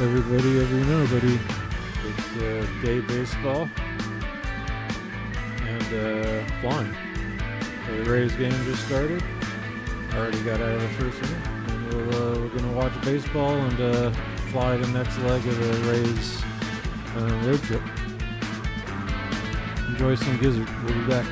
everybody, every nobody. It's day baseball and flying. So the Rays game just started. Already got out of the first inning. And we're going to watch baseball and fly the next leg of the Rays road trip. Enjoy some GIZZ. We'll be back.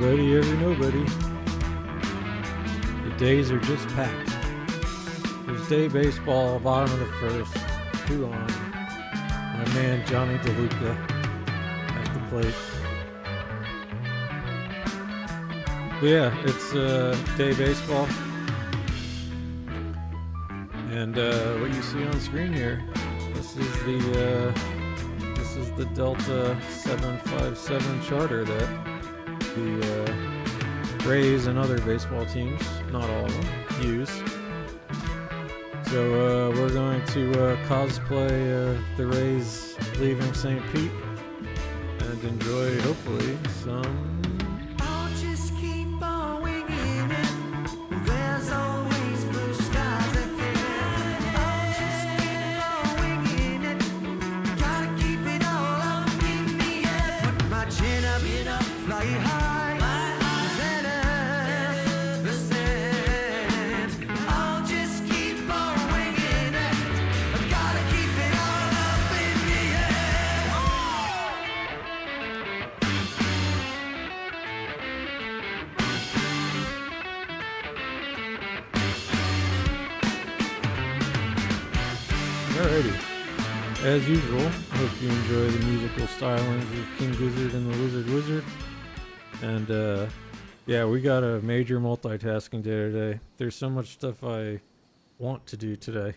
Anybody, every nobody. The days are just packed. There's day baseball, bottom of the first, 2 on. My man Johnny DeLuca at the plate. But yeah, it's day baseball. And what you see on screen here, this is the Delta 757 charter that the Rays and other baseball teams, not all of them, use. So we're going to cosplay the Rays leaving St. Pete and enjoy, hopefully, some... Alrighty. As usual, I hope you enjoy the musical stylings of King Gizzard and the Lizard Wizard. And yeah, we got a major multitasking day today. There's so much stuff I want to do today,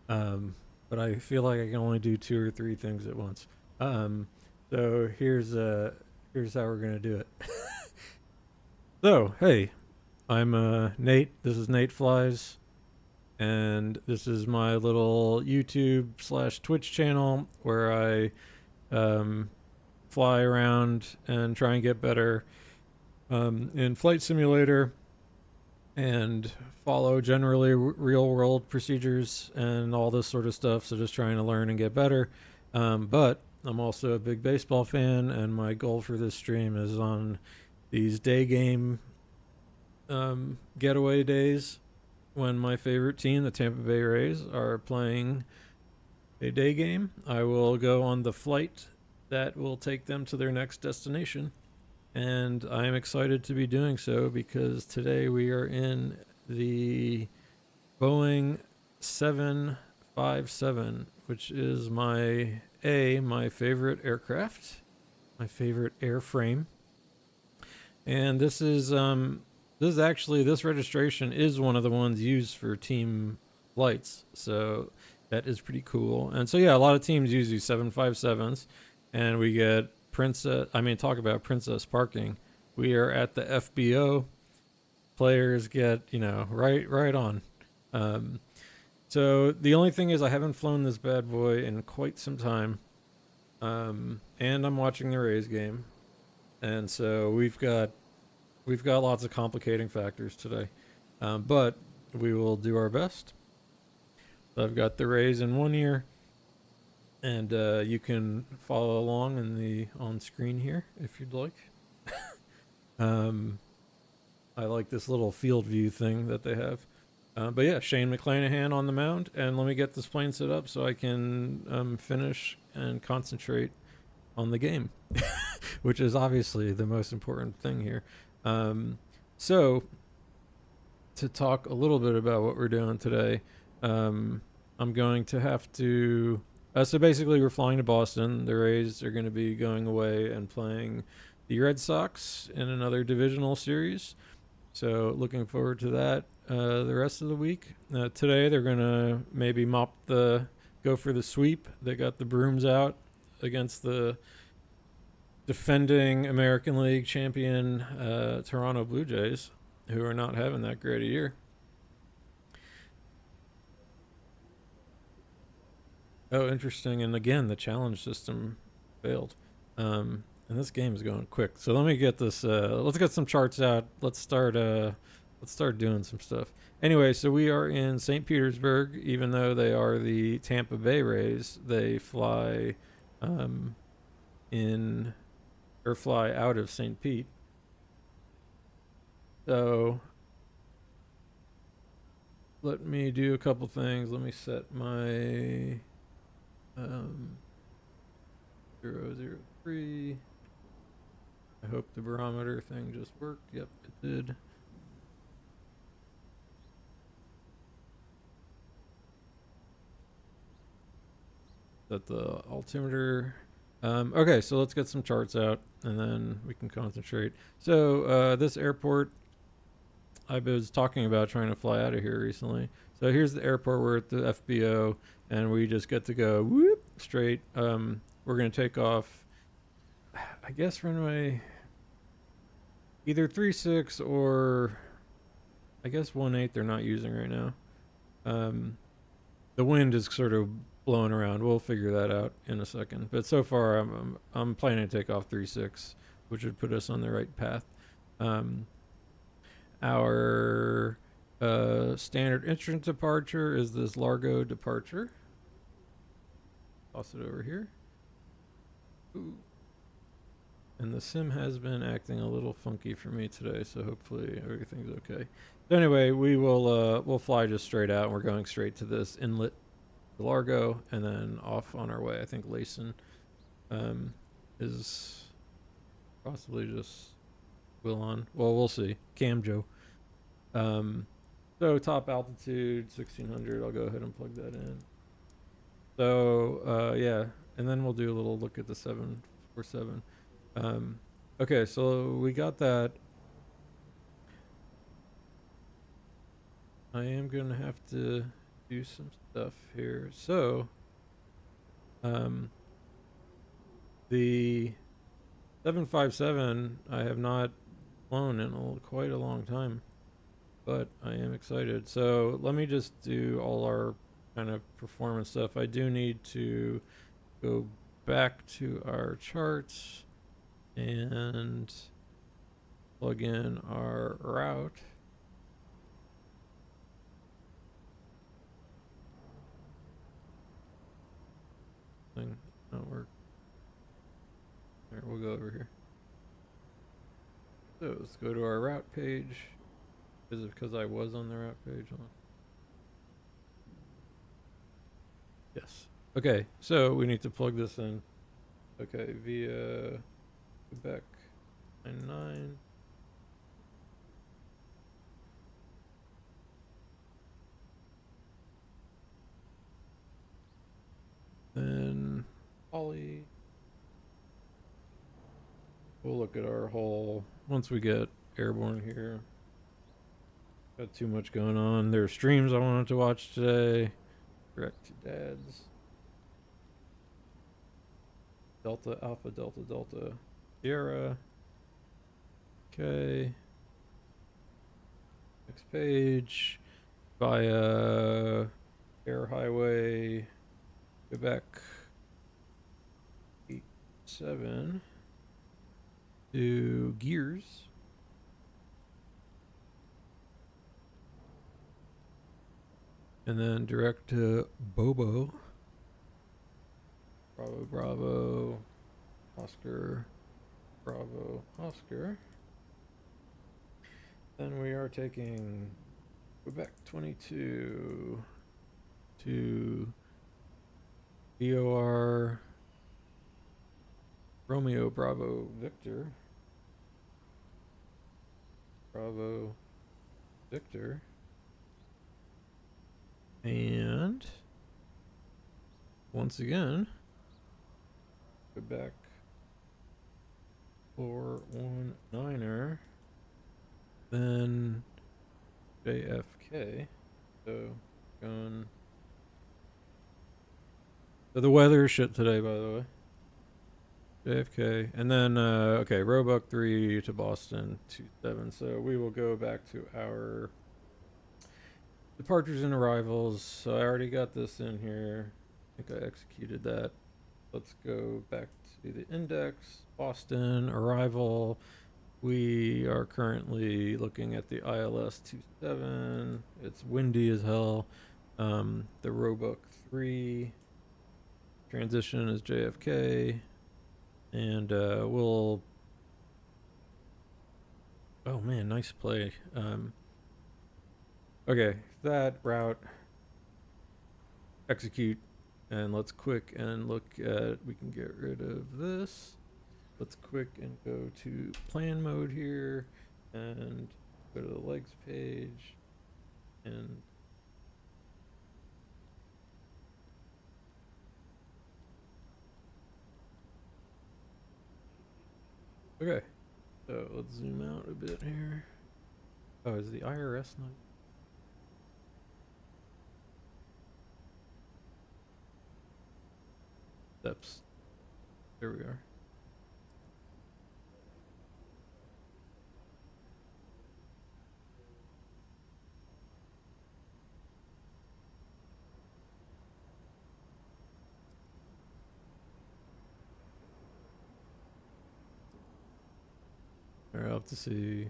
but I feel like I can only do 2 or 3 things at once. So here's how we're gonna do it. So hey, I'm Nate. This is Nate Flies. And this is my little YouTube/Twitch channel where I fly around and try and get better in Flight Simulator and follow generally real world procedures and all this sort of stuff. So just trying to learn and get better. But I'm also a big baseball fan, and my goal for this stream is on these day game getaway days, when my favorite team, the Tampa Bay Rays, are playing a day game, I will go on the flight that will take them to their next destination. And I am excited to be doing so because today we are in the Boeing 757, which is my favorite aircraft, my favorite airframe. And this registration is one of the ones used for team flights, so that is pretty cool. And so yeah, a lot of teams use these 757s, and we get talk about princess parking. We are at the FBO. Players get, right on. So the only thing is I haven't flown this bad boy in quite some time, and I'm watching the Rays game, and so we've got lots of complicating factors today, but we will do our best. So I've got the Rays in one ear, and you can follow along on screen here if you'd like. I like this little field view thing that they have. But yeah, Shane McClanahan on the mound, and let me get this plane set up so I can finish and concentrate on the game, which is obviously the most important thing here. So to talk a little bit about what we're doing today, I'm going to have to, so basically we're flying to Boston. The Rays are going to be going away and playing the Red Sox in another divisional series. So looking forward to that, the rest of the week. Today they're going to maybe go for the sweep. They got the brooms out against the defending American League champion Toronto Blue Jays, who are not having that great a year. Oh, interesting. And again, the challenge system failed. And this game is going quick. So let me get this. Let's get some charts out. Let's start doing some stuff. Anyway, so we are in St. Petersburg. Even though they are the Tampa Bay Rays, they fly fly out of St. Pete. So let me do a couple things. Let me set my 003. I hope the barometer thing just worked. Yep, it did. That the altimeter. Okay, so let's get some charts out and then we can concentrate. So this airport, I was talking about trying to fly out of here recently. So here's the airport. We're at the FBO and we just get to go whoop straight. We're going to take off, I guess, runway either 36 or I guess 18 they're not using right now. The wind is sort of blowing around. We'll figure that out in a second. But so far, I'm planning to take off 36, which would put us on the right path. Our standard entrance departure is this Largo departure. Toss it over here. Ooh. And the sim has been acting a little funky for me today, so hopefully everything's okay. So anyway, we'll fly just straight out. And we're going straight to this inlet, Largo, and then off on our way. I think Layson is possibly just Will on. Well, we'll see. Camjo. So top altitude 1600. I'll go ahead and plug that in. So yeah, and then we'll do a little look at the 747. Okay, so we got that. I am gonna have to do some stuff here. So the 757 I have not flown in quite a long time, but I am excited. So let me just do all our kind of performance stuff. I do need to go back to our charts and plug in our route. Thing don't work. Alright, we'll go over here. So let's go to our route page. Is it because I was on the route page? Hold on. Yes. Okay, so we need to plug this in. Okay, via Quebec 99. Then Ollie. We'll look at our whole once we get airborne here. Got too much going on. There are streams I wanted to watch today. Direct to dads. Delta Alpha Delta Delta Sierra. Okay. Next page. Via Air Highway Quebec 87 to GIZZ. And then direct to Bobo. Bravo, Bravo, Oscar, Bravo, Oscar. Then we are taking Quebec 22 to BOR Romeo Bravo Victor. Bravo Victor. And once again, Quebec 419er, then JFK. So going. So the weather is shit today, by the way. JFK, and then okay, Roebuck 3 to Boston 27. So we will go back to our departures and arrivals. So I already got this in here. I think I executed that. Let's go back to the index. Boston arrival. We are currently looking at the ILS 27. It's windy as hell. The Roebuck 3 transition is JFK. And we'll. Oh man, nice play. Okay, that route. Execute, and let's quick and look at. We can get rid of this. let's quick and go to plan mode here and go to the legs page and okay. So let's zoom out a bit here. Oh, is the IRS not? Steps. There we are. I'll have to see.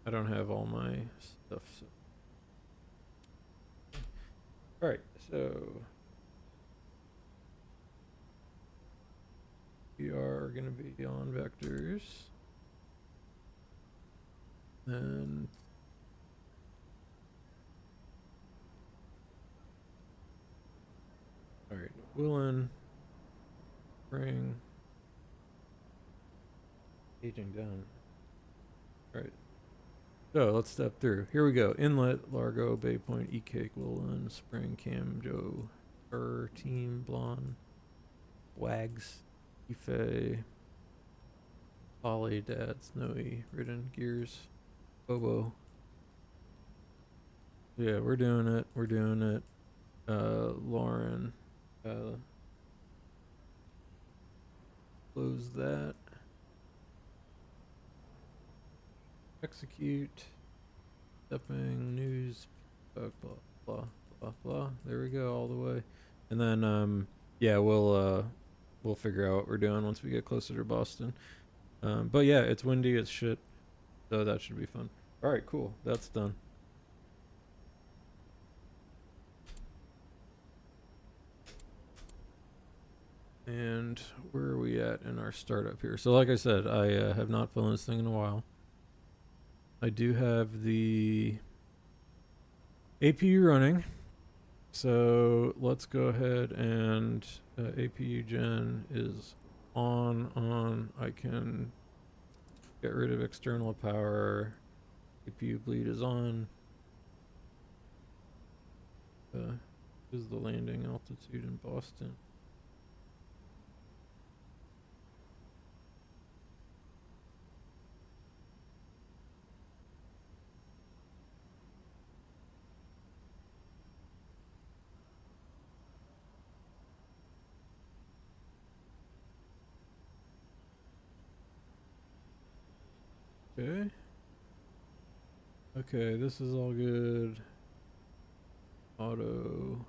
I don't have all my stuff. So. All right, so we are going to be on vectors. And all right, Willen, bring aging down. All right. So let's step through. Here we go. Inlet, Largo, Bay Point, E-Cake, Willen, Spring, Cam, Joe, Team, Blonde, Wags, Ife, Polly, Dad, Snowy, Ridden, Gears, Bobo. Yeah, we're doing it. We're doing it. Lauren, close that. Execute. Stepping, news, blah, blah, blah, blah. There we go, all the way. And then, yeah, we'll figure out what we're doing once we get closer to Boston. But yeah, it's windy as shit, so that should be fun. All right, cool. That's done. And where are we at in our startup here? So like I said, I have not flown this thing in a while. I do have the APU running. So let's go ahead and APU gen is on. I can get rid of external power. APU bleed is on. Is the landing altitude in Boston? Okay. Okay, this is all good. Auto.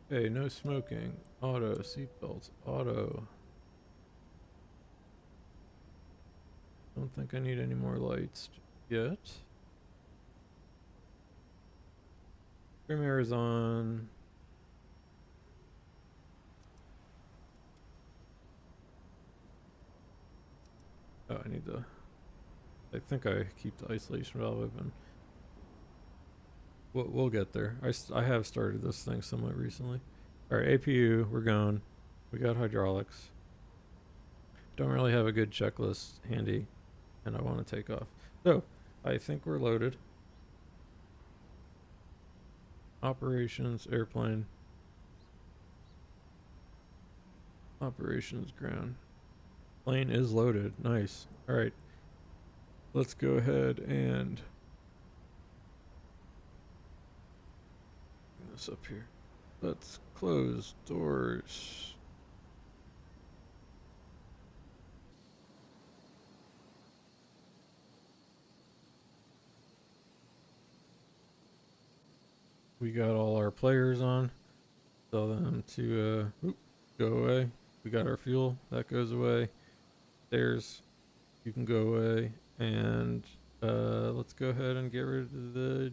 Hey, no smoking. Auto. Seatbelts. Auto. Don't think I need any more lights yet. Trim is on. Oh, I need to. I think I keep the isolation valve open. We'll get there. I have started this thing somewhat recently. All right, APU, we're going. We got hydraulics. Don't really have a good checklist handy, and I want to take off. So, I think we're loaded. Operations, airplane. Operations, ground. Plane is loaded. Nice. All right. Let's go ahead and bring this up here. Let's close doors. We got all our players on. Tell them to go away. We got our fuel. That goes away. Stairs. You can go away. And let's go ahead and get rid of the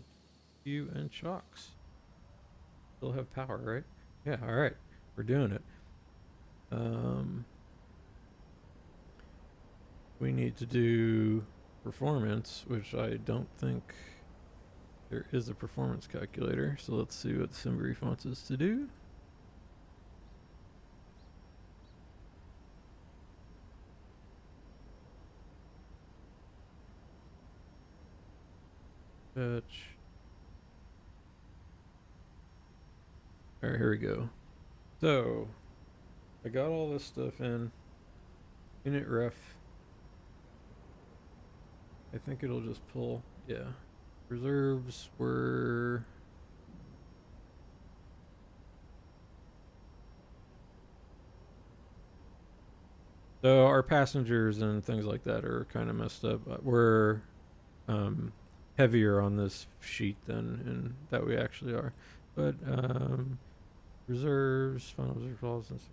U and shocks. Still have power, right? Yeah, alright. We're doing it. We need to do performance, which I don't think there is a performance calculator. So let's see what SimBrief wants us to do. Fetch. All right, here we go. So I got all this stuff in init ref. I think it'll just pull. Yeah. Reserves were so our passengers and things like that are kind of messed up. We're heavier on this sheet than that we actually are. But reserves, final reserve policies.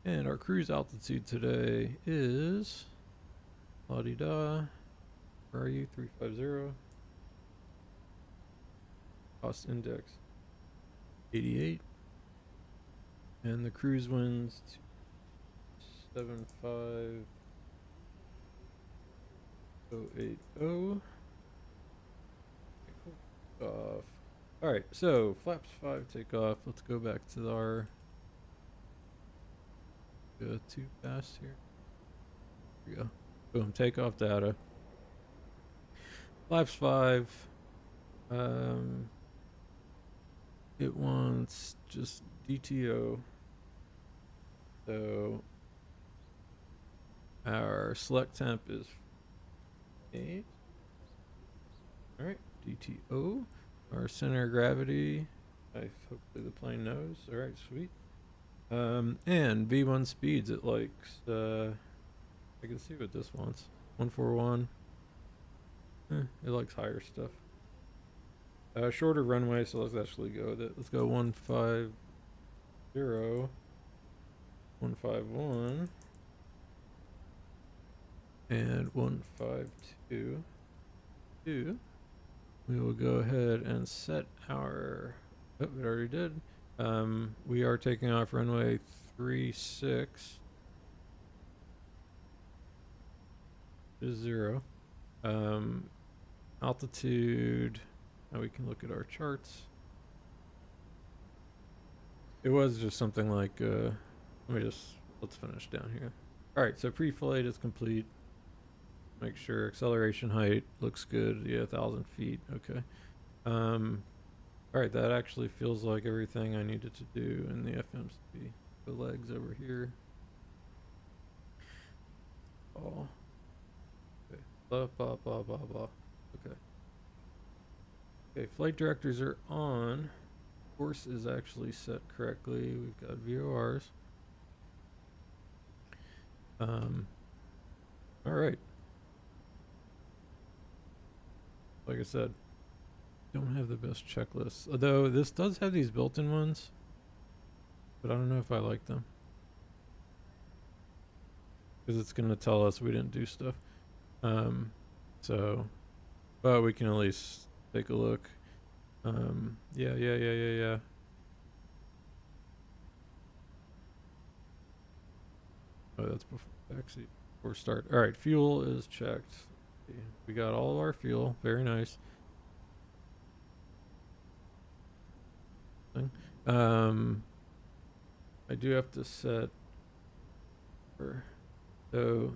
And our cruise altitude today is la-di-da. Where are you? 350. Cost index 88. And the cruise winds 75080. Off. Alright, so flaps 5 take off. Let's go back to our too fast here. Here we go. Boom, takeoff data. Flaps 5. It wants just DTO. So our select temp is 8. Alright, DTO. Our center of gravity, hopefully the plane knows. Alright, sweet. And V1 speeds, it likes, I can see what this wants. 141. It likes higher stuff. Shorter runway, so let's actually go with it. Let's go 150, 151, and 152. We will go ahead and set our, oh, it already did. We are taking off runway 36. Is 0. Altitude, now we can look at our charts. It was just something like, let's finish down here. Alright, so pre-flight is complete. Make sure acceleration height looks good. Yeah, 1,000 feet. Okay. Alright, that actually feels like everything I needed to do in the FMC. The legs over here. Oh. Okay. Blah, blah, blah, blah, blah. Okay. Okay, flight directors are on. Course is actually set correctly. We've got VORs. Alright. Like I said, don't have the best checklists. Although this does have these built-in ones, but I don't know if I like them. Because it's going to tell us we didn't do stuff. But we can at least take a look. Yeah. Oh, that's before backseat. Before start. Alright, fuel is checked. We got all of our fuel. Very nice. I do have to set, so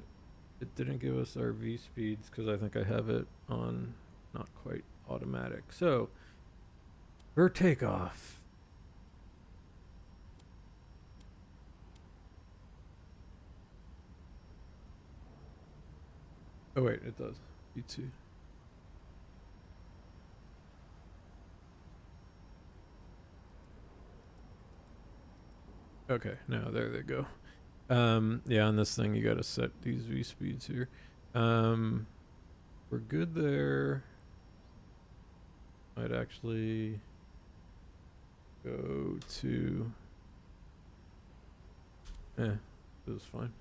it didn't give us our V speeds because I think I have it on not quite automatic. So for takeoff, oh wait, it does. V2. Okay, now there they go. Yeah, on this thing you gotta set these V speeds here. We're good there. Might actually go to, it was fine.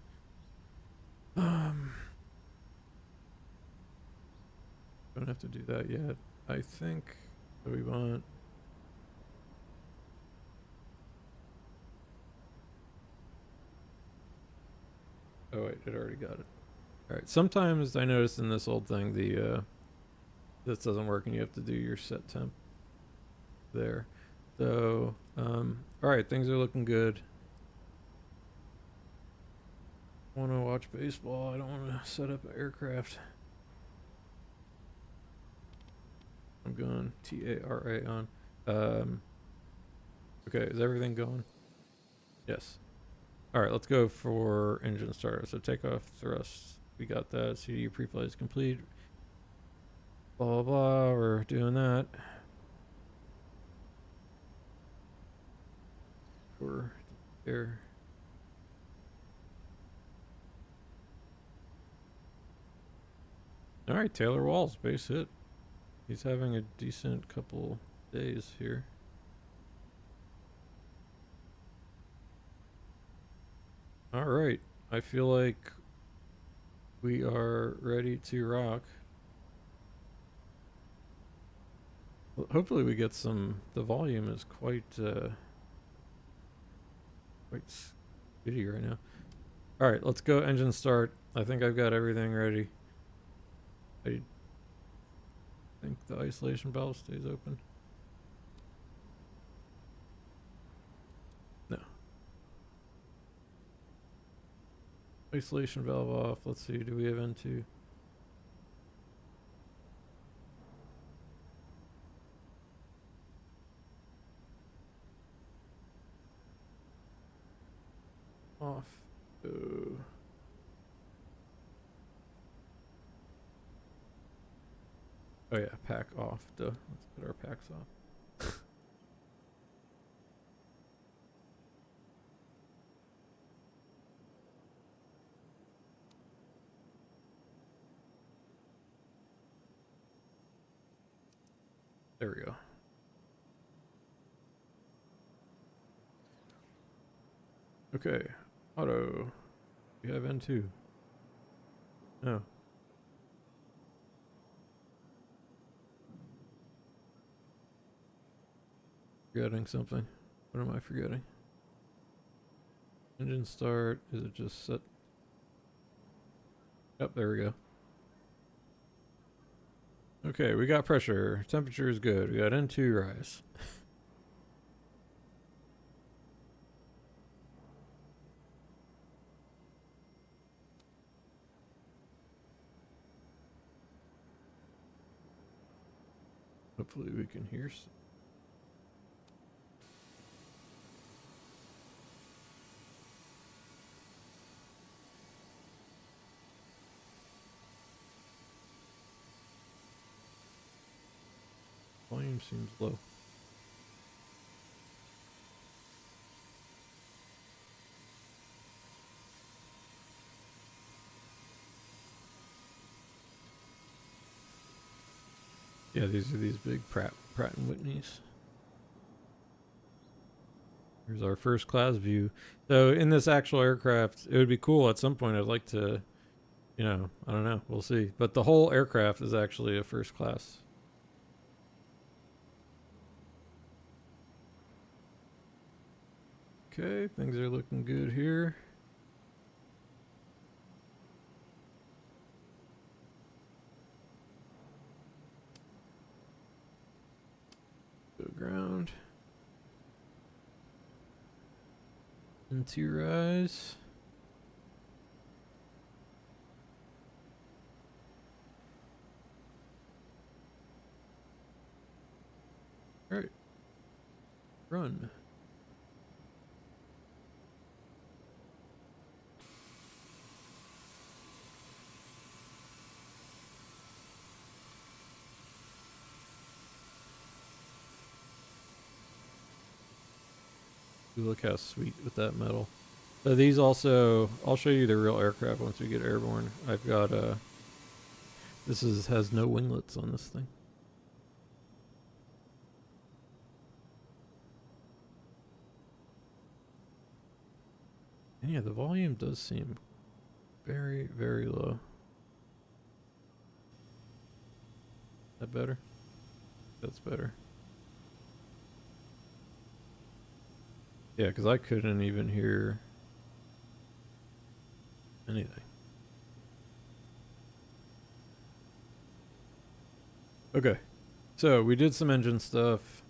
Don't have to do that yet. I think that we want, oh wait, it already got it. Alright, sometimes I noticed in this old thing this doesn't work and you have to do your set temp there. So, alright, things are looking good. want to watch baseball. I don't want to set up an aircraft. I'm going TARA on. Okay, is everything going? Yes. All right, let's go for engine starter. So takeoff thrust. We got that. CDU pre-flight is complete. Blah, blah, blah. We're doing that. We're there. All right, Taylor Walls, base hit. He's having a decent couple days here. All right, I feel like we are ready to rock. Well, hopefully we get some. The volume is quite shitty right now. All right, let's go engine start. I think I've got everything ready. I think the isolation valve stays open. No. Isolation valve off. Let's see, do we have N2? Off. Oh yeah, pack off. Duh. Let's put our packs off. There we go. Okay. Auto. We have N2. No. Forgetting something. What am I forgetting? Engine start. Is it just set? Yep, there we go. Okay, we got pressure. Temperature is good. We got N2 rise. Hopefully we can hear some. Volume seems low. Yeah, these are these big Pratt and Whitneys. Here's our first class view. So in this actual aircraft, it would be cool at some point. I'd like to, I don't know. We'll see. But the whole aircraft is actually a first class. Okay, things are looking good here. Go ground. Into rise. All right. Run. Ooh, look how sweet with that metal. So these also, I'll show you the real aircraft once we get airborne. I've got this has no winglets on this thing. And yeah, the volume does seem very, very low. Is that better? That's better. Yeah, because I couldn't even hear anything. Okay, so we did some engine stuff.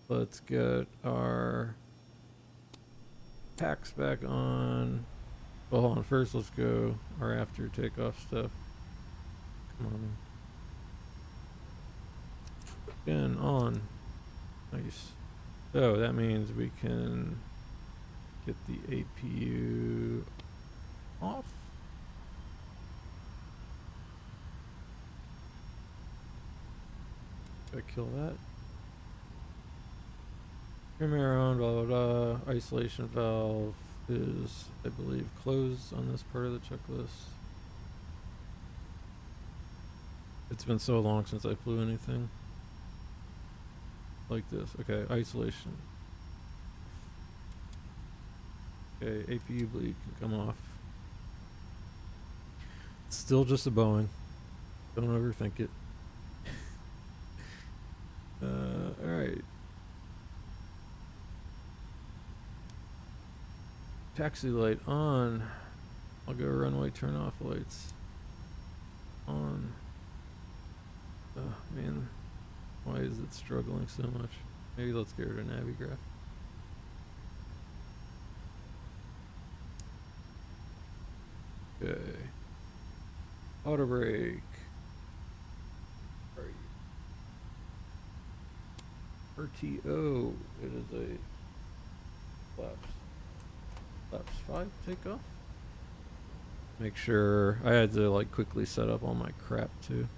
Let's get our packs back on. Well, hold on. First, let's go our after takeoff stuff. Come on. Again, on. Nice. So that means we can get the APU off. Did I kill that? Trim air on, blah, blah, blah. Isolation valve is, I believe, closed on this part of the checklist. It's been so long since I flew anything like this. Okay, isolation. Okay, APU bleed can come off. It's still just a Boeing. Don't overthink it. Alright. Taxi light on. I'll go runway turn off lights. On. Oh man. Why is it struggling so much? Maybe let's get rid of Navigraph. Okay. Auto brake. RTO. It is a flaps 5 takeoff. Make sure I had to like quickly set up all my crap too.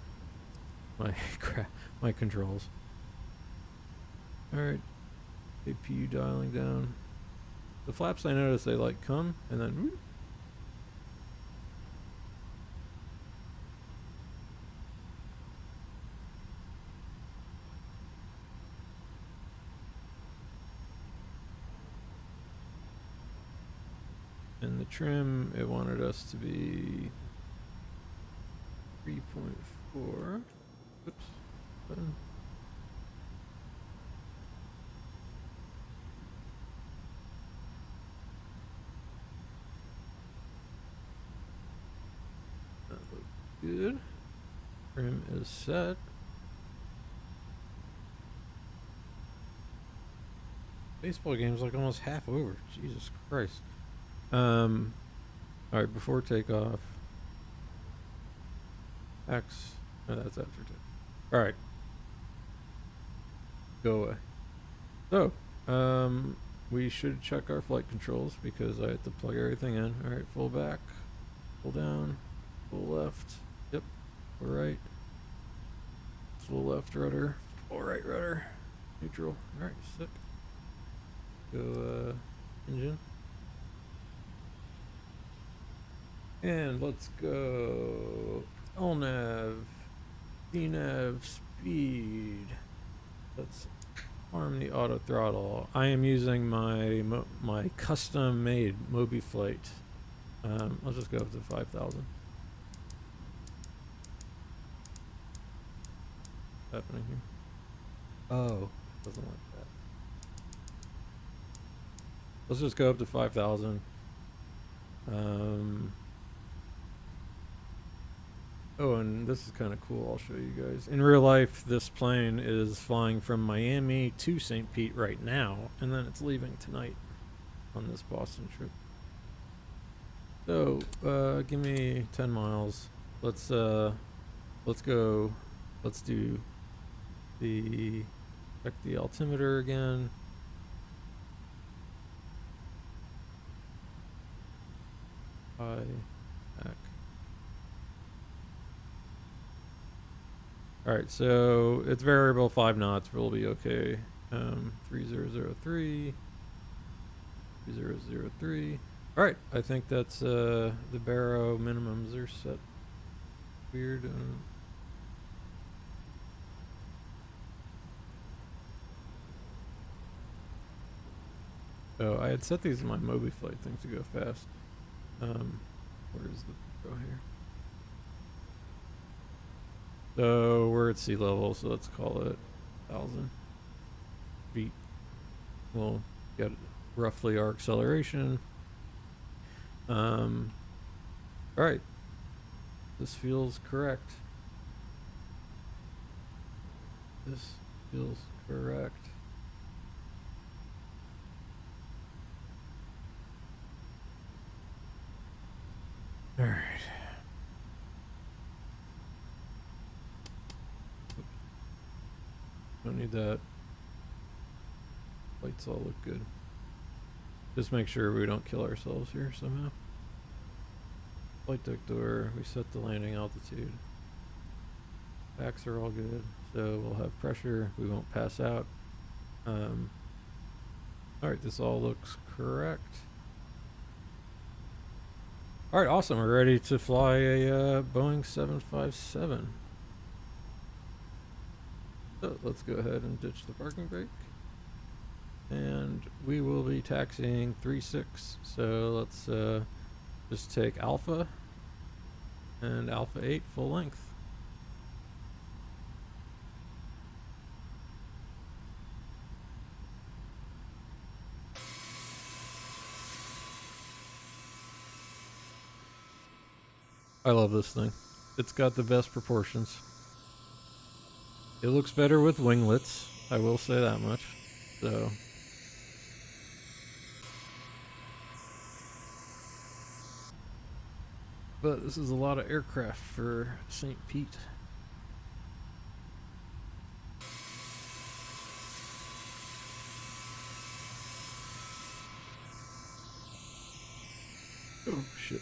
My controls. Alright. APU dialing down. The flaps, I noticed they like come and then whoop. And the trim, it wanted us to be 3.4. Oops. Button. That looks good. Trim is set. Baseball game's like almost half over. Jesus Christ. Alright, before takeoff. X. Oh, that's after takeoff. Alright. Go away. So, we should check our flight controls because I had to plug everything in. Alright, full back. Full down. Full left. Yep. Full right. Full left rudder. Full right rudder. Neutral. Alright, sick. Go, engine. And let's go LNAV, VNAV, speed. Let's arm the auto throttle. I am using my my custom made Moby Flight. I'll just go up to 5,000. What's happening here? Oh, doesn't like that. Let's just go up to 5,000. Oh, and this is kind of cool. I'll show you guys. In real life, this plane is flying from Miami to St. Pete right now, and then it's leaving tonight on this Boston trip. So, give me 10 miles. Let's go. Let's do the check the altimeter again. Back. Alright, so it's variable 5 knots, but we'll be okay. 3003. 3003. Alright, I think that's the Barrow minimums are set. Weird. Oh, I had set these in my Moby Flight thing to go fast. Where's the go here? So we're at sea level, so let's call it 1,000 feet. We'll get roughly our acceleration. Alright. This feels correct. This feels correct. All right. Don't need that. Lights all look good. Just make sure we don't kill ourselves here somehow. Flight deck door, we set the landing altitude. Backs are all good, so we'll have pressure, we won't pass out. Alright, this all looks correct. Alright, awesome, we're ready to fly a Boeing 757. So let's go ahead and ditch the parking brake. And we will be taxiing 3-6, so let's just take Alpha and Alpha 8 full length. I love this thing. It's got the best proportions. It looks better with winglets, I will say that much. So but this is a lot of aircraft for St. Pete. Oh shit.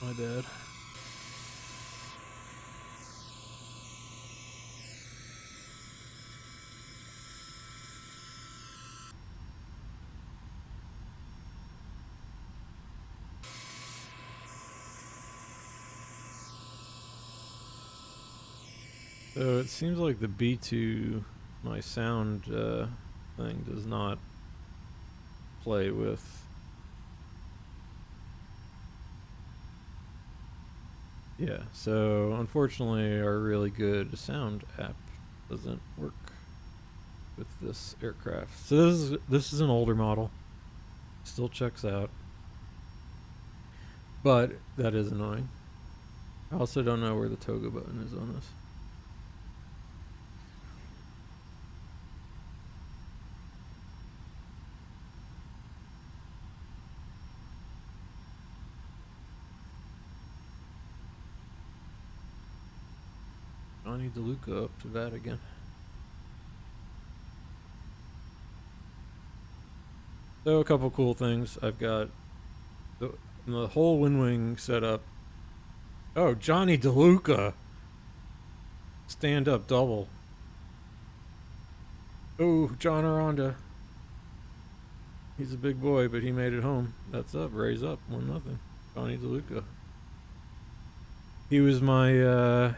My bad. So it seems like the B2, my sound thing does not play with. Yeah, so unfortunately our really good sound app doesn't work with this aircraft. So this is an older model. Still checks out. But that is annoying. I also don't know where the toga button is on this. I need to Luca up to that again. So a couple cool things. I've got the whole wind wing set up. Oh, Johnny DeLuca. Stand up double. Oh, John Aranda. He's a big boy, but he made it home. That's up. Raise up. 1-0. Johnny DeLuca. He was my,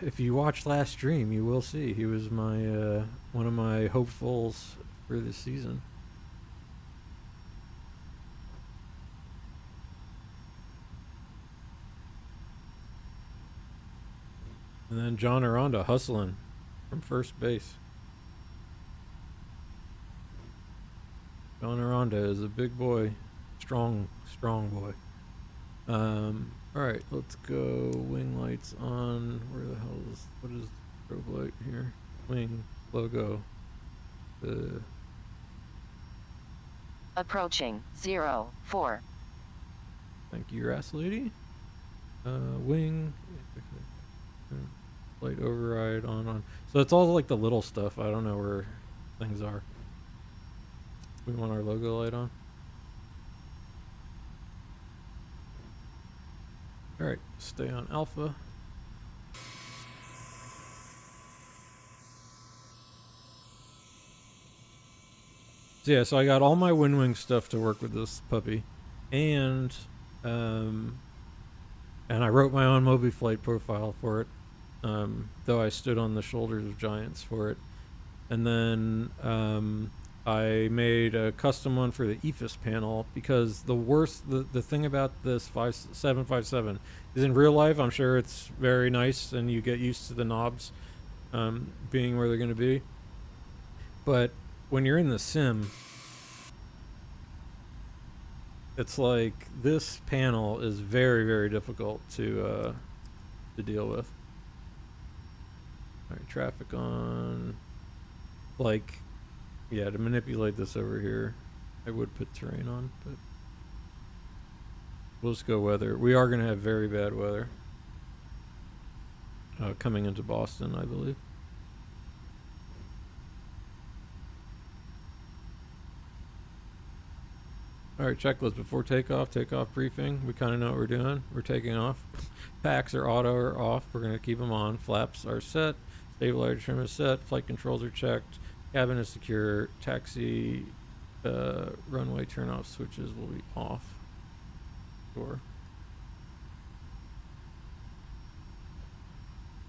if you watched last stream, you will see. He was my, one of my hopefuls for this season. And then John Aranda hustling from first base. John Aranda is a big boy. Strong boy. Alright, let's go. Wing lights on. Where the hell is, what is the strobe light here? Wing logo. Approaching 04. Thank you, Ras Lady. Wing. Light override on. So it's all like the little stuff. I don't know where things are. We want our logo light on. Alright, stay on Alpha. So yeah, so I got all my wind wing stuff to work with this puppy. And I wrote my own Moby Flight profile for it. Though I stood on the shoulders of giants for it. And then I made a custom one for the EFIS panel because the thing about this 757 is in real life, I'm sure it's very nice and you get used to the knobs being where they're going to be. But when you're in the sim, it's like this panel is very, very difficult to deal with. All right, traffic on. Like, yeah, to manipulate this over here I would put terrain on, but we'll just go weather. We are going to have very bad weather coming into Boston, I believe. All right, checklist before takeoff briefing. We kind of know what we're doing. We're taking off. Packs are auto or off. We're going to keep them on. Flaps are set. Stabilizer trim is set. Flight controls are checked. Cabin is secure. Taxi runway turn-off switches will be off. Sure.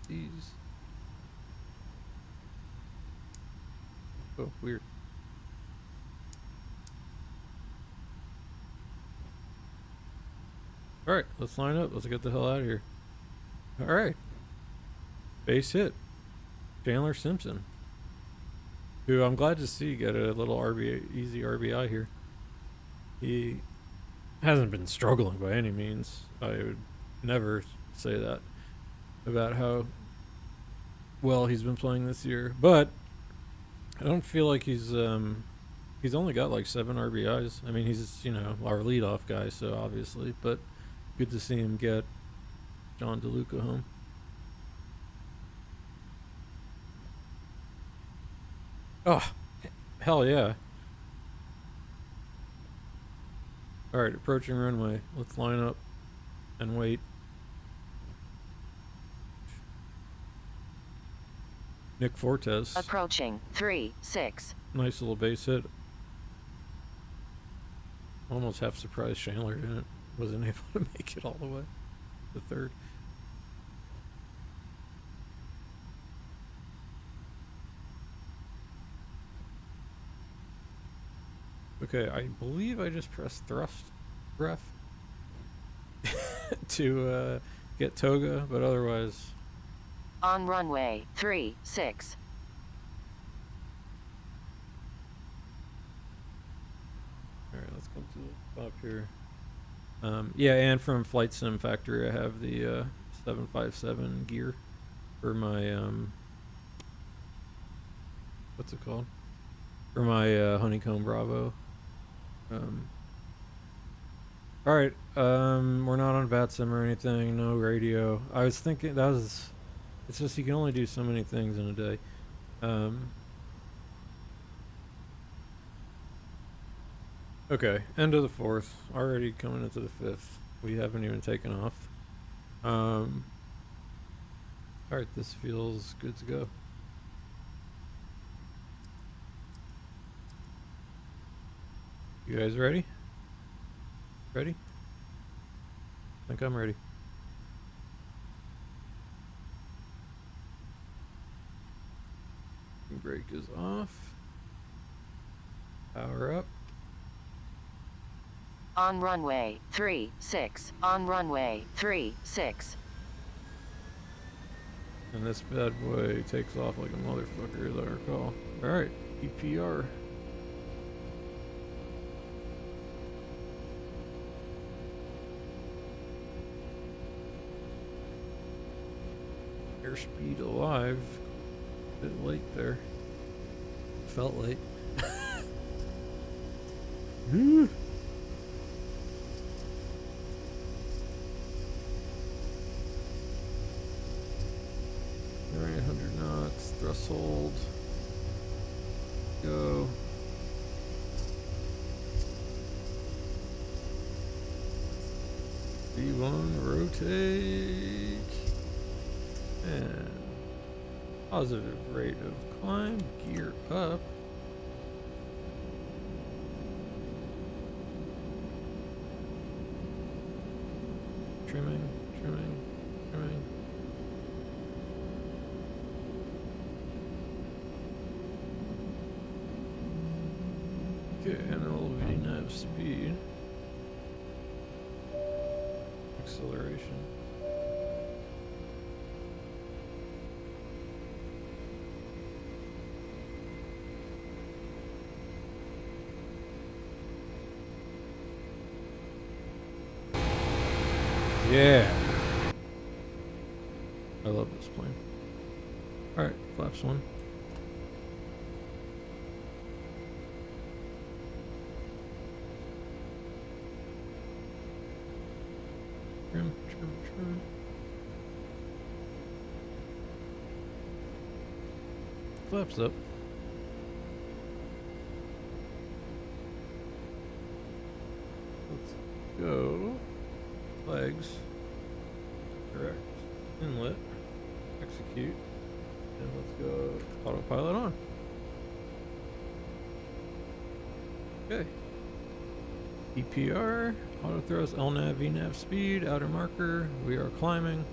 These. Oh, weird. Alright, let's line up. Let's get the hell out of here. Alright. Base hit. Chandler Simpson. Who I'm glad to see get a little easy RBI here. He hasn't been struggling by any means. I would never say that about how well he's been playing this year. But I don't feel like he's only got like 7 RBIs. I mean, he's, our leadoff guy, so obviously, but good to see him get John DeLuca home. Oh, hell yeah. Alright, approaching runway. Let's line up and wait. Nick Fortes. Approaching 3-6. Nice little base hit. Almost half surprised Chandler wasn't able to make it all the way to third. Okay, I believe I just pressed thrust ref to get Toga, but otherwise. On runway 36. Alright, let's come to the top here. Yeah, and from Flight Sim Factory, I have the 757 gear for my what's it called? For my Honeycomb Bravo. Alright, we're not on VATSIM or anything, no radio. I was thinking it's just you can only do so many things in a day. Okay, end of the 4th, already coming into the 5th. We haven't even taken off. Alright, this feels good to go. You guys ready? Ready? I think I'm ready. Brake is off. Power up. On runway 36. On runway 36. And this bad boy takes off like a motherfucker, as I recall. Alright, EPR. Airspeed alive. A bit late there. Felt late. Woo! 900 knots, thrust hold. Go. V1, rotate. And positive rate of climb, gear up. Trimming, trimming, trimming. Okay, and a little VNAV speed. Acceleration. Yeah. I love this plane. Alright, flaps 1. Flaps up. Let's go. Flags. Correct. Inlet. Execute. And let's go autopilot on. Okay. EPR. Auto thrust, LNAV, VNAV speed, outer marker. We are climbing.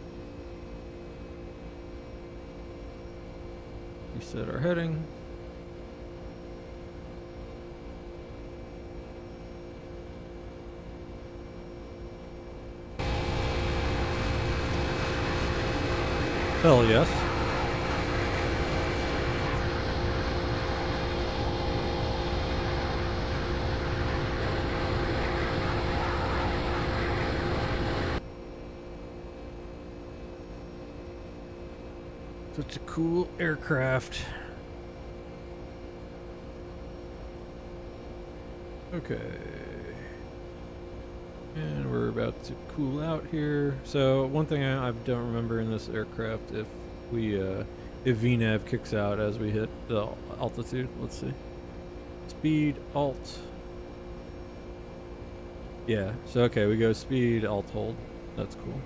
Reset our heading. Hell yes. Such a cool aircraft. Okay. And we're about to cool out here. So one thing I don't remember in this aircraft, if VNAV kicks out as we hit the altitude. Let's see. Speed, alt. Yeah, so okay, we go speed, alt, hold. That's cool.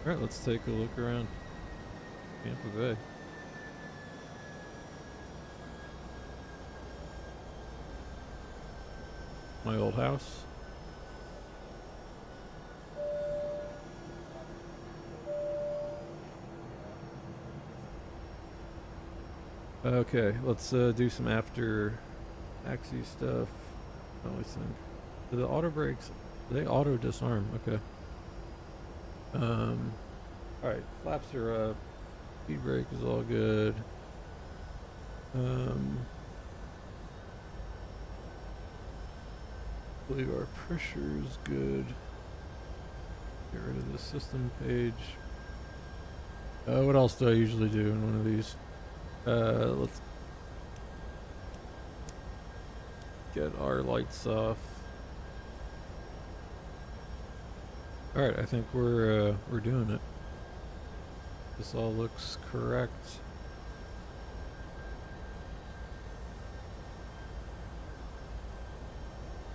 Alright, let's take a look around Tampa Bay. My old house. Okay, let's do some after taxi stuff. I always think. Do the auto brakes, they auto disarm, okay. Alright, flaps are up. Speed brake is all good. I believe our pressure is good. Get rid of the system page. What else do I usually do in one of these? Let's get our lights off. Alright, I think we're doing it. This all looks correct.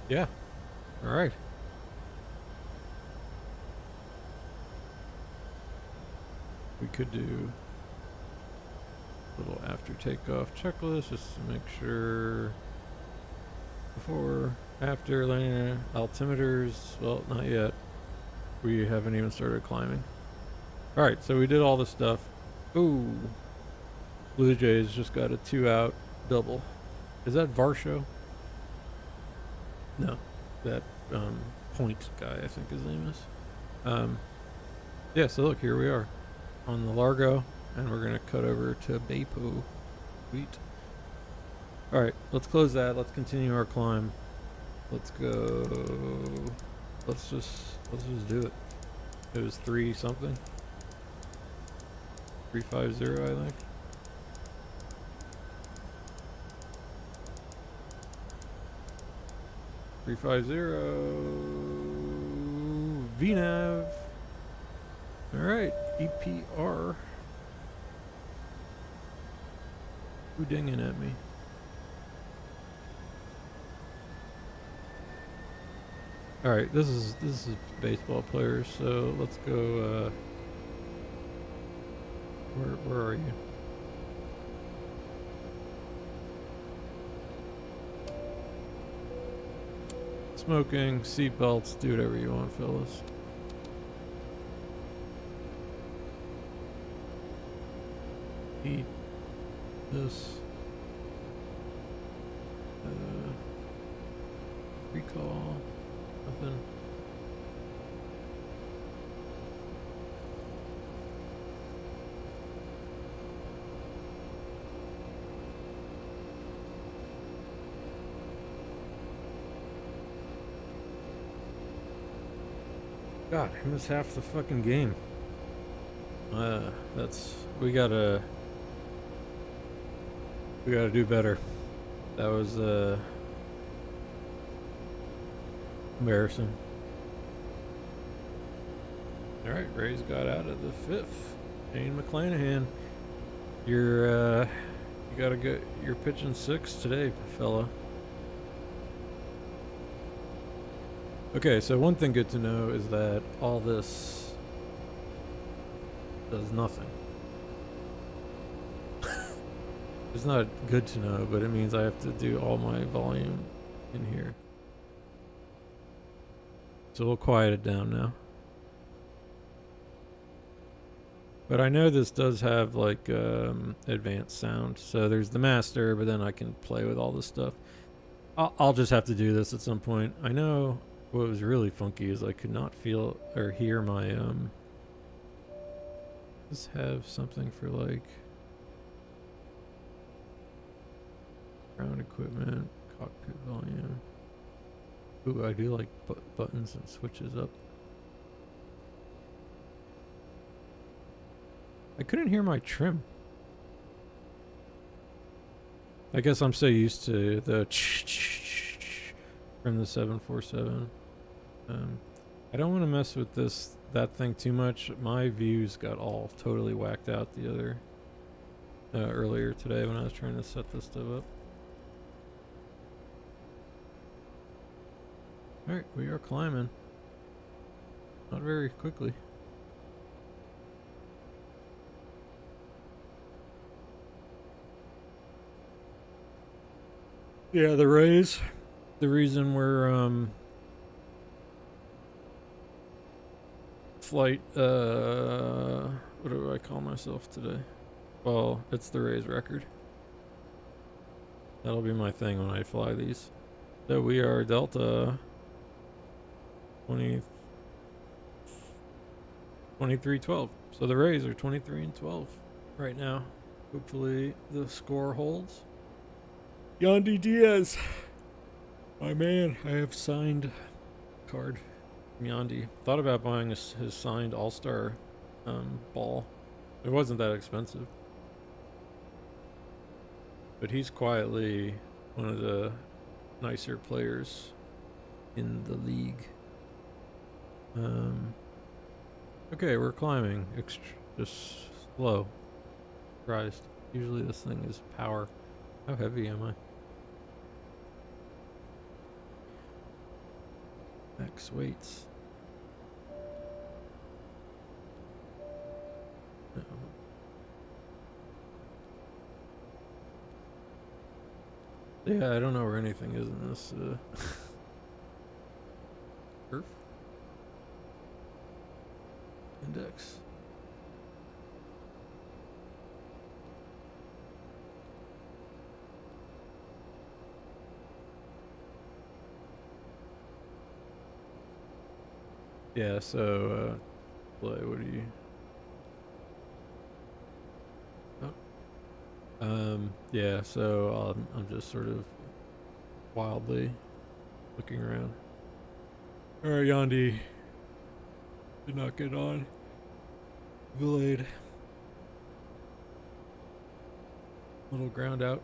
Yeah. Alright. We could do a little after takeoff checklist just to make sure. Before, after landing, altimeters, well, not yet. We haven't even started climbing. Alright, so we did all the stuff. Ooh. Blue Jays just got a 2-out double. Is that Varsho? No. That Point guy, I think his name is. Yeah, so look, here we are on the Largo, and we're gonna cut over to Baypo. Sweet. Alright, let's close that. Let's continue our climb. Let's go. Let's just do it. It was 3 something. 350, I think. VNAV. Alright, EPR. Who dinging at me? Alright, this is baseball players, so let's go where are you? Smoking, seatbelts, do whatever you want, fellas. Eat this. Recall. Nothing. God, I missed half the fucking game. We gotta do better. That was embarrassing. All right, Ray's got out of the fifth. Shane McClanahan, you gotta go. You're pitching six today, fella. Okay, so one thing good to know is that all this does nothing. It's not good to know, but it means I have to do all my volume in here. So we'll quiet it down now. But I know this does have like advanced sound. So there's the master, but then I can play with all this stuff. I'll just have to do this at some point. I know what was really funky is I could not feel or hear my Let's have something for like ground equipment, cockpit volume. Ooh, I do like buttons and switches up. I couldn't hear my trim. I guess I'm so used to the from the 747. I don't want to mess with that thing too much. My views got all totally whacked out the other earlier today when I was trying to set this stuff up. Alright, we are climbing. Not very quickly. Yeah, the raise. The reason we're flight what do I call myself today? Well, it's the raise record. That'll be my thing when I fly these. So we are Delta 2312. So the rays are 23 and 12 right now. Hopefully the score holds. Yandy Diaz, my man. I have signed card from Yandy. Thought about buying his signed All-Star ball. It wasn't that expensive. But he's quietly one of the nicer players in the league. Okay, we're climbing. Just slow. Surprised. Usually this thing is power. How heavy am I? Max weights. No. Yeah, I don't know where anything is in this curve. Index. Yeah, so what do you yeah, so I'm just sort of wildly looking around. Alright, Yandy. Did not get on. Delayed. Little ground out.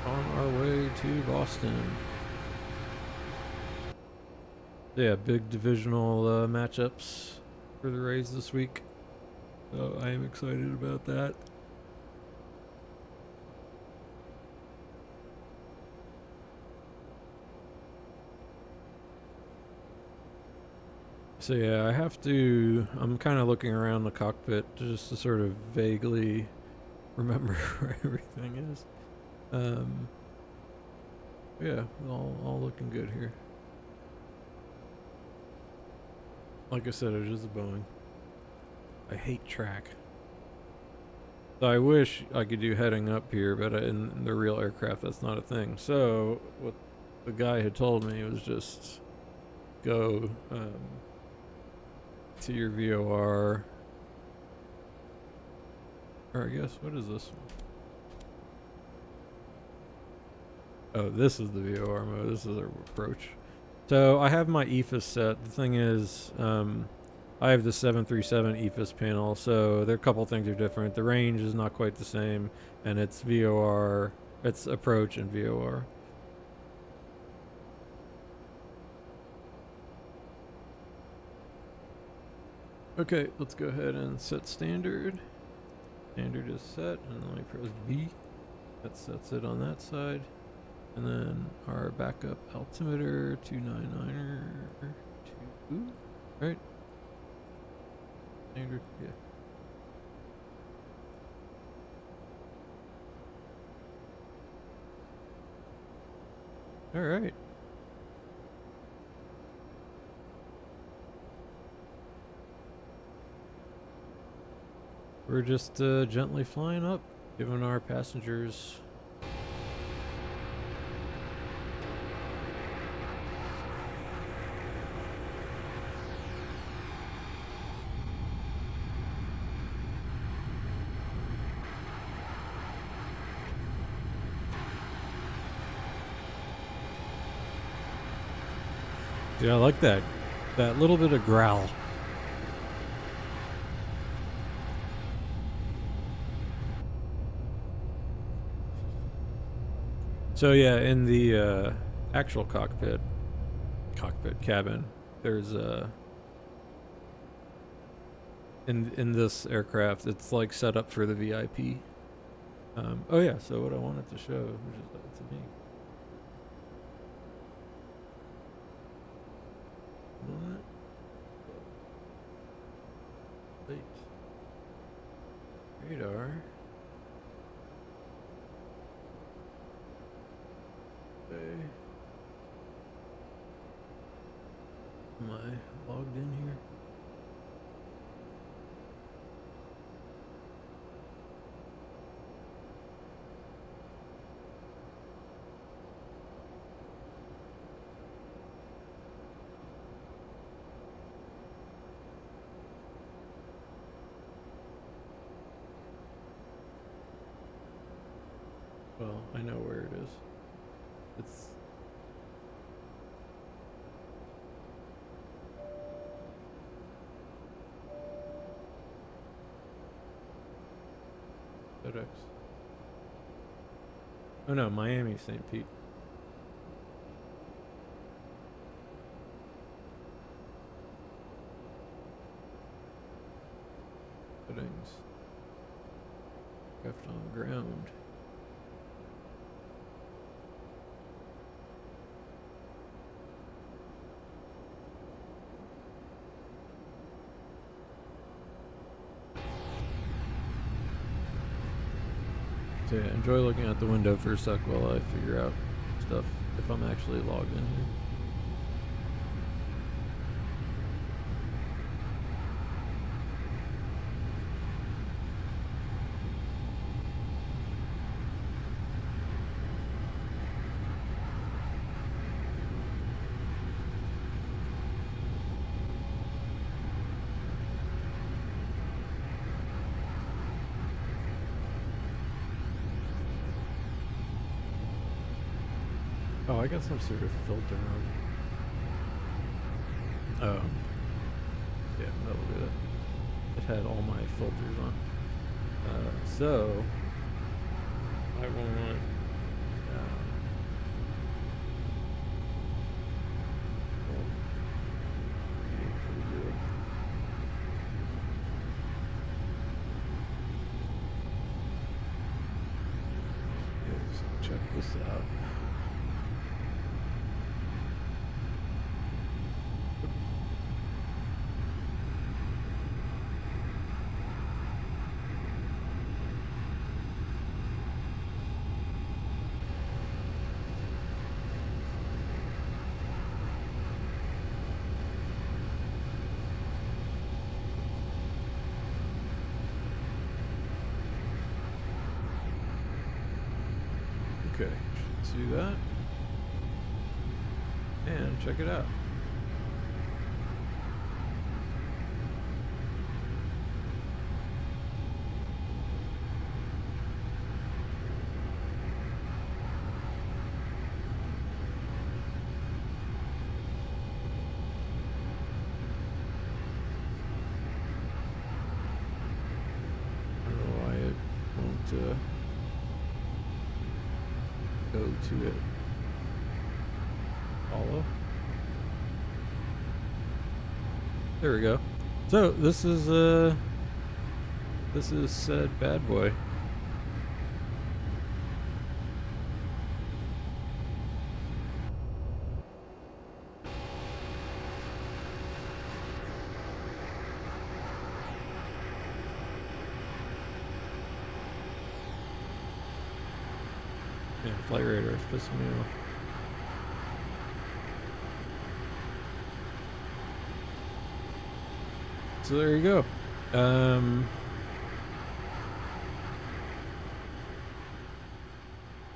On our way to Boston. Yeah, big divisional matchups for the Rays this week. So I am excited about that. So yeah, I'm kind of looking around the cockpit just to sort of vaguely remember where everything is. Yeah, all looking good here. Like I said, it is a Boeing. I hate track. So I wish I could do heading up here, but in the real aircraft, that's not a thing. So what the guy had told me was just go to your VOR. Or I guess, what is this one? Oh, this is the VOR mode. This is our approach. So I have my EFIS set. The thing is, I have the 737 EFIS panel, so there are a couple things are different. The range is not quite the same, and it's VOR, it's approach and VOR. Okay, let's go ahead and set standard. Standard is set, and then we press B. That sets it on that side. And then our backup altimeter, 299er, 2, right? Standard, yeah. All right. We're just gently flying up, giving our passengers yeah, I like that little bit of growl. So yeah, in the actual cockpit cabin, there's in this aircraft, it's like set up for the VIP. Oh yeah, so what I wanted to show, which is to me. What? Wait. Radar. Okay. Am I logged in here? Well, I know where it is. It's FedEx. Oh no, Miami, St. Pete. Settings. Left on ground. So yeah, enjoy looking out the window for a sec while I figure out stuff if I'm actually logged in here. Oh, I got some sort of filter on. Oh. Yeah, that'll do it. It had all my filters on. So, I want... check this out. Okay, see that? And check it out. to go to it. Follow. There we go. So this is said bad boy. Yeah, flight radar is pissing me off. So there you go.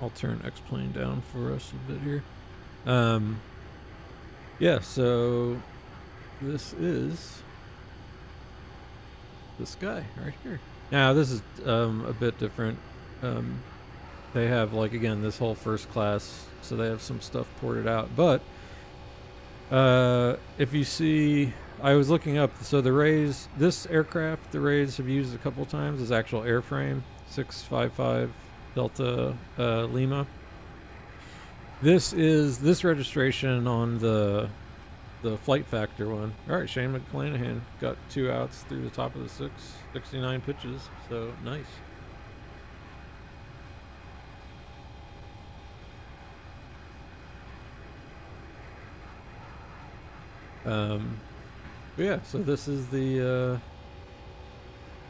I'll turn X-plane down for us a bit here. Yeah, so this is this guy right here. Now this is a bit different. They have, like, again, this whole first class, so they have some stuff ported out. But if you see, I was looking up, so the Rays, this aircraft the Rays have used a couple times, is actual airframe, 655 Delta Lima. This is this registration on the flight factor one. All right, Shane McClanahan got 2 outs through the top of the 69 pitches, so nice. Yeah, so this is the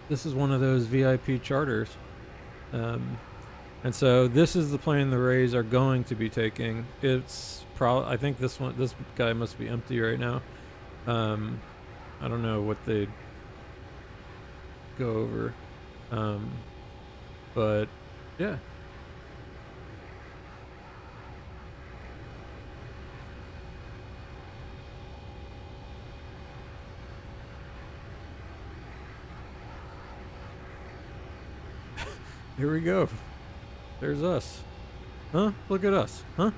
this is one of those VIP charters, and so this is the plane the Rays are going to be taking. It's probably, I think this guy must be empty right now. I don't know what they go over, but yeah. Here we go. There's us. Huh? Look at us. Huh?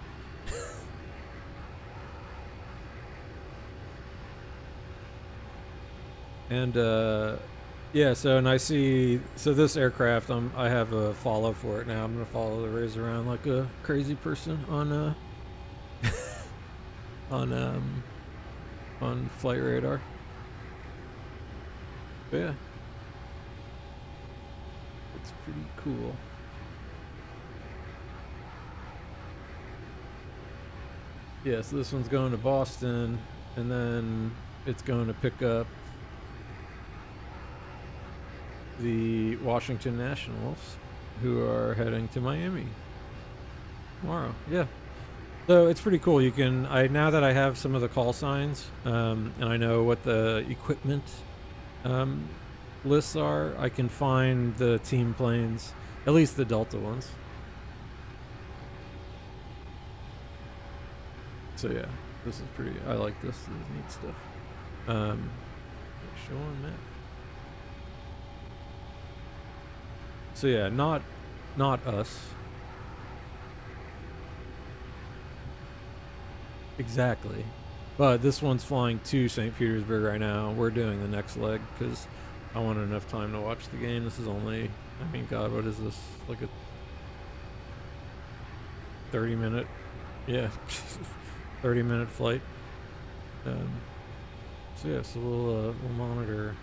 And yeah, so, and I see, so this aircraft, I have a follow for it now. I'm gonna follow the Rays around like a crazy person on on flight radar. But yeah. It's pretty cool. Yeah, so this one's going to Boston, and then it's going to pick up the Washington Nationals, who are heading to Miami tomorrow. Yeah. So it's pretty cool. You can, now that I have some of the call signs, and I know what the equipment lists are, I can find the team planes, at least the Delta ones. So yeah, this is pretty, I like this. This is neat stuff. Show on map. So yeah, not us. Exactly. But this one's flying to St. Petersburg right now. We're doing the next leg because I wanted enough time to watch the game. This is only, I mean, God, what is this? Like a 30-minute, yeah, 30-minute flight. So yeah, so we'll monitor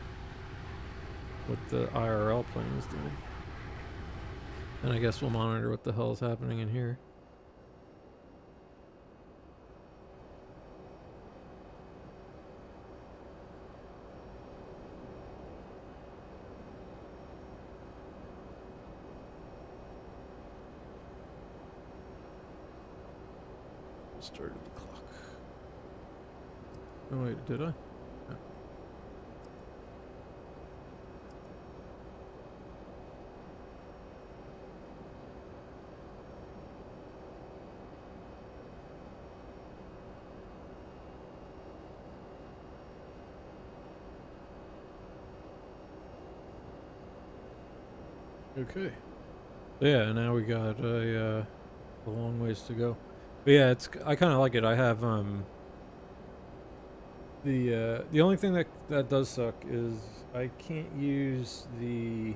what the IRL plane is doing. And I guess we'll monitor what the hell is happening in here. Started the clock. Oh wait, did I? No. Okay. Yeah, now we got a long ways to go. But yeah, I kind of like it. I have the only thing that does suck is I can't use the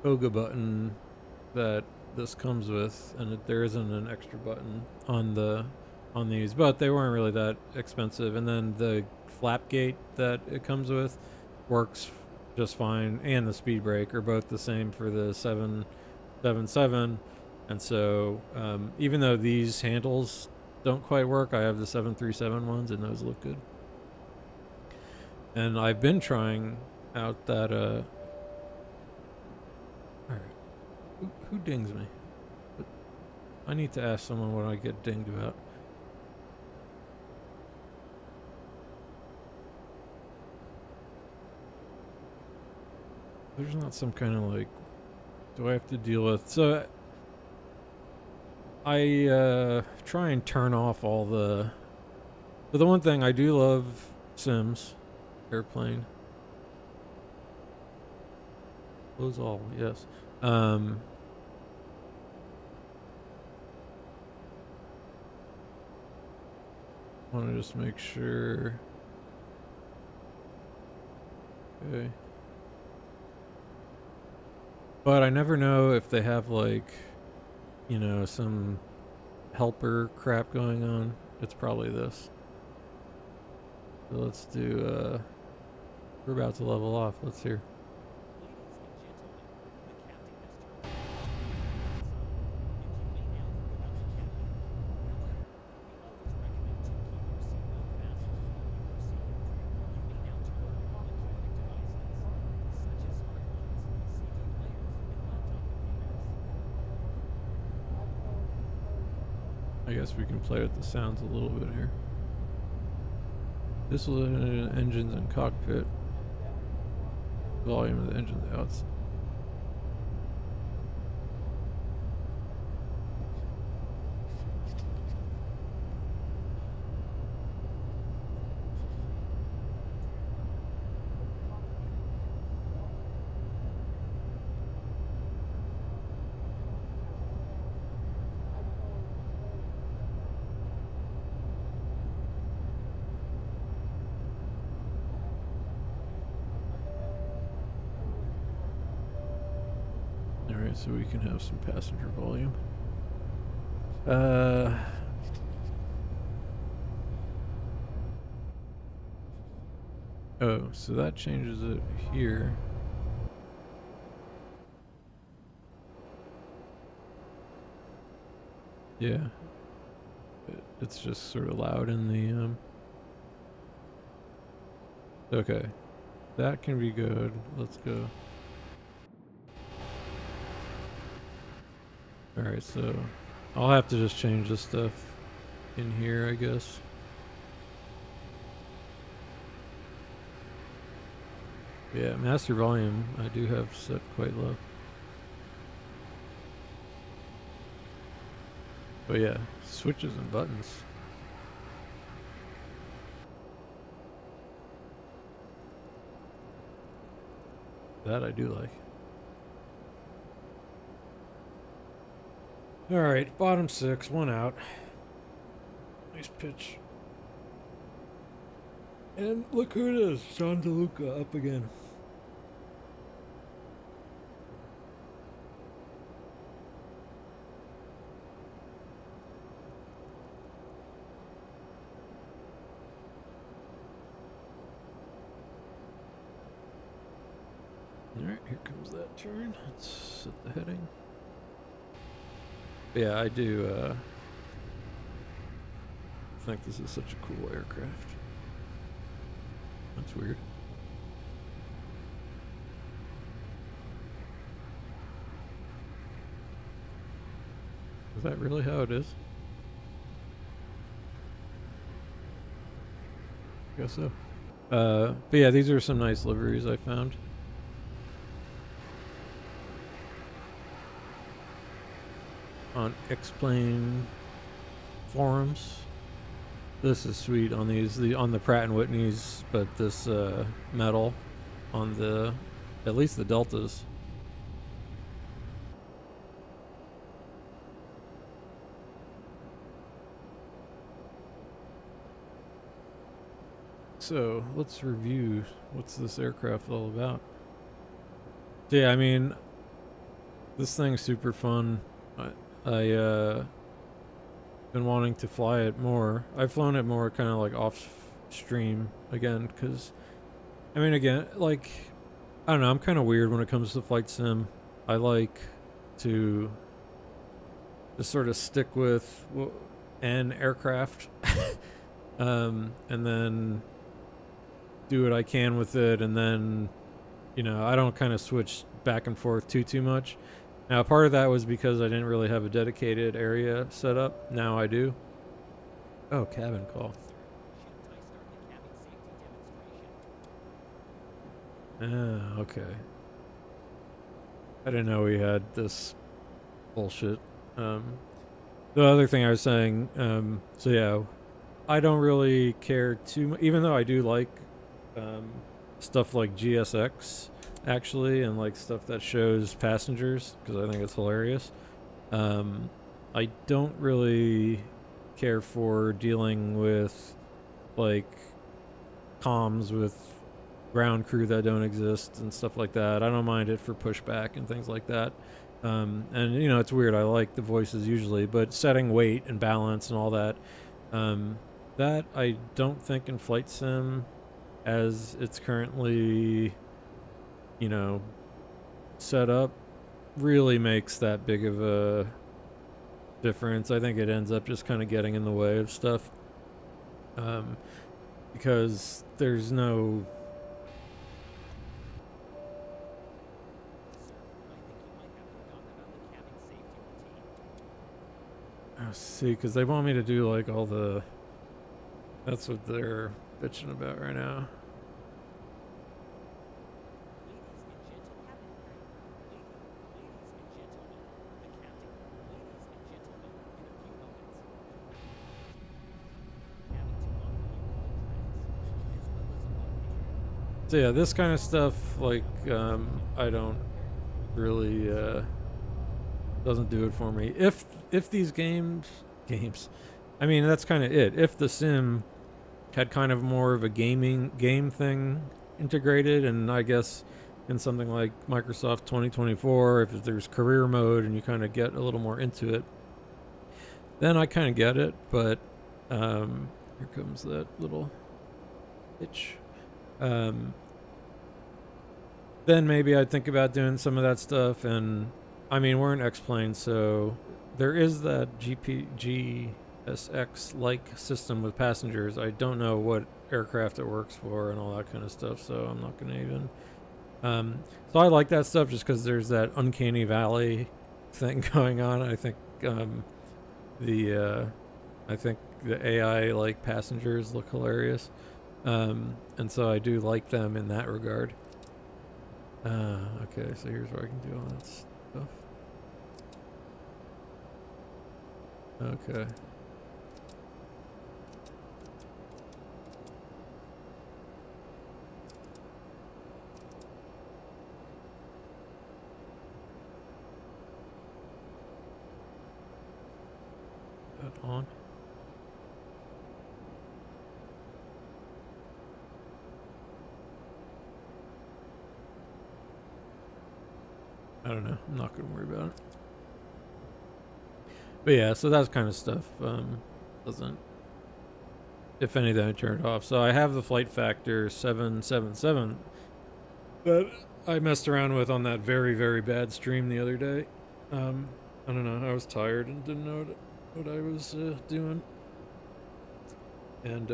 OGA button that this comes with, and there isn't an extra button on these, but they weren't really that expensive. And then the flap gate that it comes with works just fine, and the speed brake are both the same for the 777. And so even though these handles don't quite work, I have the 737 ones, and those look good. And I've been trying out that all right, who dings me? I need to ask someone what I get dinged about. There's not some kind of like, do I have to deal with? So I try and turn off all the. But the one thing I do love Sims, airplane. Close all, yes. Want to just make sure. Okay. But I never know if they have like, you know, some helper crap going on. It's probably this. So let's do, we're about to level off. Let's hear. I guess we can play with the sounds a little bit here. This will engines and cockpit. Volume of the engine outs. Alright, so we can have some passenger volume. Oh, so that changes it here. Yeah. It's just sort of loud in the, okay. That can be good. Let's go. Alright, so I'll have to just change this stuff in here, I guess. Yeah, master volume I do have set quite low. But yeah, switches and buttons. That I do like. Alright, bottom 6, 1 out. Nice pitch. And look who it is, John DeLuca up again. Alright, here comes that turn. Let's set the heading. Yeah, I do think this is such a cool aircraft. That's weird. Is that really how it is? Guess so. But yeah, these are some nice liveries I found. On X-Plane forums. This is sweet on these, on the Pratt & Whitneys, but this metal on the, at least the Deltas. So let's review what's this aircraft all about. Yeah, I mean, This thing's super fun. I been wanting to fly it more. I've flown it more kind of like off stream again, because I mean, again, like, I don't know, I'm kind of weird when it comes to flight sim. I like to just sort of stick with an aircraft and then do what I can with it, and then, you know, I don't kind of switch back and forth too much. Now, part of that was because I didn't really have a dedicated area set up. Now I do. Oh, cabin call. Ah, okay. I didn't know we had this bullshit. The other thing I was saying, so yeah, I don't really care too much, even though I do like stuff like GSX, actually, and like stuff that shows passengers, because I think it's hilarious. I don't really care for dealing with like comms with ground crew that don't exist and stuff like that. I don't mind it for pushback and things like that. And you know, it's weird. I like the voices usually, but setting weight and balance and all that, that I don't think in flight sim, as it's currently, you know, set up, really makes that big of a difference. I think it ends up just kind of getting in the way of stuff, because there's no. Oh, see, because they want me to do like all the. That's what they're bitching about right now. So yeah, this kind of stuff, like, I don't really doesn't do it for me. If these games, I mean, that's kind of it. If the sim had kind of more of a game thing integrated, and I guess in something like Microsoft 2024, if there's career mode and you kind of get a little more into it, then I kind of get it. But here comes that little itch. Then maybe I'd think about doing some of that stuff. And I mean, we're in X-plane, so there is that GSX like system with passengers. I don't know what aircraft it works for and all that kind of stuff, so I'm not going to even. So I like that stuff just because there's that uncanny valley thing going on. I think the AI like passengers look hilarious, and so I do like them in that regard. Okay, so here's where I can do all that stuff. Okay. That on. I don't know. I'm not going to worry about it. But yeah, so that kind of stuff doesn't. If anything, I turn it off. So I have the flight factor 777 that I messed around with on that very, very bad stream the other day. I don't know. I was tired and didn't know what I was doing. And,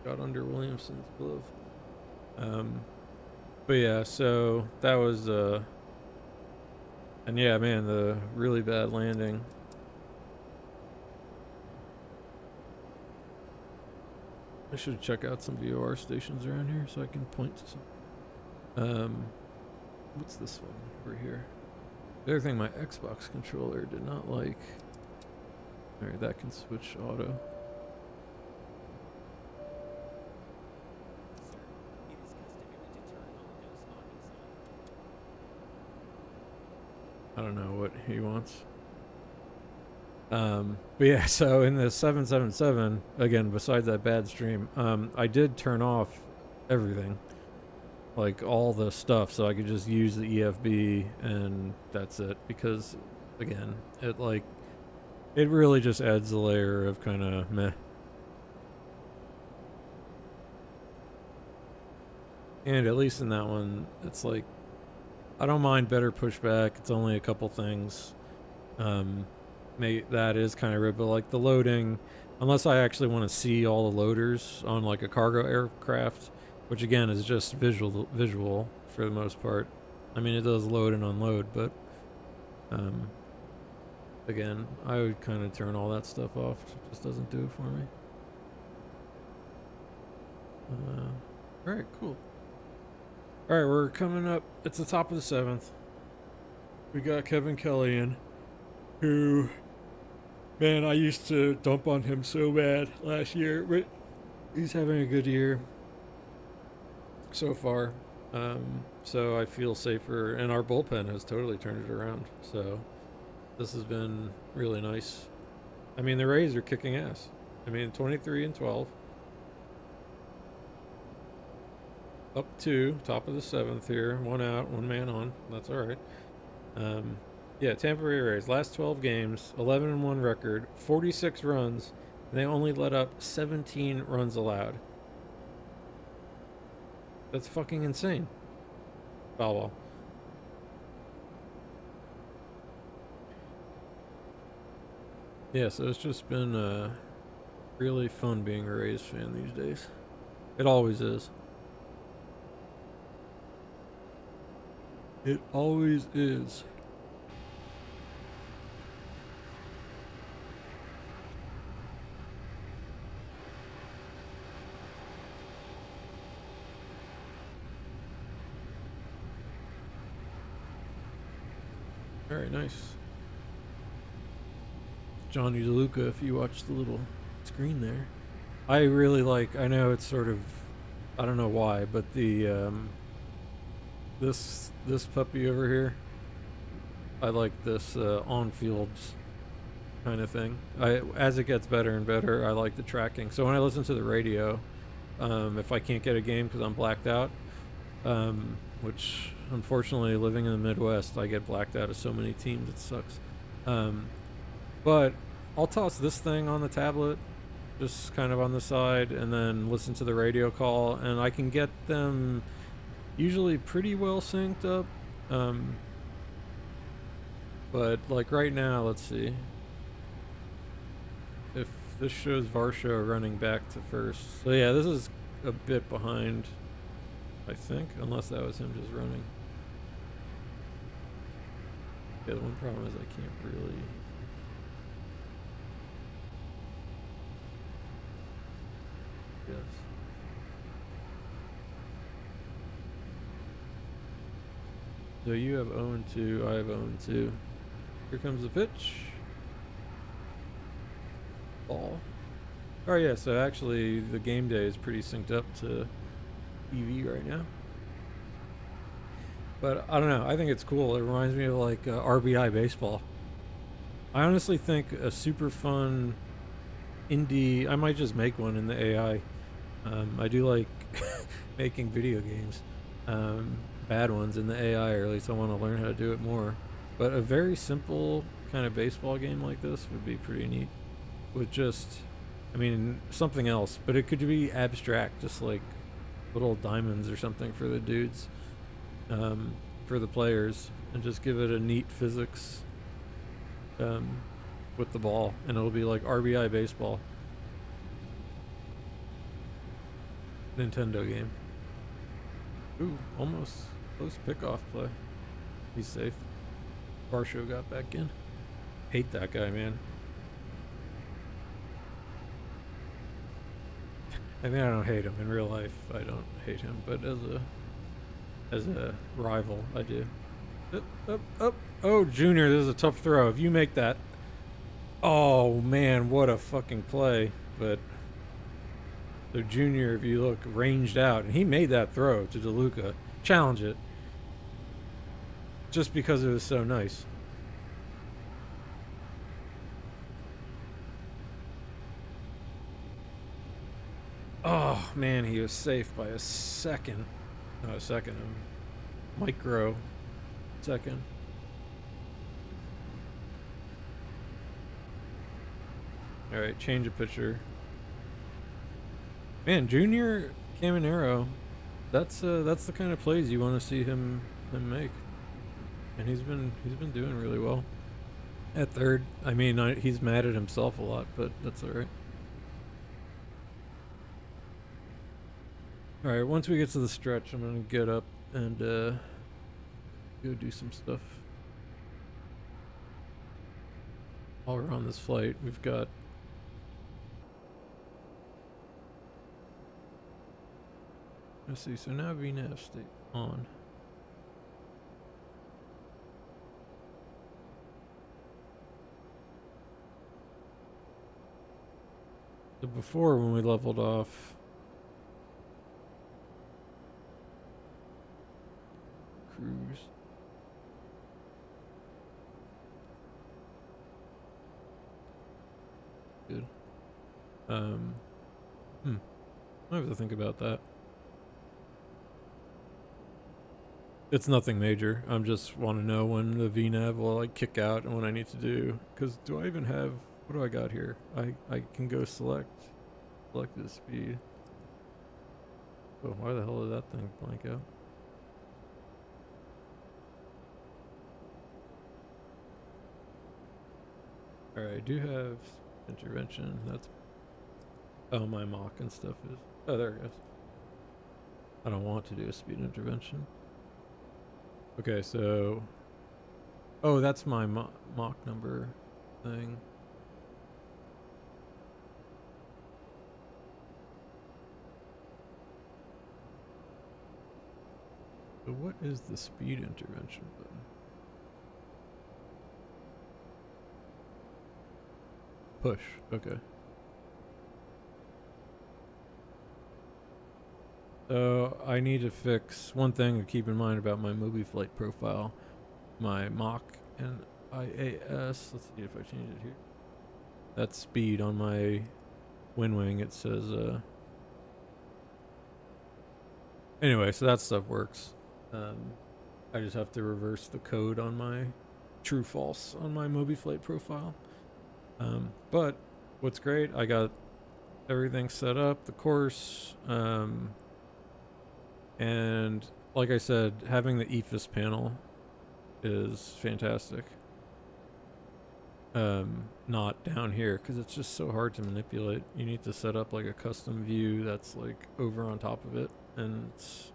got under Williamson's glove. But yeah, so that was, and yeah, man, the really bad landing. I should check out some VOR stations around here so I can point to some. What's this one over here? The other thing my Xbox controller did not like. Alright, that can switch auto. I don't know what he wants. But yeah, so in the 777, again, besides that bad stream, I did turn off everything. like all the stuff, so I could just use the EFB and that's it. Because again, it really just adds a layer of kind of meh. And at least in that one, it's like I don't mind better pushback. It's only a couple things. That is kind of rib, but like the loading, unless I actually want to see all the loaders on like a cargo aircraft, which again is just visual for the most part. I mean, it does load and unload, but again, I would kind of turn all that stuff off. It just doesn't do it for me. All right, cool. All right, we're coming up. It's the top of the 7th. We got Kevin Kelly in, who, man, I used to dump on him so bad last year, but he's having a good year so far. So I feel safer, and our bullpen has totally turned it around. So this has been really nice. I mean, the Rays are kicking ass. I mean, 23-12. Up to top of the 7th here. 1 out, 1 man on. That's all right. Yeah, Tampa Bay Rays, last 12 games, 11-1 record, 46 runs, and they only let up 17 runs allowed. That's fucking insane. Foul ball. Yeah, so it's just been really fun being a Rays fan these days. It always is. It always is. Very nice. Johnny DeLuca, if you watch the little screen there. I really like, I know it's sort of, I don't know why, but the, this puppy over here, I like this on-field kind of thing. As it gets better and better, I like the tracking. So when I listen to the radio, if I can't get a game because I'm blacked out, which unfortunately living in the Midwest, I get blacked out of so many teams, it sucks. But I'll toss this thing on the tablet, just kind of on the side, and then listen to the radio call, and I can get them usually pretty well synced up. But like right now, let's see. If this shows Varsho running back to first. So yeah, this is a bit behind, I think, unless that was him just running. Yeah, the one problem is I can't really... Yes. So you have 0-2, I have 0-2. Here comes the pitch. Ball. Oh yeah, so actually the game day is pretty synced up to EV right now. But I don't know, I think it's cool. It reminds me of like RBI baseball. I honestly think a super fun indie, I might just make one in the AI. I do like making video games, bad ones in the AI, or at least I want to learn how to do it more. But a very simple kind of baseball game like this would be pretty neat. With just, I mean, something else, but it could be abstract, just like little diamonds or something for the dudes, for the players, and just give it a neat physics with the ball, and it'll be like RBI baseball. Nintendo game. Ooh, almost close pickoff play. He's safe. Varsho got back in. Hate that guy, man. I mean, I don't hate him in real life. I don't hate him, but as a rival, I do. Up. Oh, Junior, this is a tough throw. If you make that, oh man, what a fucking play! But so Junior, if you look, ranged out, and he made that throw to DeLuca. Challenge it, just because it was so nice. Oh man, he was safe by a second. Second, micro second. All right, change of picture. Man, Junior Caminero, that's the kind of plays you want to see him make, and he's been doing really well. At third, I mean, he's mad at himself a lot, but that's all right. All right, once we get to the stretch, I'm gonna get up and go do some stuff. While we're on this flight, we've got let's see. So now VNAV state on. So before, when we leveled off, cruise. Good. I have to think about that. It's nothing major. I'm just want to know when the VNAV will like kick out and what I need to do. Cause do I even have, what do I got here? I can go select the speed. Oh, why the hell did that thing blank out? Alright, I do have intervention. That's, oh, my mock and stuff is, oh, there it goes. I don't want to do a speed intervention. Okay, so, oh, that's my mock number thing. So what is the speed intervention button? Push, okay. So I need to fix one thing to keep in mind about my movie flight profile. My mock and IAS, let's see if I change it here. That speed on my WinWing, it says, anyway, so that stuff works. I just have to reverse the code on my true false on my movie flight profile. But what's great, I got everything set up, the course, and like I said, having the EFIS panel is fantastic. Not down here because it's just so hard to manipulate. You need to set up like a custom view that's like over on top of it, and it's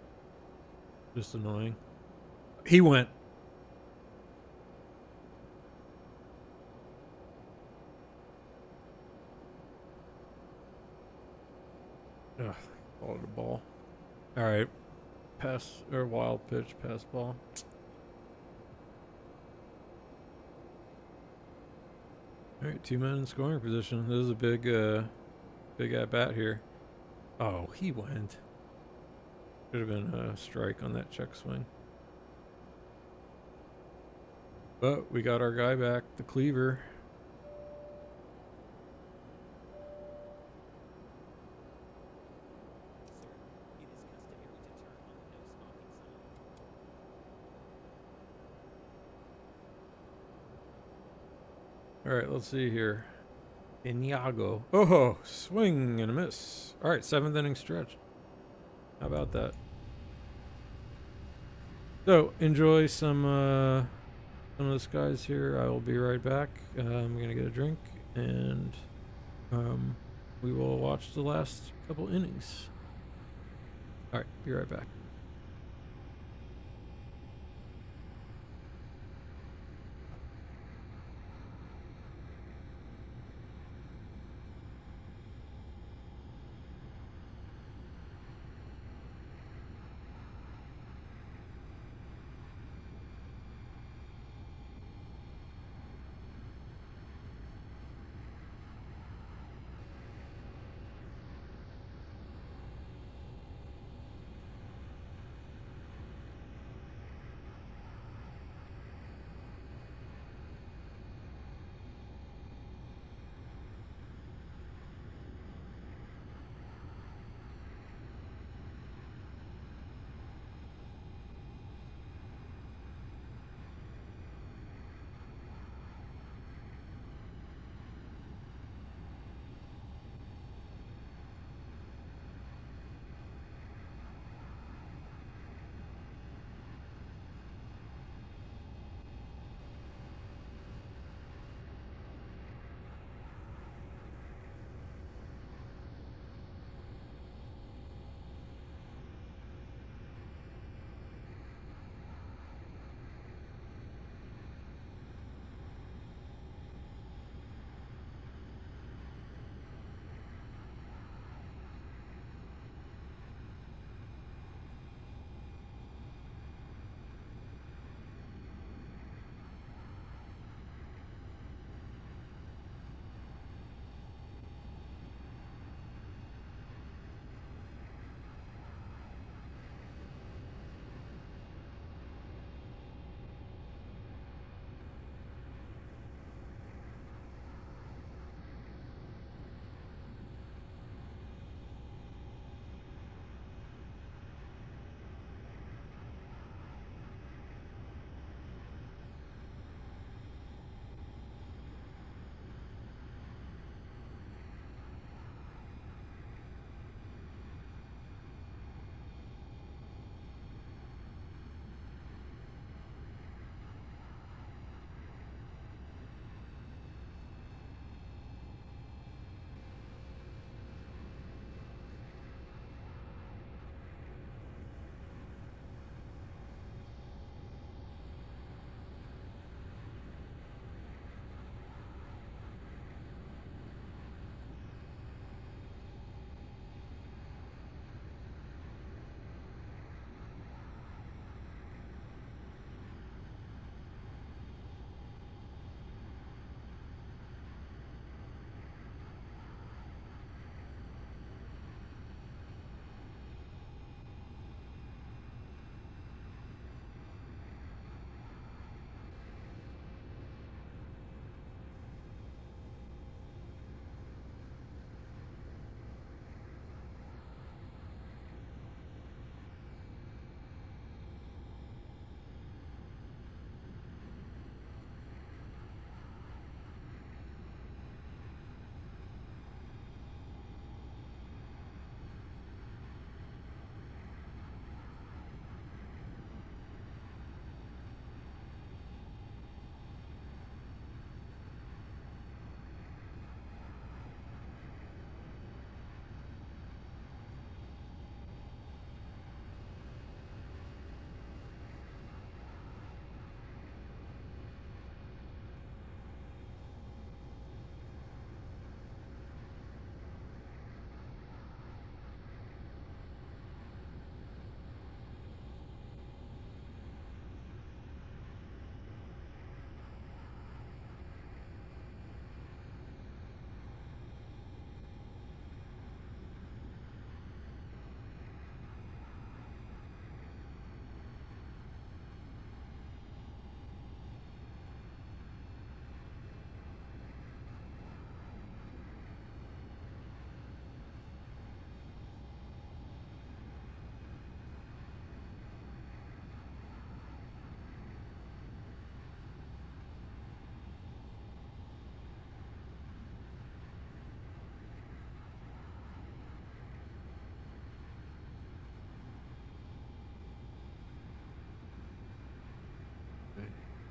just annoying. He went. Ugh, called it a ball. All right, pass or wild pitch, pass ball. All right, 2 men in scoring position. This is a big at bat here. Oh, he went. Should have been a strike on that check swing. But we got our guy back, the cleaver. All right, let's see here. Inyago. Oh, swing and a miss. All right, 7th inning stretch. How about that? So enjoy some of the skies here. I will be right back. I'm gonna get a drink and we will watch the last couple innings. All right, be right back.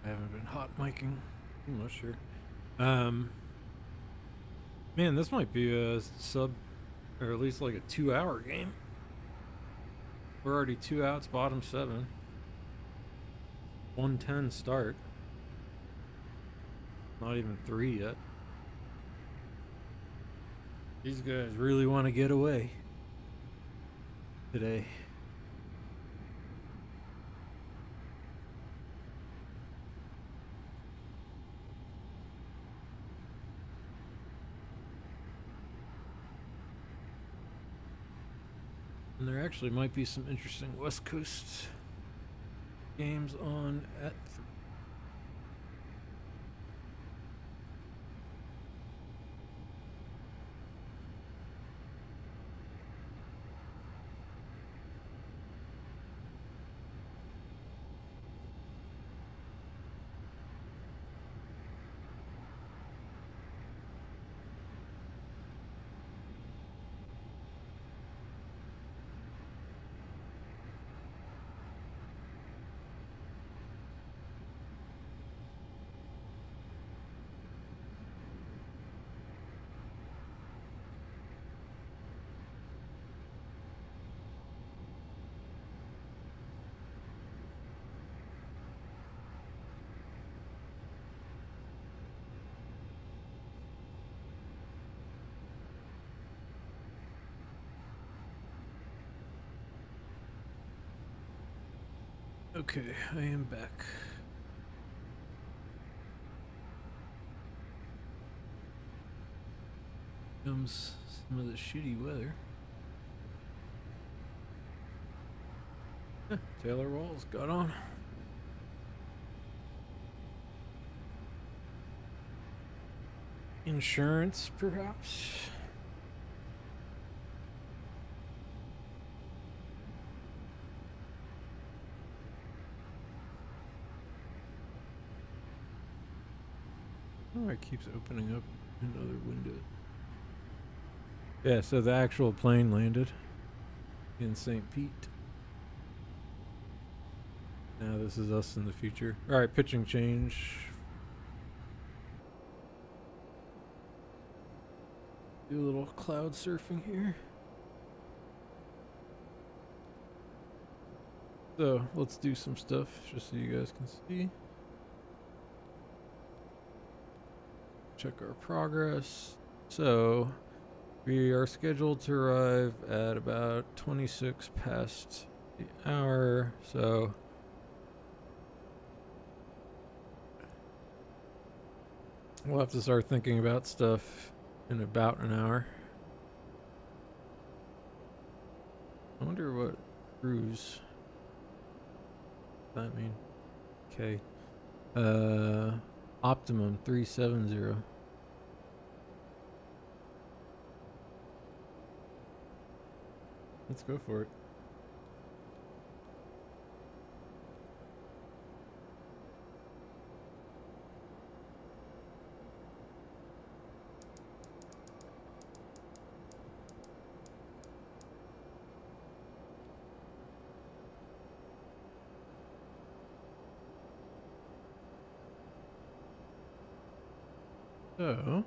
I haven't been hot micing too much here. Man, this might be a sub, or at least like a 2-hour game. We're already 2 outs, bottom 7. 110 start. Not even 3 yet. These guys really want to get away today. And there actually might be some interesting West Coast games on at 3. Okay, I am back. Comes some of the shitty weather. Taylor Walls got on. Insurance, perhaps? Oh, it keeps opening up another window. Yeah, so the actual plane landed in St. Pete. Now this is us in the future. Alright, pitching change. Do a little cloud surfing here. So, let's do some stuff just so you guys can see. Check our progress. So, we are scheduled to arrive at about 26 past the hour. So, we'll have to start thinking about stuff in about an hour. I wonder what cruise that mean. Okay. Optimum 370. Let's go for it. So,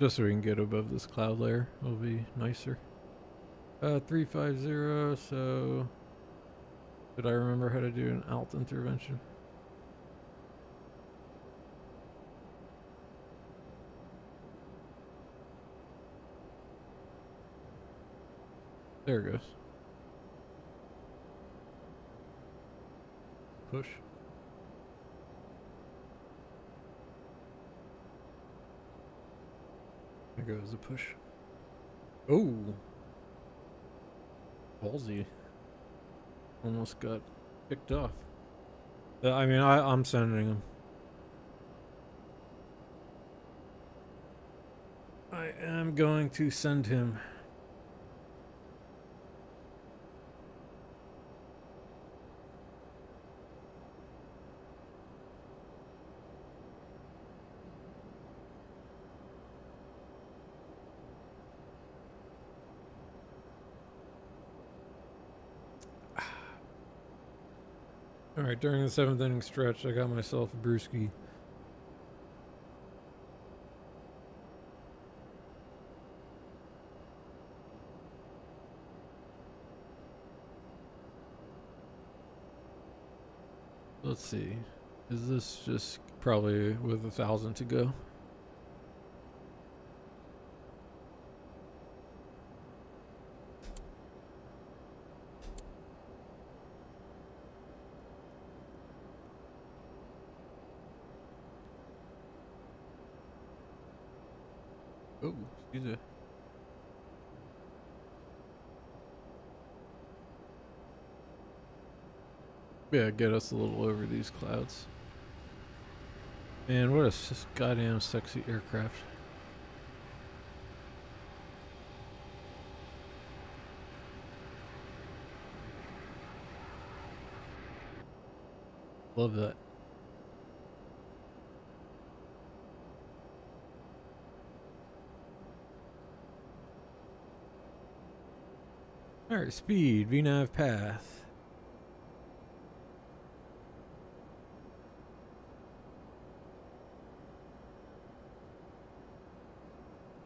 just so we can get above this cloud layer, it'll be nicer. 350, so did I remember how to do an alt intervention? There it goes. Push. There goes the push. Oh! Ballsy. Almost got picked off. I mean, I'm sending him. I am going to send him. All right, during the 7th inning stretch, I got myself a brewski. Let's see. Is this just probably with 1,000 to go? Oh, excuse me. Yeah, get us a little over these clouds. Man, what a goddamn sexy aircraft. Love that. Alright, speed, VNAV path.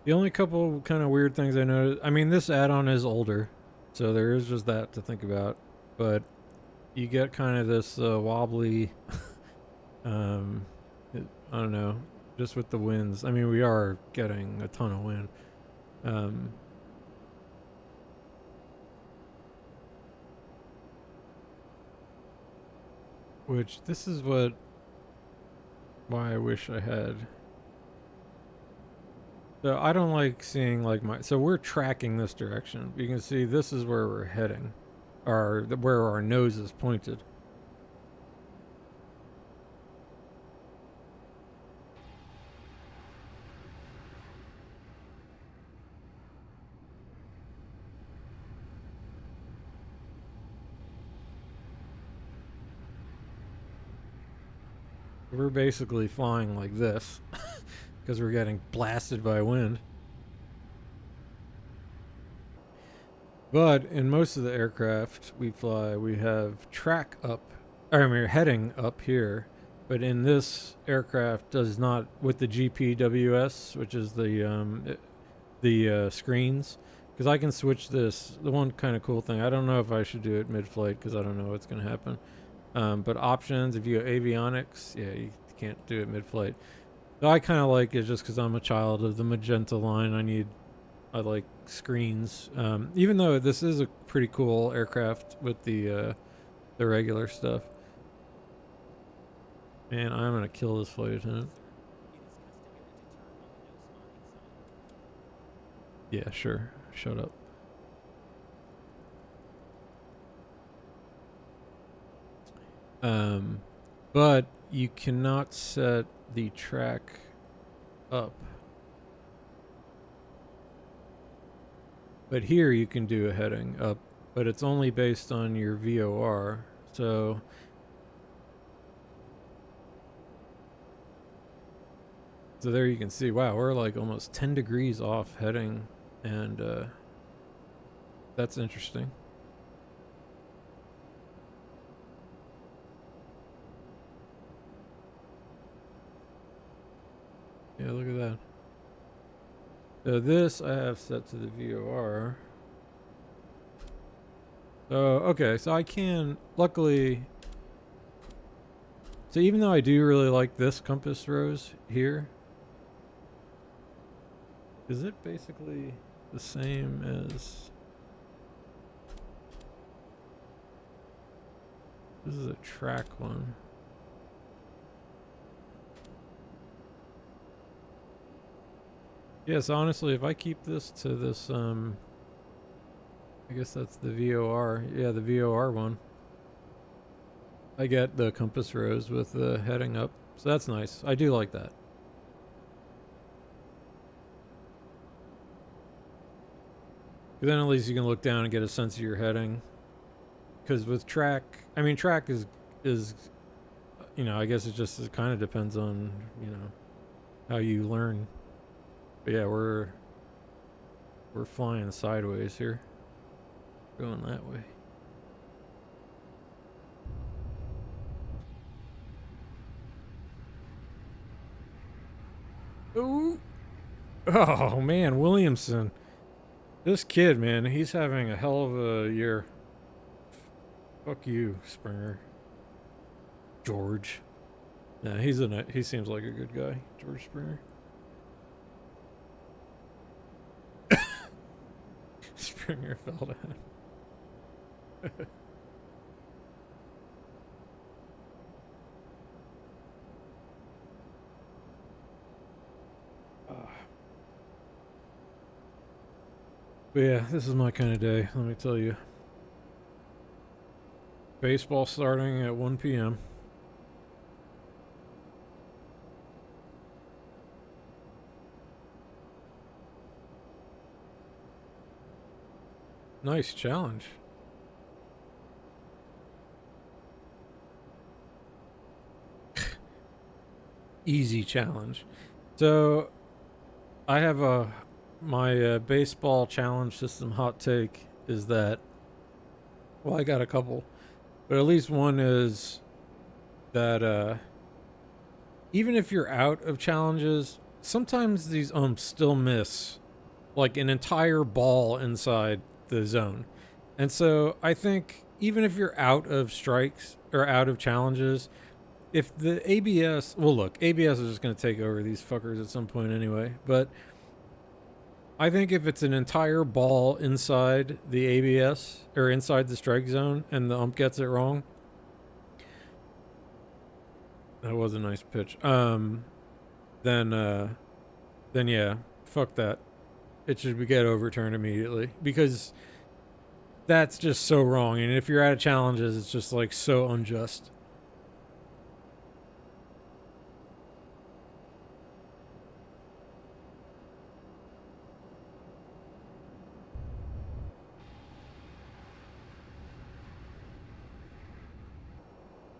The only couple kind of weird things I noticed, I mean, this add-on is older, so there is just that to think about, but you get kind of this wobbly, I don't know, just with the winds. I mean, we are getting a ton of wind. Which, this is why I wish I had. So I don't like seeing like so we're tracking this direction. You can see this is where we're heading, or where our nose is pointed. We're basically flying like this because we're getting blasted by wind. But in most of the aircraft we fly, we have track up, or I mean, heading up here. But in this aircraft, does not with the GPWS, which is the screens, because I can switch this. The one kind of cool thing, I don't know if I should do it mid-flight because I don't know what's going to happen. But options, if you go avionics, yeah, you can't do it mid-flight. So I kind of like it just because I'm a child of the magenta line. I like screens. Even though this is a pretty cool aircraft with the regular stuff. Man, I'm gonna kill this flight attendant. Yeah, sure. Shut up. But you cannot set the track up. But here you can do a heading up, but it's only based on your VOR. So there you can see, wow, we're like almost 10 degrees off heading, and that's interesting. Yeah, look at that. So this I have set to the VOR. So, okay, so I can, luckily, so even though I do really like this compass rose here, is it basically the same as, this is a track one. Yes, honestly, if I keep this to this, I guess that's the VOR. Yeah, the VOR one. I get the compass rose with the heading up. So that's nice. I do like that. Then at least you can look down and get a sense of your heading. Because with track, I mean, track is, you know, I guess it kind of depends on, you know, how you learn. But yeah, we're flying sideways here. Going that way. Ooh. Oh man, Williamson. This kid, man, he's having a hell of a year. Fuck you, Springer. George. Yeah, he seems like a good guy, George Springer. Springer fell down. But yeah, this is my kind of day, let me tell you. Baseball starting at 1 p.m. Nice challenge. Easy challenge. So, I have my baseball challenge system hot take is that, well, I got a couple, but at least one is that even if you're out of challenges, sometimes these umps still miss like an entire ball inside the zone. And so I think even if you're out of strikes or out of challenges, if the ABS, well, look, ABS is just going to take over these fuckers at some point anyway, but I think if it's an entire ball inside the ABS or inside the strike zone and the ump gets it wrong, that was a nice pitch. Then yeah, fuck that. It should get overturned immediately because that's just so wrong. And if you're out of challenges, it's just like so unjust.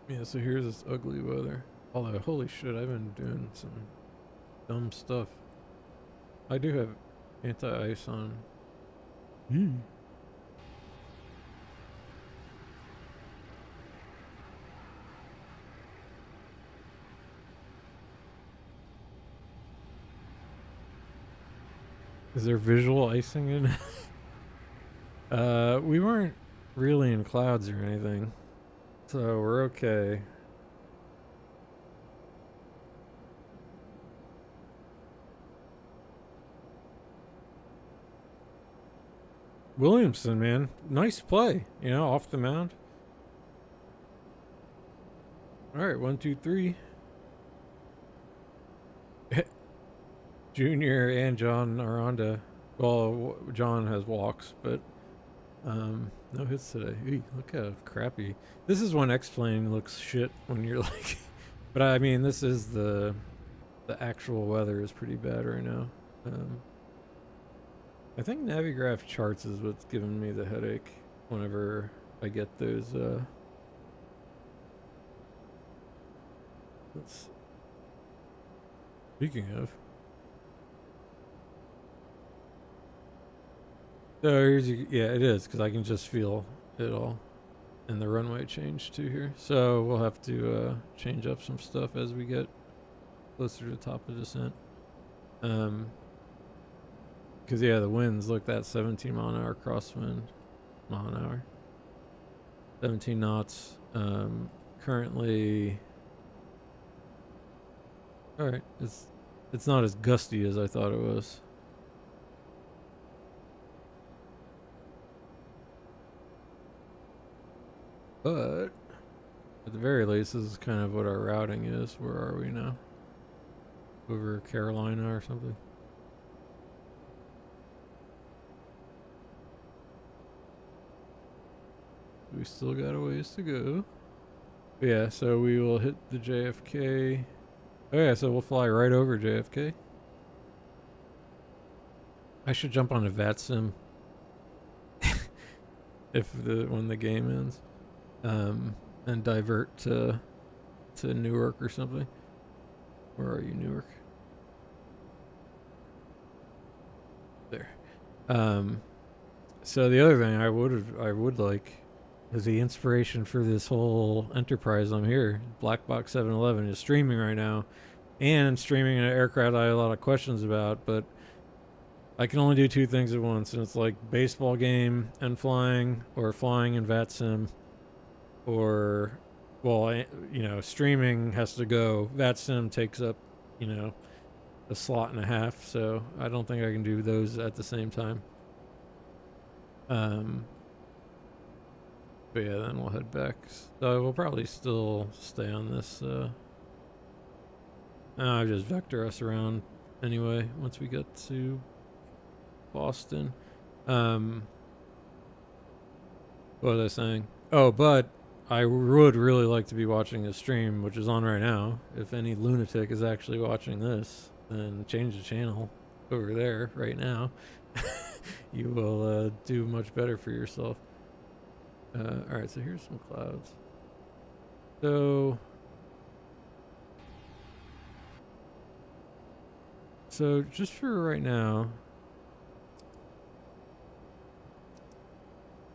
Yeah, so here's this ugly weather. Although, holy shit, I've been doing some dumb stuff. I do have anti-ice on. Is there visual icing in? We weren't really in clouds or anything, so we're okay. Williamson, man, nice play. You know, off the mound. All right, 1, 2, 3. Junior and John are on to. Well, John has walks, but no hits today. Eey, look how crappy. This is when X-Plane looks shit when you're like. But I mean, this is the actual weather is pretty bad right now. I think Navigraph charts is what's giving me the headache whenever I get those. Speaking of. Yeah, it is because I can just feel it all, and the runway change too here. So we'll have to change up some stuff as we get closer to the top of descent. Because yeah, the winds. Look, that 17 mile an hour crosswind, mile an hour, 17 knots. Currently, all right. It's not as gusty as I thought it was. But at the very least, this is kind of what our routing is. Where are we now? Over Carolina or something? We still got a ways to go. But yeah, so we will hit the JFK. Oh yeah, so we'll fly right over JFK. I should jump on a VATSIM when the game ends. And divert to Newark or something. Where are you, Newark? There. So the other thing I would like is the inspiration for this whole enterprise I'm here. Black Box 711 is streaming right now. and streaming an aircraft I have a lot of questions about, but I can only do two things at once, and it's like baseball game and flying, or flying and VATSIM, or, well, streaming has to go. VATSIM takes up, a slot and a half, so I don't think I can do those at the same time. But yeah, then we'll head back. So we'll probably still stay on this. I'll just vector us around anyway once we get to Boston. What was I saying? Oh, but I would really like to be watching a stream, which is on right now. If any lunatic is actually watching this, then change the channel over there right now. You will do much better for yourself. Alright, so here's some clouds. So just for right now,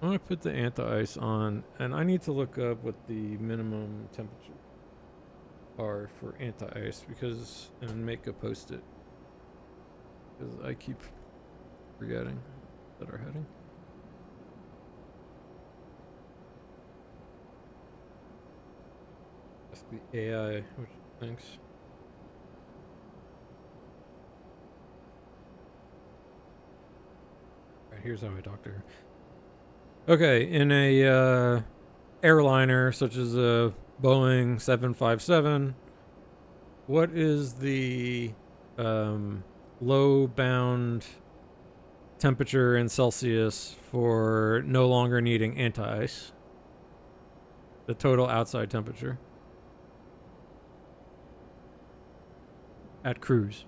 I'm going to put the anti-ice on, and I need to look up what the minimum temperature are for anti-ice, and make a post-it, because I keep forgetting that our heading. Ask the AI what it thinks. Alright, here's how I talk to her. Okay, in a airliner such as a Boeing 757, what is the low bound temperature in Celsius for no longer needing anti-ice? The total outside temperature at cruise.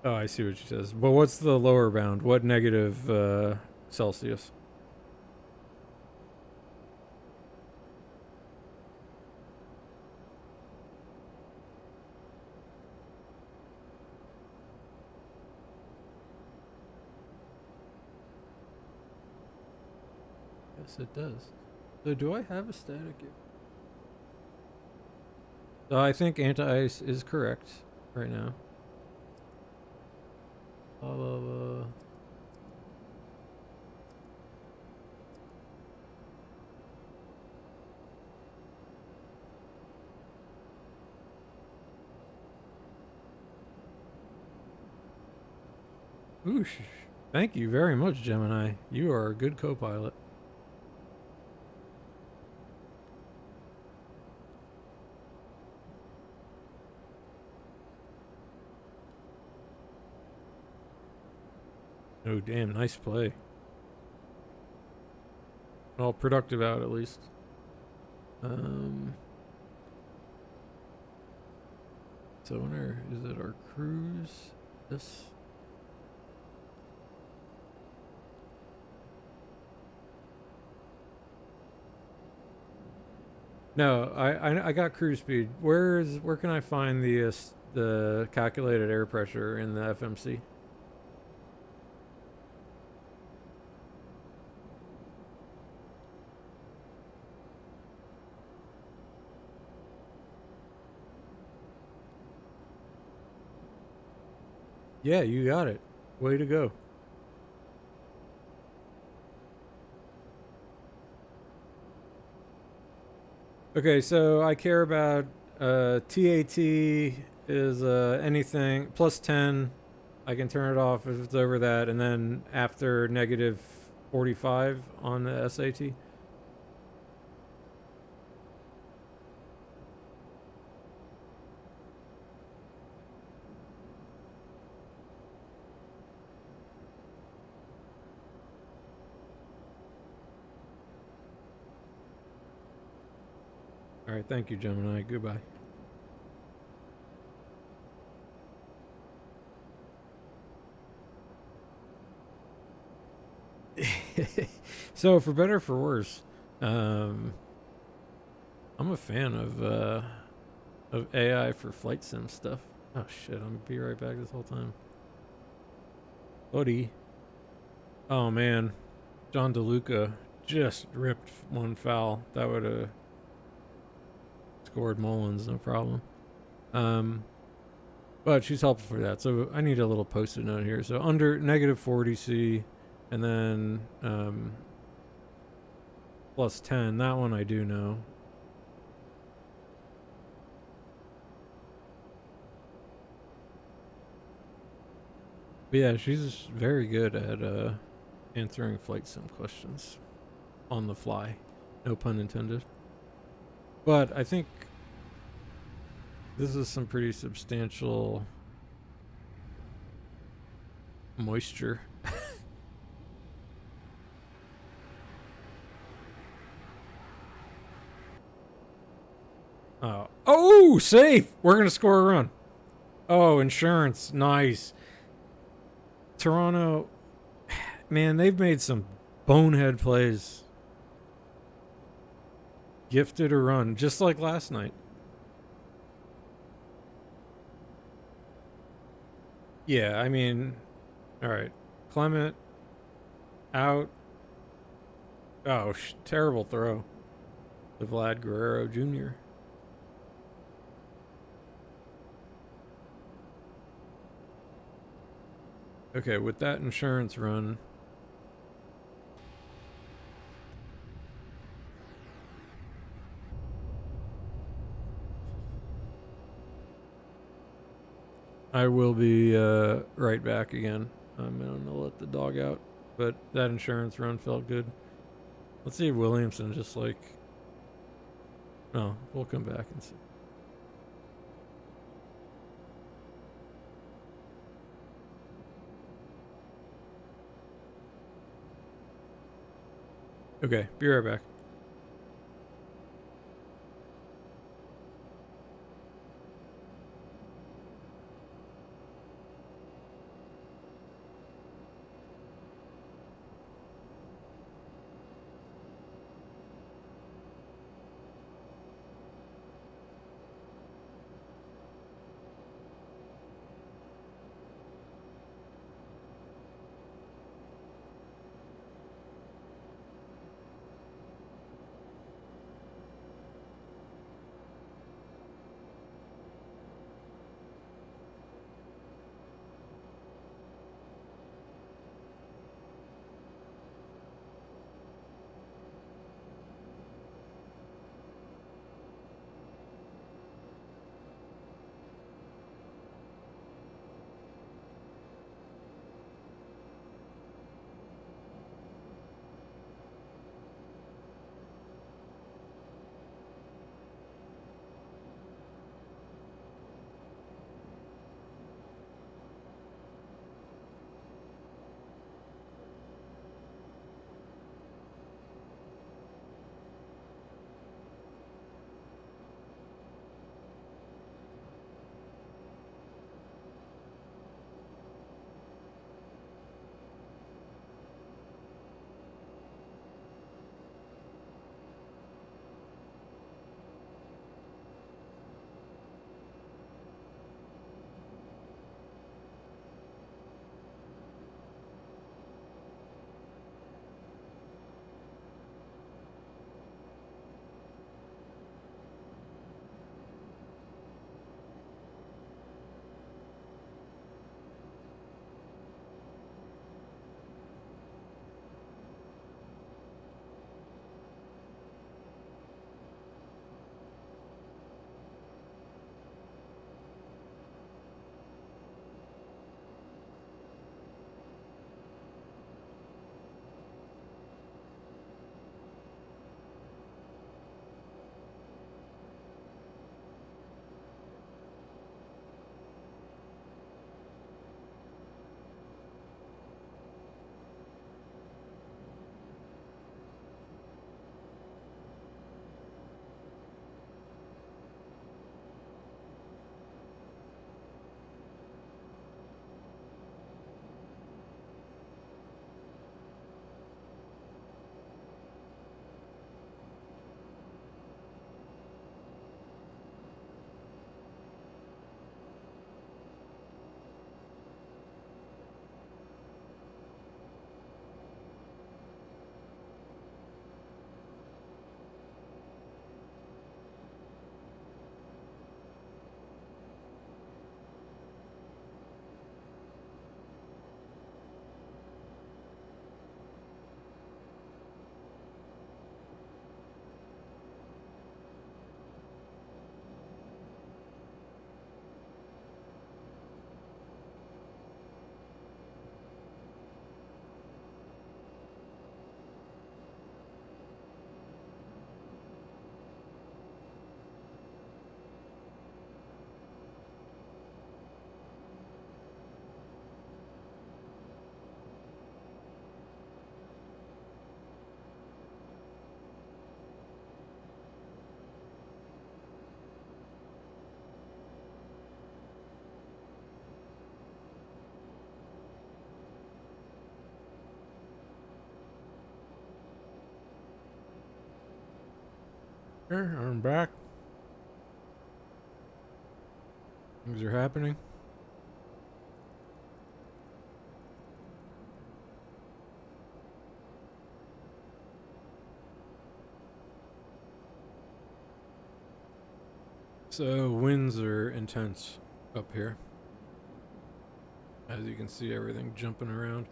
Oh, I see what she says. But what's the lower bound? What negative Celsius? Yes, it does. So do I have a static? So I think anti-ice is correct right now. Oosh. Thank you very much, Gemini. You are a good co-pilot. Oh, damn. Nice play. All productive out, at least. So when is it our cruise? This? No, I got cruise speed. Where can I find the calculated air pressure in the FMC? Yeah, you got it. Way to go. Okay, so I care about TAT is anything plus 10. I can turn it off if it's over that, and then after negative 45 on the SAT. All right, thank you, Gemini. Goodbye. So, for better or for worse, I'm a fan of of AI for flight sim stuff. Oh shit, I'm gonna be right back this whole time. Buddy. Oh man. John DeLuca just ripped one foul. That would have scored Mullins, no problem. But she's helpful for that. So I need a little post-it note here. So under negative 40C and then plus 10. That one I do know. But yeah, she's very good at answering flight sim questions on the fly. No pun intended. But I think this is some pretty substantial moisture. Oh, safe! We're going to score a run. Oh, insurance. Nice. Toronto, man, they've made some bonehead plays. Gifted a run, just like last night. Yeah, I mean, all right. Clement, out. Oh, terrible throw to Vlad Guerrero Jr. Okay, with that insurance run, I will be right back again. I'm gonna let the dog out, but that insurance run felt good. Let's see if Williamson just like. No, we'll come back and see. Okay, be right back. Here, I'm back. Things are happening. So winds are intense up here. As you can see, everything jumping around.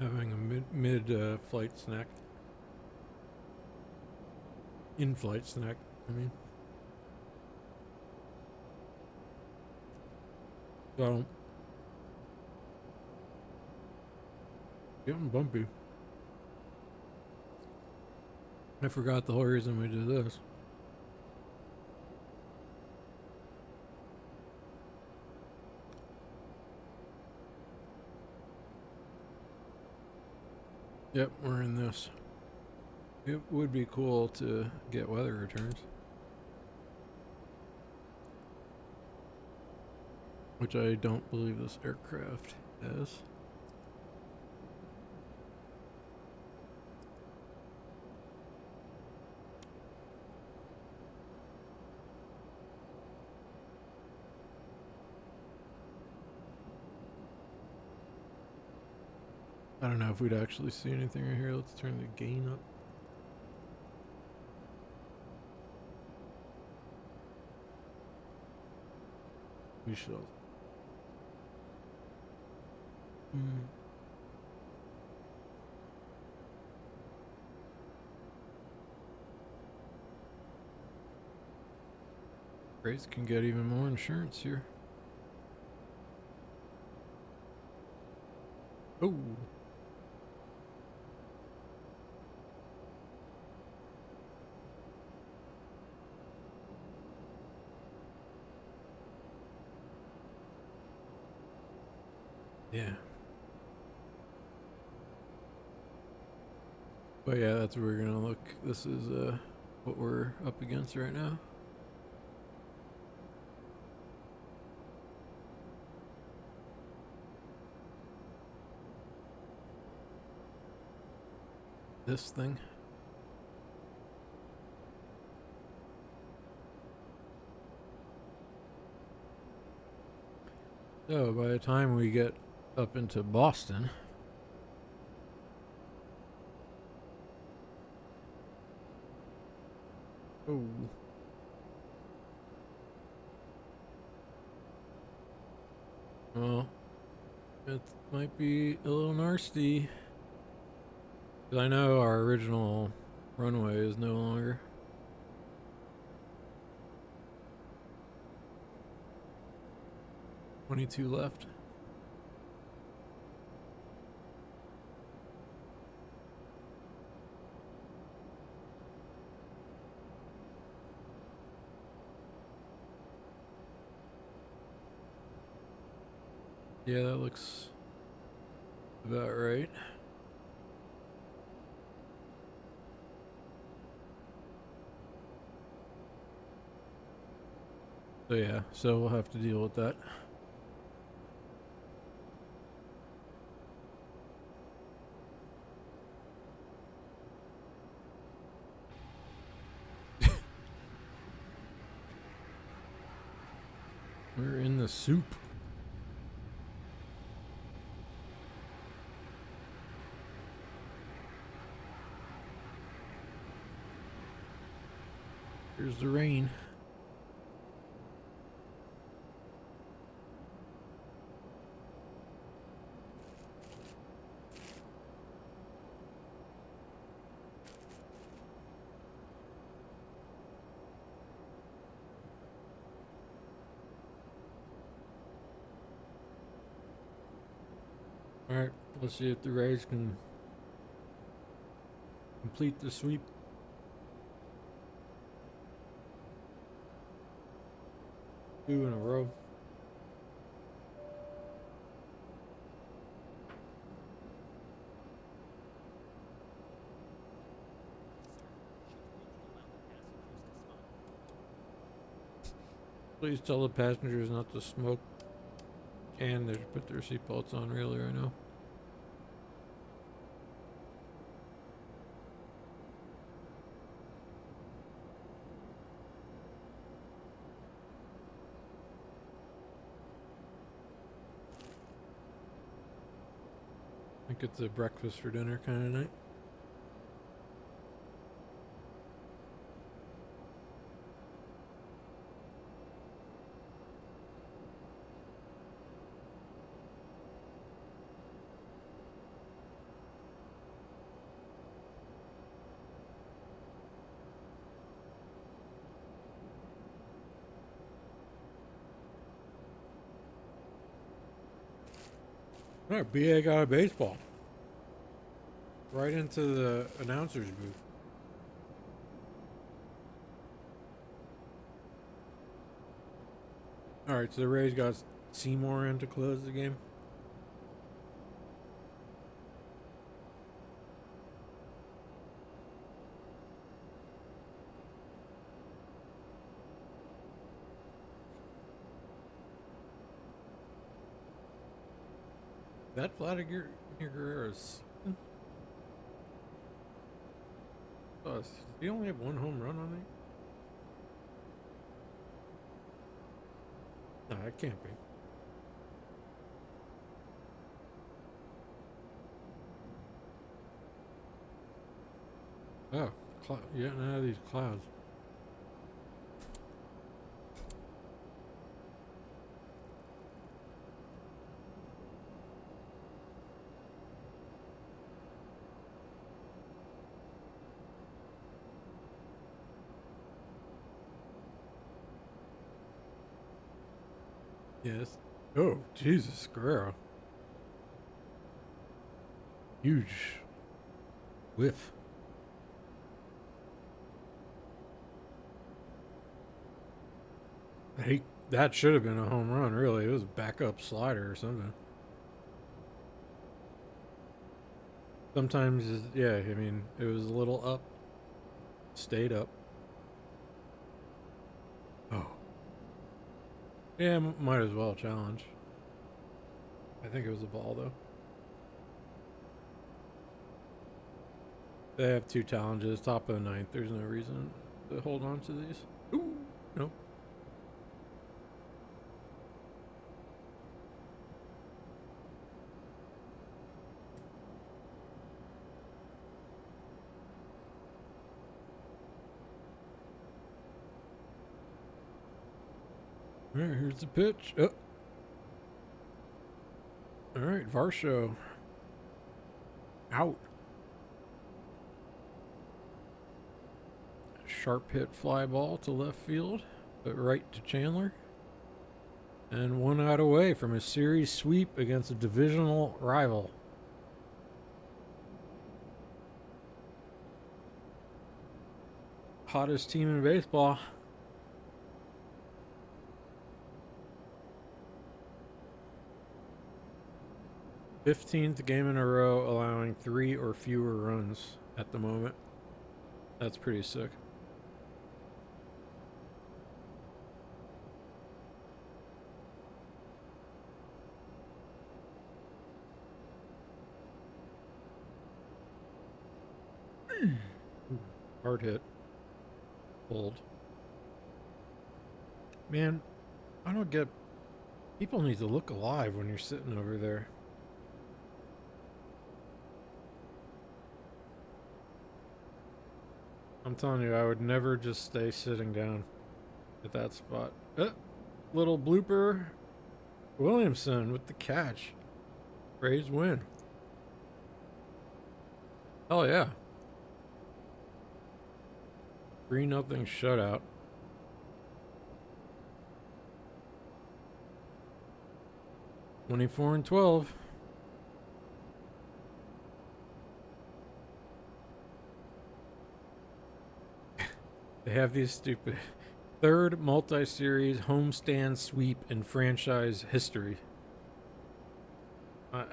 Having a mid flight snack. In-flight snack, I mean. So, getting bumpy. I forgot the whole reason we did this. Yep, we're in this. It would be cool to get weather returns. Which I don't believe this aircraft has. I don't know if we'd actually see anything right here. Let's turn the gain up. We shall. Rates can get even more insurance here. Oh. Yeah. But yeah, that's where we're gonna look. This is what we're up against right now. This thing. So by the time we get up into Boston, oh, well, it might be a little nasty. 'Cause I know our original runway is no longer. $22 left. Yeah, that looks about right. So yeah, so we'll have to deal with that. We're in the soup. Here's the rain. Alright, let's see if the Rays can complete the sweep. 2 in a row. Please tell the passengers not to smoke and they should put their seatbelts on really right now. I think it's a breakfast for dinner kind of night. Alright, BA got a baseball. Right into the announcer's booth. Alright, so the Rays got Seymour in to close the game. That Vladimir Guerrero's. Does he only have 1 home run on it? No, it can't be. Oh, getting out of these clouds. Yes. Oh, Jesus, Guerrero. Huge whiff. That should have been a home run, really. It was a backup slider or something. Sometimes, yeah, I mean, it was a little up, stayed up. Oh. Yeah, might as well challenge. I think it was a ball, though. They have 2 challenges, top of the 9th. There's no reason to hold on to these. Ooh, nope. Alright, here's the pitch. Oh. Alright, Varsho. Out. Sharp hit fly ball to left field, but right to Chandler. And 1 out away from a series sweep against a divisional rival. Hottest team in baseball. '15th game in a row allowing 3 or fewer runs at the moment. That's pretty sick. Hard hit. Pulled. Man, I don't get... People need to look alive when you're sitting over there. I'm telling you, I would never just stay sitting down at that spot. Little blooper. Williamson with the catch. Rays win. Oh yeah. 3-0 shutout. '24-12. They have these stupid third multi-series homestand sweep in franchise history. I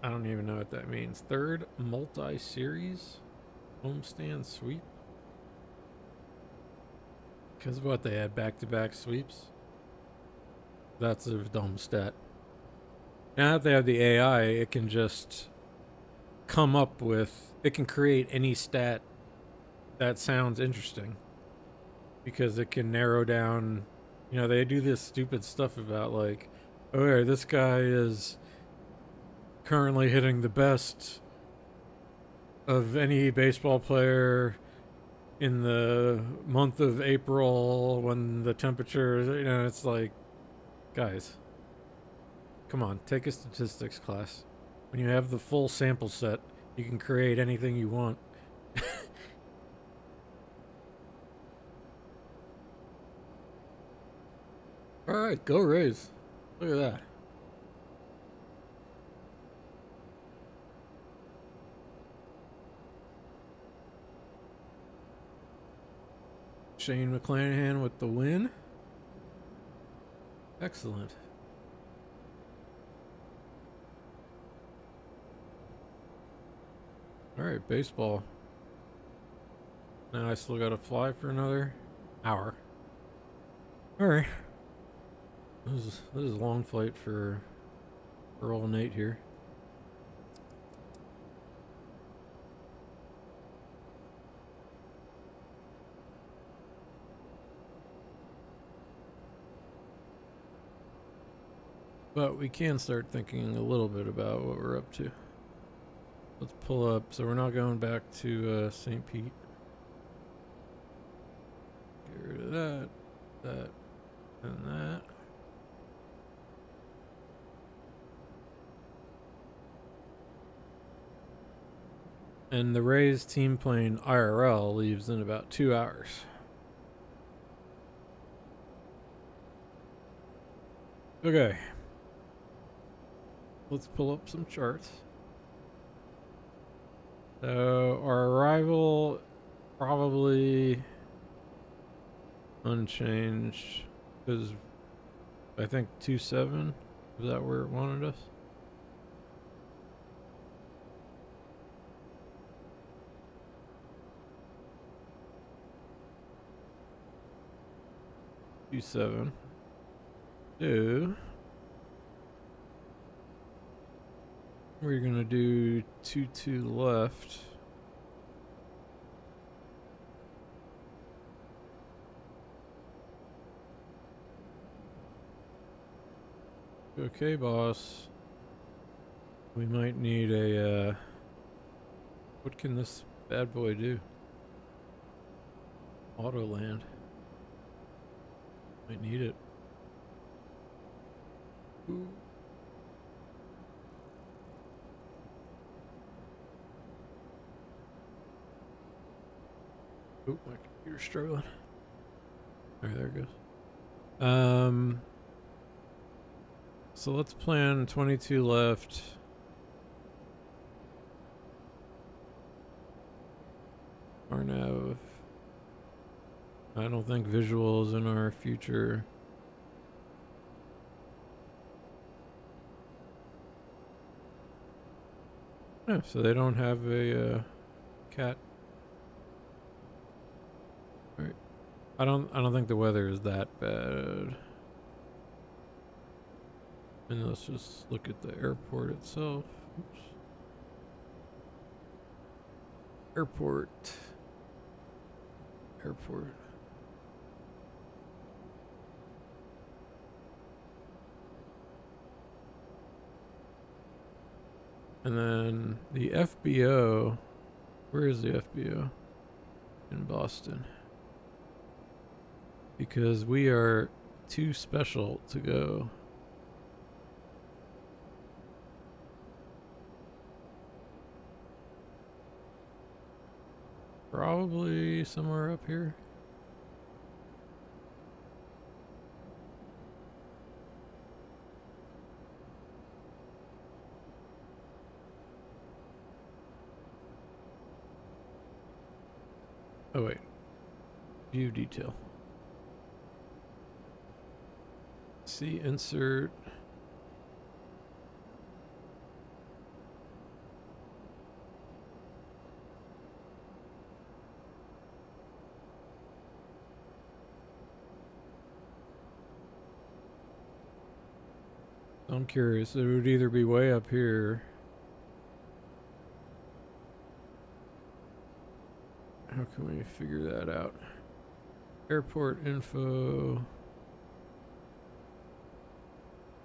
don't even know what that means. Third multi-series homestand sweep? Because of what, they had back-to-back sweeps? That's a dumb stat. Now that they have the AI, it can just come up with, it can create any stat that sounds interesting. Because it can narrow down, they do this stupid stuff about like, oh yeah, this guy is currently hitting the best of any baseball player in the month of April when the temperature, it's like, guys, come on, take a statistics class. When you have the full sample set, you can create anything you want. All right, go Rays. Look at that. Shane McClanahan with the win. Excellent. All right, baseball. Now I still gotta fly for another hour. All right. This is a long flight for old Nate here. But we can start thinking a little bit about what we're up to. Let's pull up. So we're not going back to St. Pete. Get rid of that, that, and that. And the Rays team plane IRL leaves in about 2 hours. Okay. Let's pull up some charts. So our arrival probably unchanged because I think 2-7, is that where it wanted us? Two we're gonna do 2 left. Okay, boss. We might need a what can this bad boy do? Auto land. Might need it. Ooh. Oh, my computer's struggling. Alright, there it goes. So let's plan 22 left. VNAV. I don't think visual is in our future. Yeah, so they don't have a cat. All right. I don't think the weather is that bad. And let's just look at the airport itself. Oops. Airport. And then the FBO. Where is the FBO? In Boston. Because we are too special to go. Probably somewhere up here. Oh wait. View detail. See insert. I'm curious. It would either be way up here. How can we figure that out? Airport info.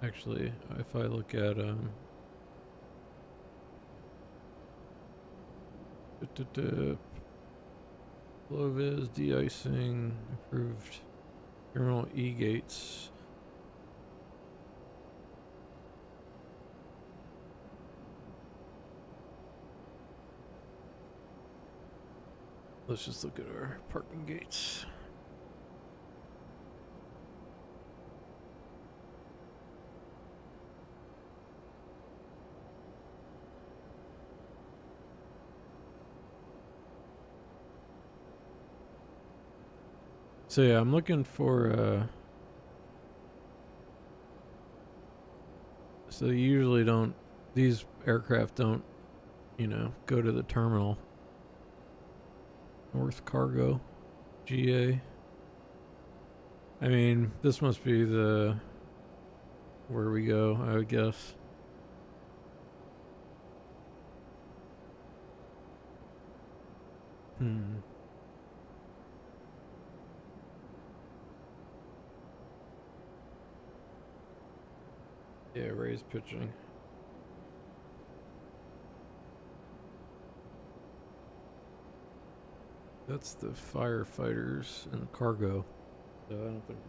Actually, if I look at low vis, de-icing, approved terminal e-gates. Let's just look at our parking gates. So yeah, I'm looking for so usually don't, these aircraft don't, you know, go to the terminal. North Cargo, GA. I mean, this must be the where we go, I would guess. Yeah, Ray's pitching. That's the firefighters and cargo. So I don't think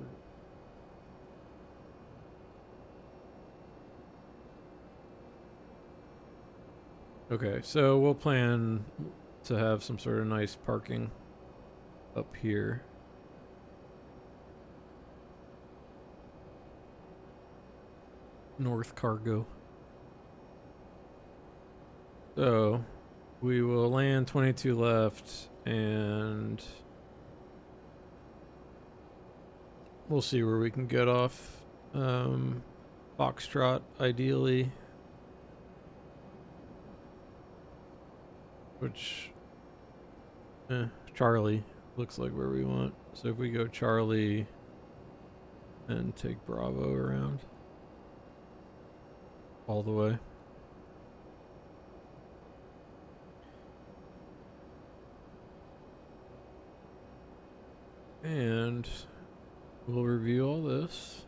we're... Okay, so we'll plan to have some sort of nice parking up here. North Cargo. So we will land 22 left and we'll see where we can get off. Foxtrot, ideally. Which, Charlie looks like where we want. So if we go Charlie and take Bravo around all the way. And we'll review all this,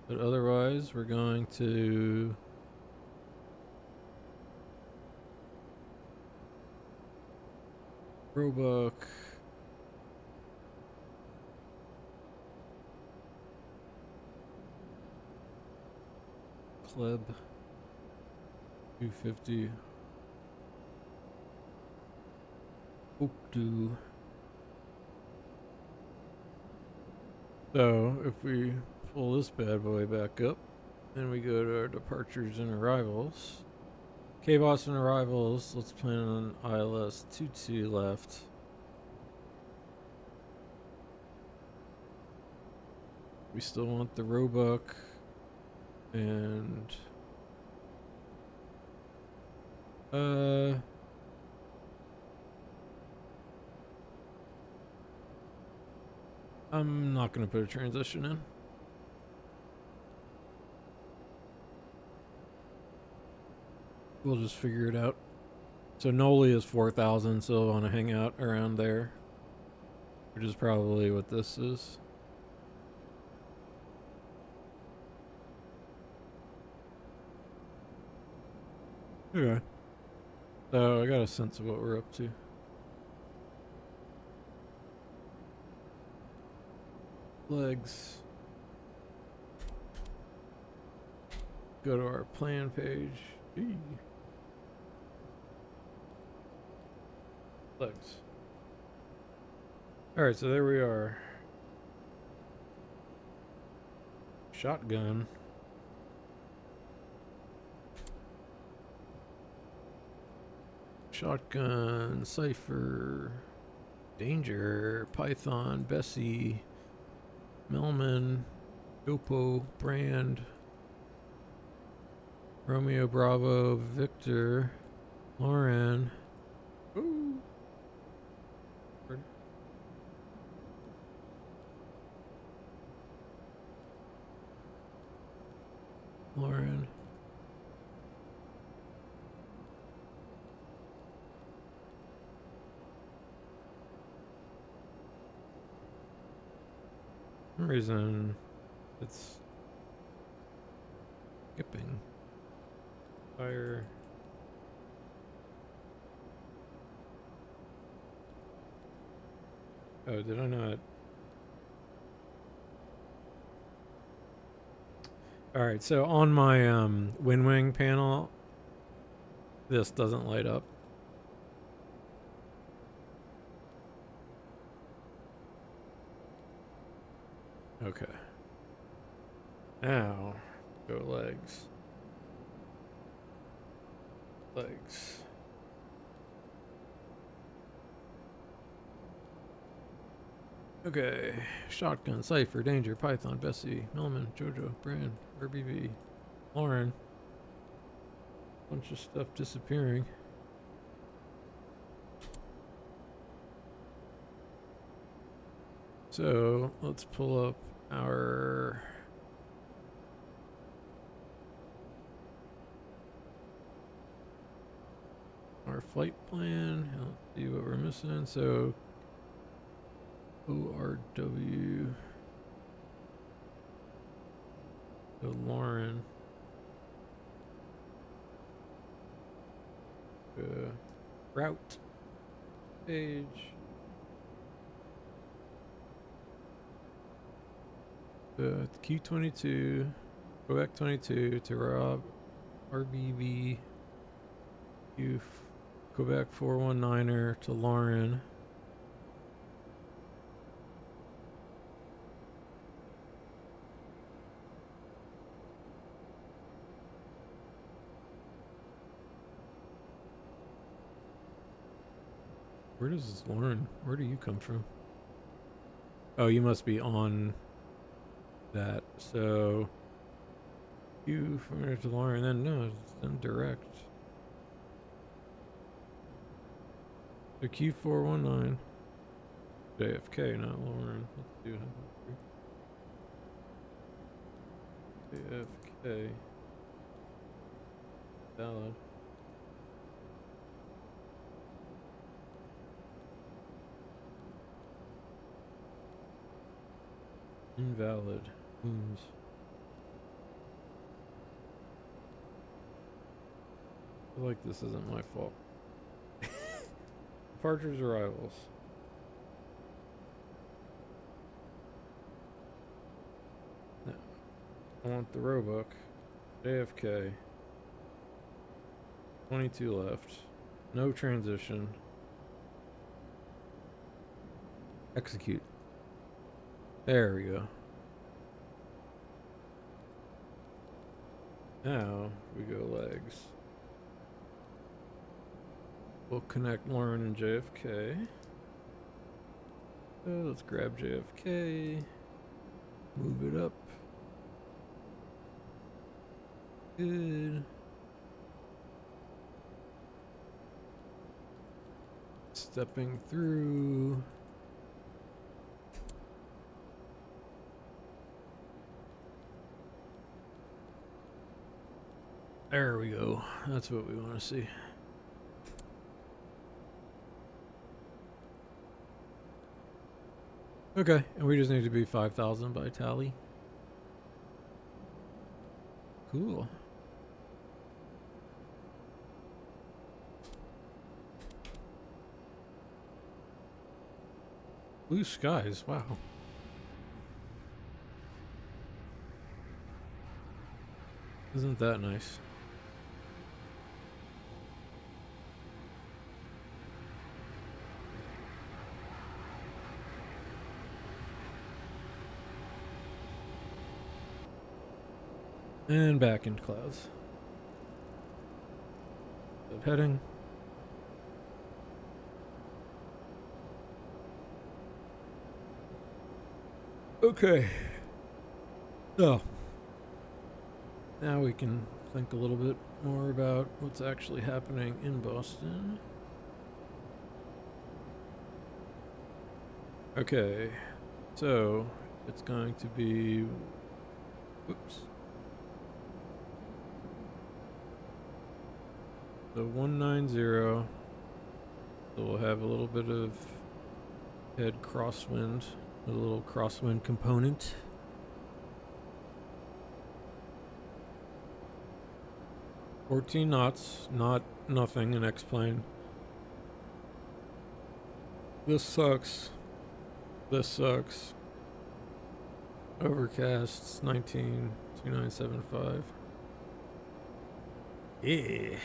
but otherwise we're going to Roebuck, Kleb, 250, Oakdu. So if we pull this bad boy back up, then we go to our departures and arrivals. KBOS and arrivals, let's plan on ILS 22 left. We still want the Roebuck and I'm not going to put a transition in. We'll just figure it out. So Noli is 4,000, so I want to hang out around there, which is probably what this is. Okay. So I got a sense of what we're up to. Legs. Go to our plan page. Eee. Legs. Alright, so there we are. Shotgun. Shotgun, Cypher, Danger, Python, Bessie, Melman, Dopo, Brand, Romeo, Bravo, Victor, Lauren. Ooh. Lauren. For some reason it's skipping. Fire. Oh, did I not? Alright, so on my WinWing panel, this doesn't light up. Okay. Now, go legs. Legs. Okay. Shotgun, Cypher, Danger, Python, Bessie, Melman, Jojo, Brand, RBV, Lauren. Bunch of stuff disappearing. So, let's pull up our flight plan. Let's see what we're missing. So ORW. So Lauren. Route page. Q22, Quebec 22 to Rob, RBV, Quebec 419er to Lauren. Where does this Lauren? Where do you come from? Oh, you must be on that. So you from there to Lauren, then no, it's them direct. The Q419. JFK, not Lauren. Let's do JFK. Valid. Invalid. Wounds. I feel like this isn't my fault. Departures, arrivals. No. I want the Roebuck. JFK. 22 left. No transition. Execute. There we go. Now we go legs. We'll connect Lauren and JFK. So let's grab JFK. Move it up. Good. Stepping through. There we go. That's what we want to see. Okay, and we just need to be 5,000 by tally. Cool. Blue skies, wow. Isn't that nice? And back into clouds. Good heading. Okay. So, now we can think a little bit more about what's actually happening in Boston. Okay. So, it's going to be... Oops. So 190. So we'll have a little bit of head crosswind, a little crosswind component. $14 knots, not nothing in X-plane. This sucks. This sucks. Overcasts 192975. Yeah.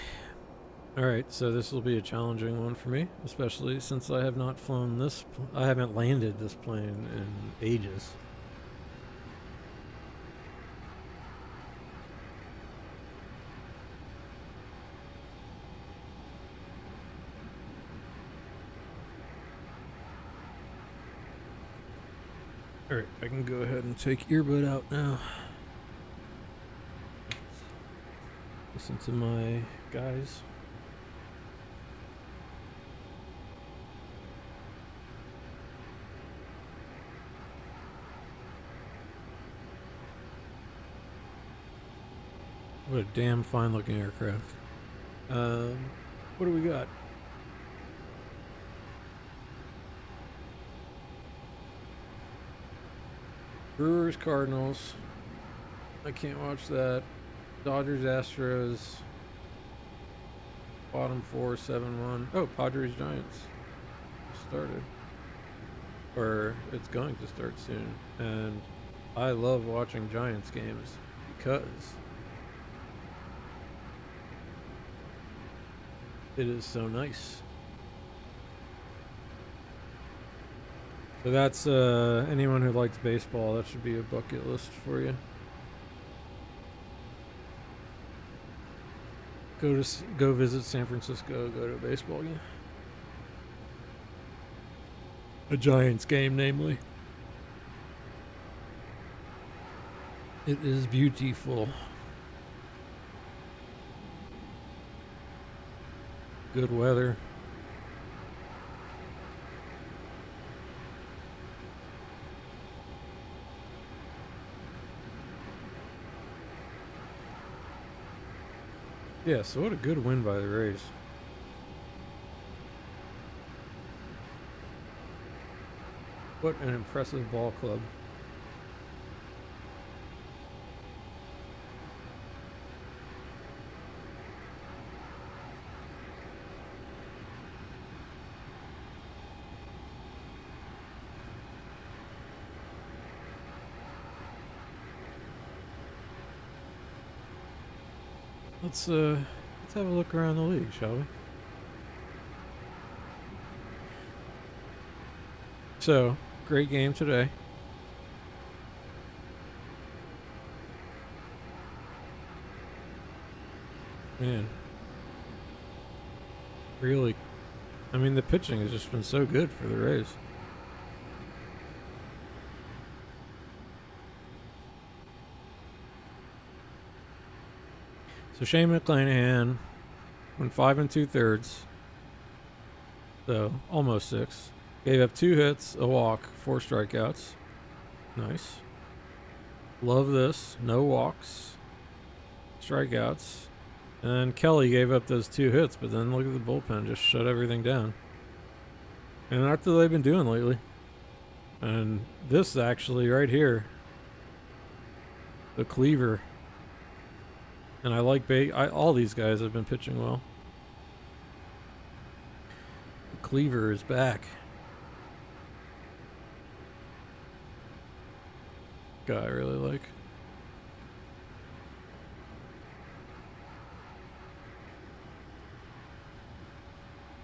Alright, so this will be a challenging one for me, especially since I have not flown this. I haven't landed this plane in ages. Alright, I can go ahead and take earbud out now. Listen to my guys. What a damn fine looking aircraft. What do we got? Brewers, Cardinals. I can't watch that. Dodgers, Astros. Bottom 4, 7-1. Oh, Padres, Giants. Started. Or it's going to start soon. And I love watching Giants games because it is so nice. So that's anyone who likes baseball, that should be a bucket list for you. Go visit San Francisco, go to a baseball game. A Giants game, namely. It is beautiful. Good weather. Yeah, so what a good win by the Rays. What an impressive ball club. Let's have a look around the league, shall we? So, great game today. Man. Really, I mean, the pitching has just been so good for the Rays. So Shane McClanahan went 5 2/3. So almost 6. Gave up 2 hits, a walk, 4 strikeouts. Nice. Love this. No walks, strikeouts. And then Kelly gave up those 2 hits, but then look at the bullpen, just shut everything down. And that's what they've been doing lately. And this actually right here, the cleaver. And I like all these guys have been pitching well. The cleaver is back. Guy I really like.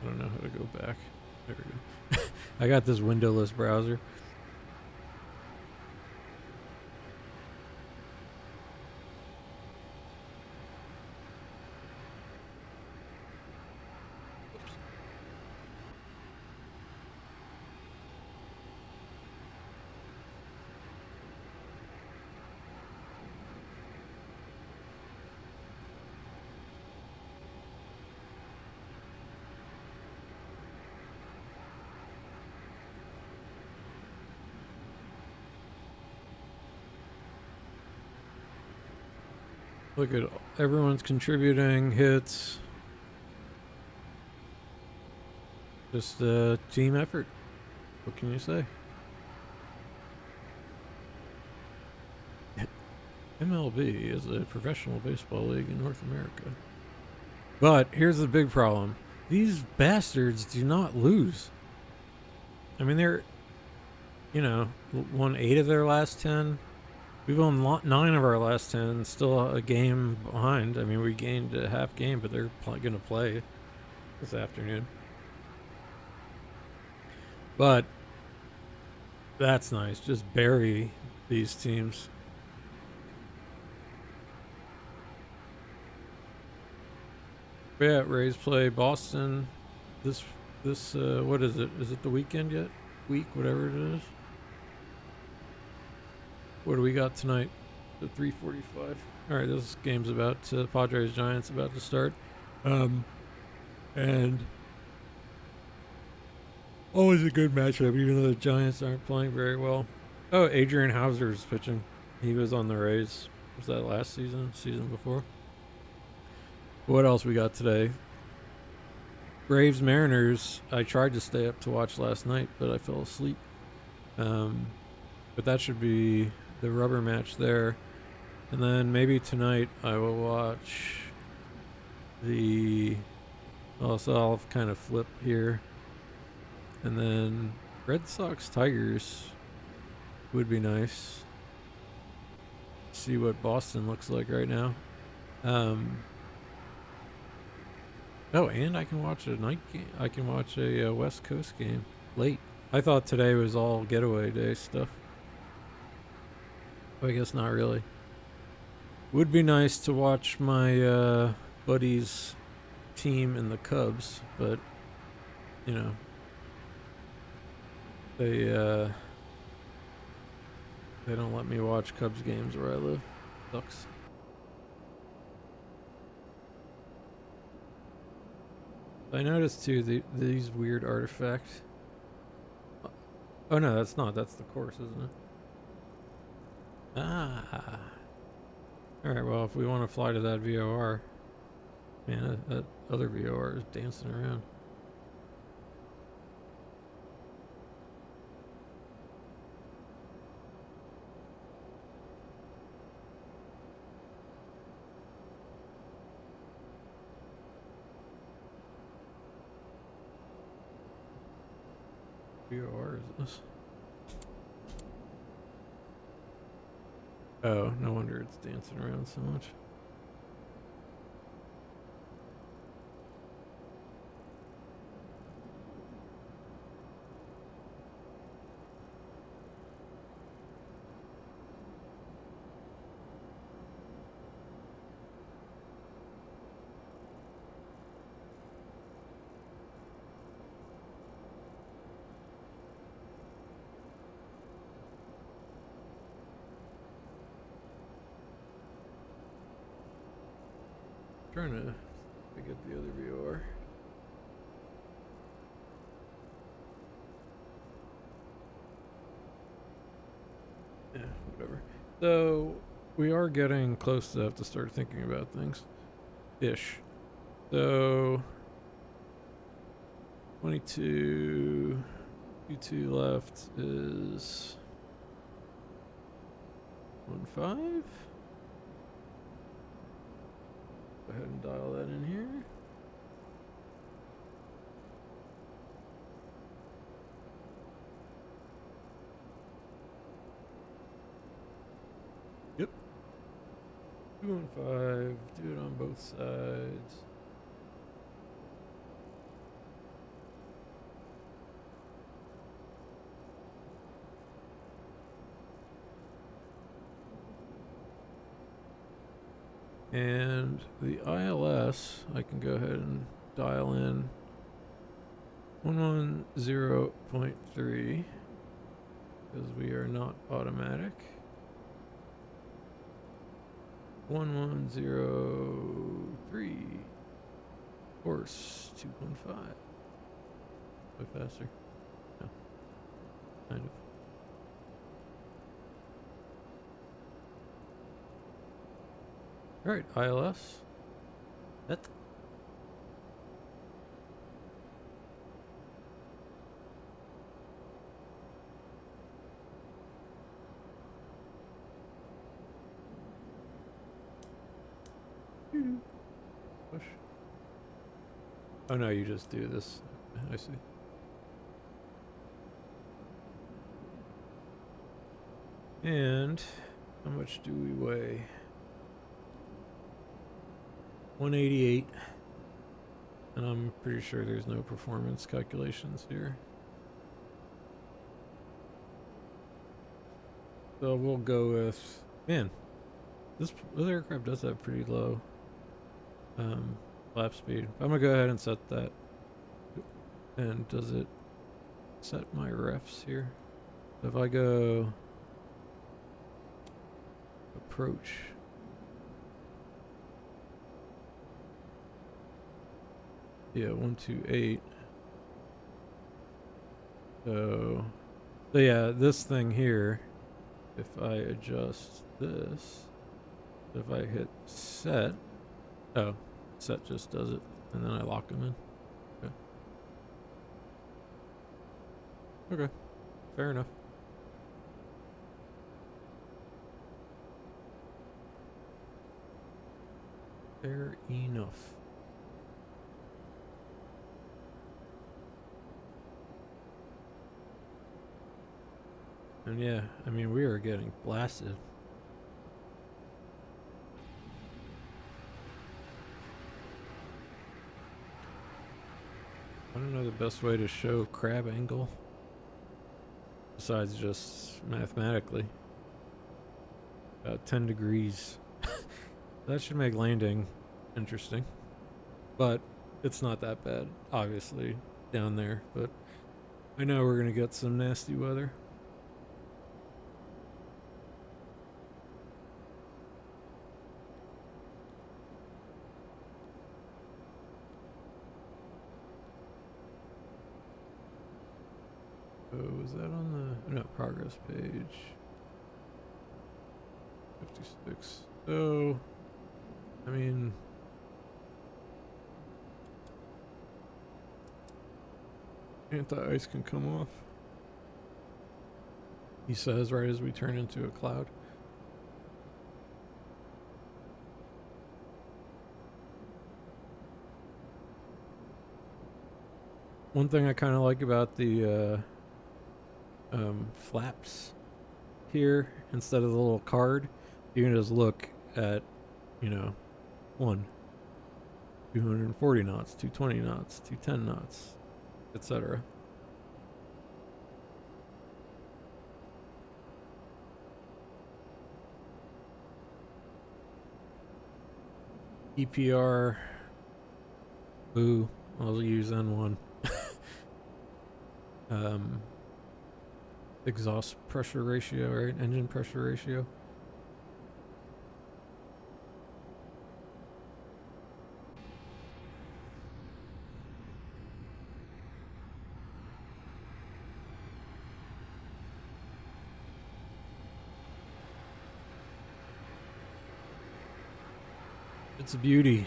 I don't know how to go back. There we go. I got this windowless browser. Look at everyone's contributing hits. Just a team effort. What can you say? MLB is a professional baseball league in North America. But here's the big problem. These bastards do not lose. I mean, they're, won 8 of their last 10. We've won 9 of our last 10, still a game behind. I mean, we gained a half game, but they're going to play this afternoon. But that's nice. Just bury these teams. But yeah, Rays play Boston this what is it? Is it the weekend yet? Week, whatever it is. What do we got tonight? The 3:45. All right, this game's about Padres Giants about to start, and always a good matchup, even though the Giants aren't playing very well. Oh, Adrian Hauser's pitching. He was on the Rays. Was that last season? Season before? What else we got today? Braves Mariners. I tried to stay up to watch last night, but I fell asleep. But that should be the rubber match there. And then maybe tonight I will watch the... Also, I'll kind of flip here. And then Red Sox Tigers would be nice. See what Boston looks like right now. Oh, and I can watch a night game. I can watch a West Coast game late. I thought today was all getaway day stuff. But I guess not really. Would be nice to watch my buddy's team in the Cubs, but they don't let me watch Cubs games where I live. Sucks. I noticed too these weird artifacts. Oh no, that's not. That's the course, isn't it? Ah. Alright, well, if we want to fly to that VOR, man, that other VOR is dancing around. VOR is this? Oh, no wonder it's dancing around so much. Trying to get the other VOR. Yeah, whatever. So we are getting close enough to start thinking about things. Ish. So 22 Q2 left is 15. Go ahead and dial that in here. Yep. 215. Do it on both sides. And the ILS, I can go ahead and dial in 110.3 because we are not automatic. 1103 course 215. Way faster. No. Kind of. Alright, ILS. That. Push. Oh no, you just do this. I see. And how much do we weigh? 188. And I'm pretty sure there's no performance calculations here. So we'll go with, man, this aircraft does have pretty low flap speed. I'm gonna go ahead and set that. And does it set my refs here? So if I go approach, yeah, 128. So yeah, this thing here, if I adjust this, if I hit set, oh, set just does it, and then I lock them in. Okay, fair enough. Fair enough. And yeah, I mean, we are getting blasted. I don't know the best way to show crab angle besides just mathematically. About 10 degrees. That should make landing interesting. But it's not that bad, obviously, down there. But I know we're going to get some nasty weather. Oh, is that on the no progress page? 56. So, I mean, anti-ice can come off. He says right as we turn into a cloud. One thing I kind of like about the flaps here, instead of the little card, you can just look at, 240 knots, 220 knots, 210 knots, etc. EPR, boo, I'll use N1. Exhaust pressure ratio, right? Engine pressure ratio. It's a beauty.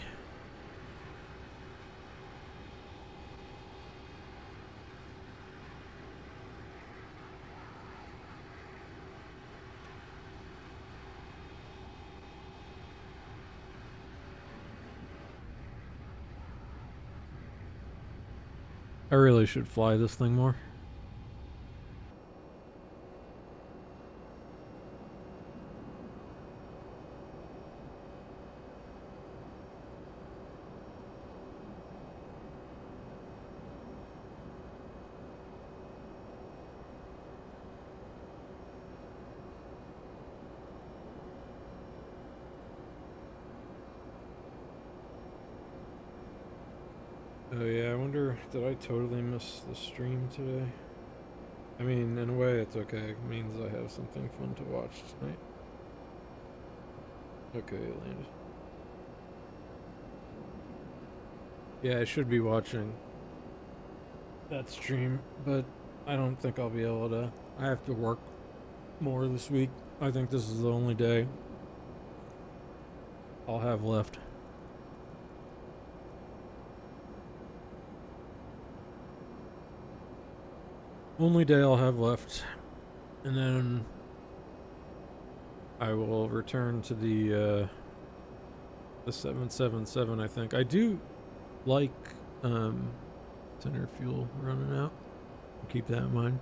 I really should fly this thing more. Oh yeah, I wonder, did I totally miss the stream today? I mean, in a way it's okay. It means I have something fun to watch tonight. Okay, it landed. Yeah, I should be watching that stream, but I don't think I'll be able to. I have to work more this week. I think this is the only day I'll have left. Only day I'll have left. And then I will return to the 777, I think. I do like center fuel running out. Keep that in mind.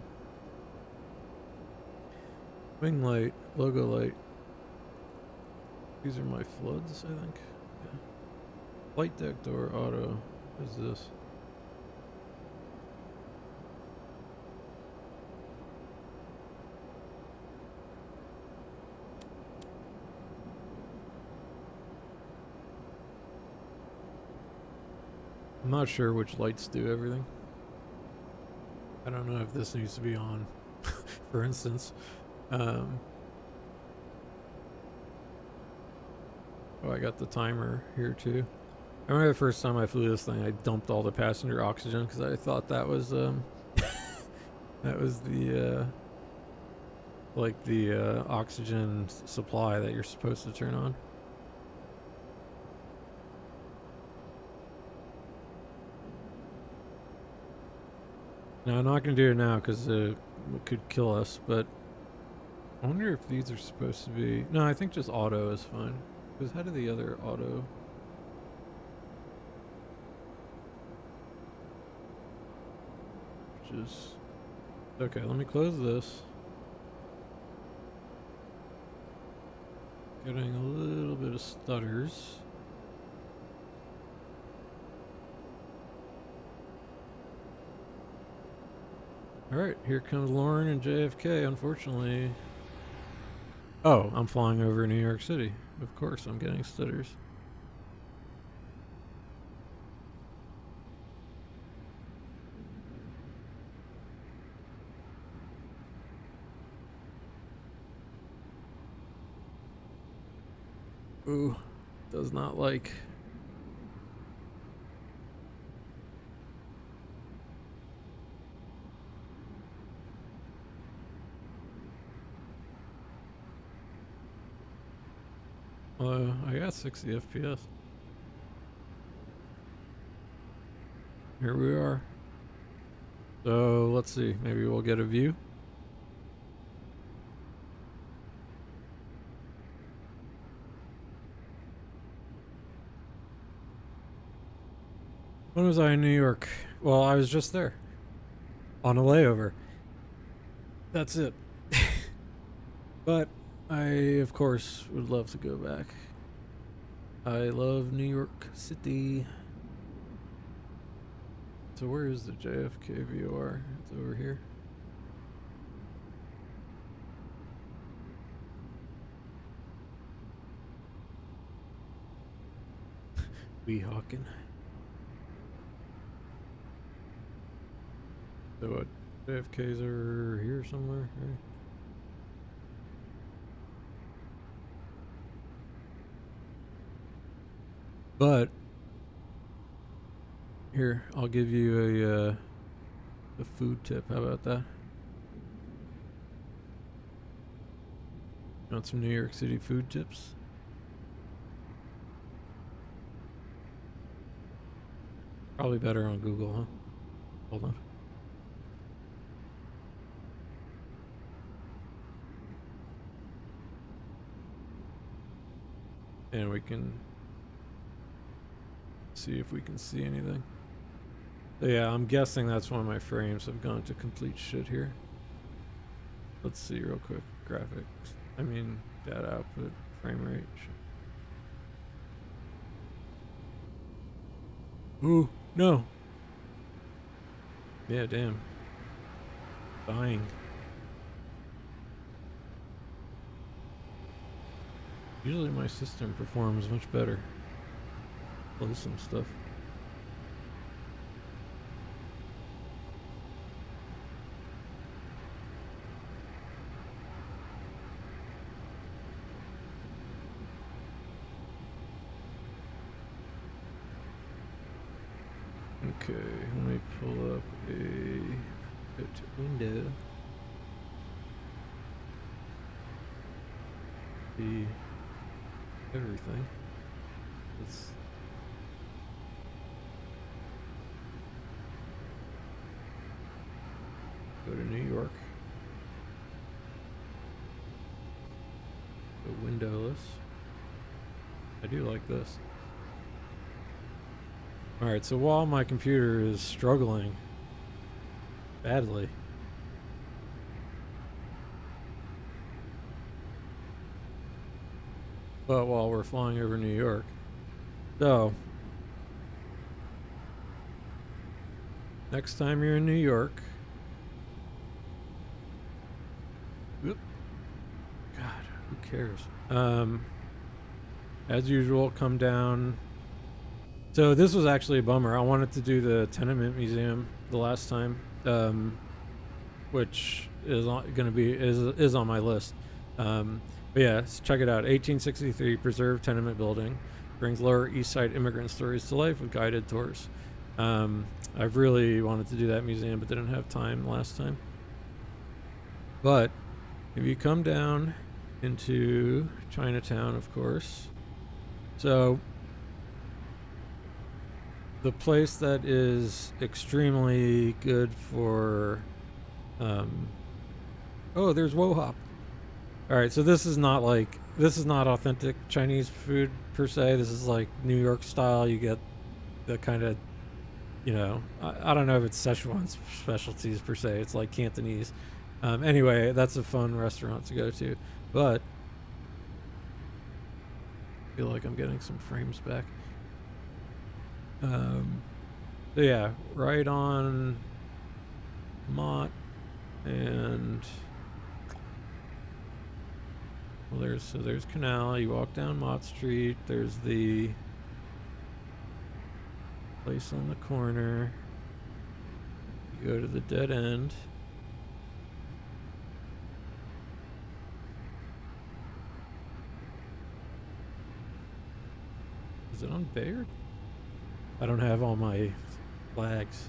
Wing light, logo light. These are my floods, I think. Yeah. Flight deck door auto. What is this? I'm not sure which lights do everything. I don't know if this needs to be on, for instance. Oh, I got the timer here too. I remember the first time I flew this thing, I dumped all the passenger oxygen because I thought that was that was the like the oxygen supply that you're supposed to turn on. Now I'm not gonna do it now because it could kill us, but I wonder if these are supposed to be. No, I think just auto is fine. Because how do the other auto? Just okay. Let me close this. Getting a little bit of stutters. Alright, here comes Lauren and JFK, unfortunately. Oh, I'm flying over New York City. Of course, I'm getting stutters. Ooh, does not like. I got 60 FPS. Here we are. So let's see, maybe we'll get a view. When was I in New York? Well, I was just there. On a layover. That's it. But I, of course, would love to go back. I love New York City. So where is the JFK VOR? It's over here. Weehawken. So what? JFK's are here somewhere, right? But here, I'll give you a food tip. How about that? You want some New York City food tips? Probably better on Google, huh? Hold on. And we can see if we can see anything. So yeah, I'm guessing that's why my frames have gone to complete shit here. Let's see real quick. Graphics. I mean, data output, frame rate. Ooh, no. Yeah, damn. Dying. Usually my system performs much better. Close some stuff. Okay, let me pull up a window. See everything. Let's go to New York. Go windowless. I do like this. Alright, so while my computer is struggling badly, but while we're flying over New York, so next time you're in New York, whoop, God, who cares? As usual, come down. So this was actually a bummer. I wanted to do the Tenement Museum the last time, which is going to be is on my list. But yeah, check it out. 1863 preserved tenement building brings Lower East Side immigrant stories to life with guided tours. I've really wanted to do that museum, but didn't have time last time. But if you come down into Chinatown, of course, so the place that is extremely good for, oh, there's Wohop. All right, so this is not authentic Chinese food per se. This is like New York style. You get the kind of, I don't know if it's Szechuan specialties per se. It's like Cantonese. Anyway, that's a fun restaurant to go to. But I feel like I'm getting some frames back. So yeah, right on Mott and well, there's Canal. You walk down Mott Street. There's the place on the corner. You go to the dead end. Is it on Bayard? I don't have all my flags.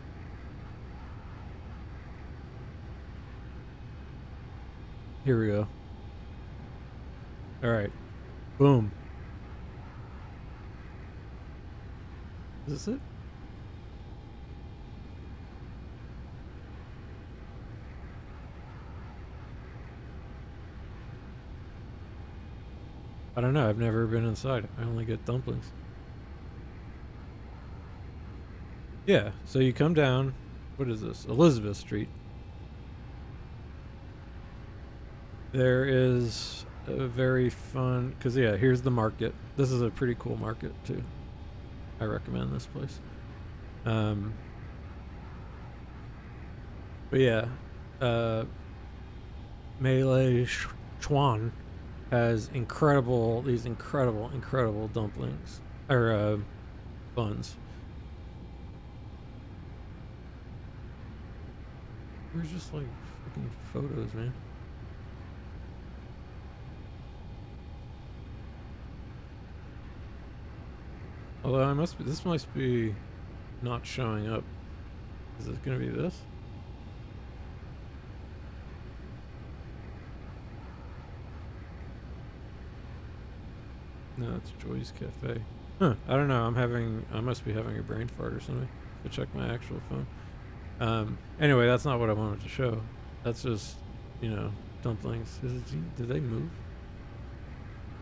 Here we go. All right. Boom. Is this it? I don't know. I've never been inside. I only get dumplings. Yeah, so you come down. What is this? Elizabeth Street. There is a very fun, because yeah, here's the market. This is a pretty cool market too. I recommend this place. But yeah, Melee Chuan has these incredible dumplings or buns. There's just like freaking photos, man. Although this must be not showing up. Is it gonna be this? No, it's Joy's Cafe. Huh, I don't know. I must be having a brain fart or something. To check my actual phone. Anyway, that's not what I wanted to show. That's just, dumplings. Did they move?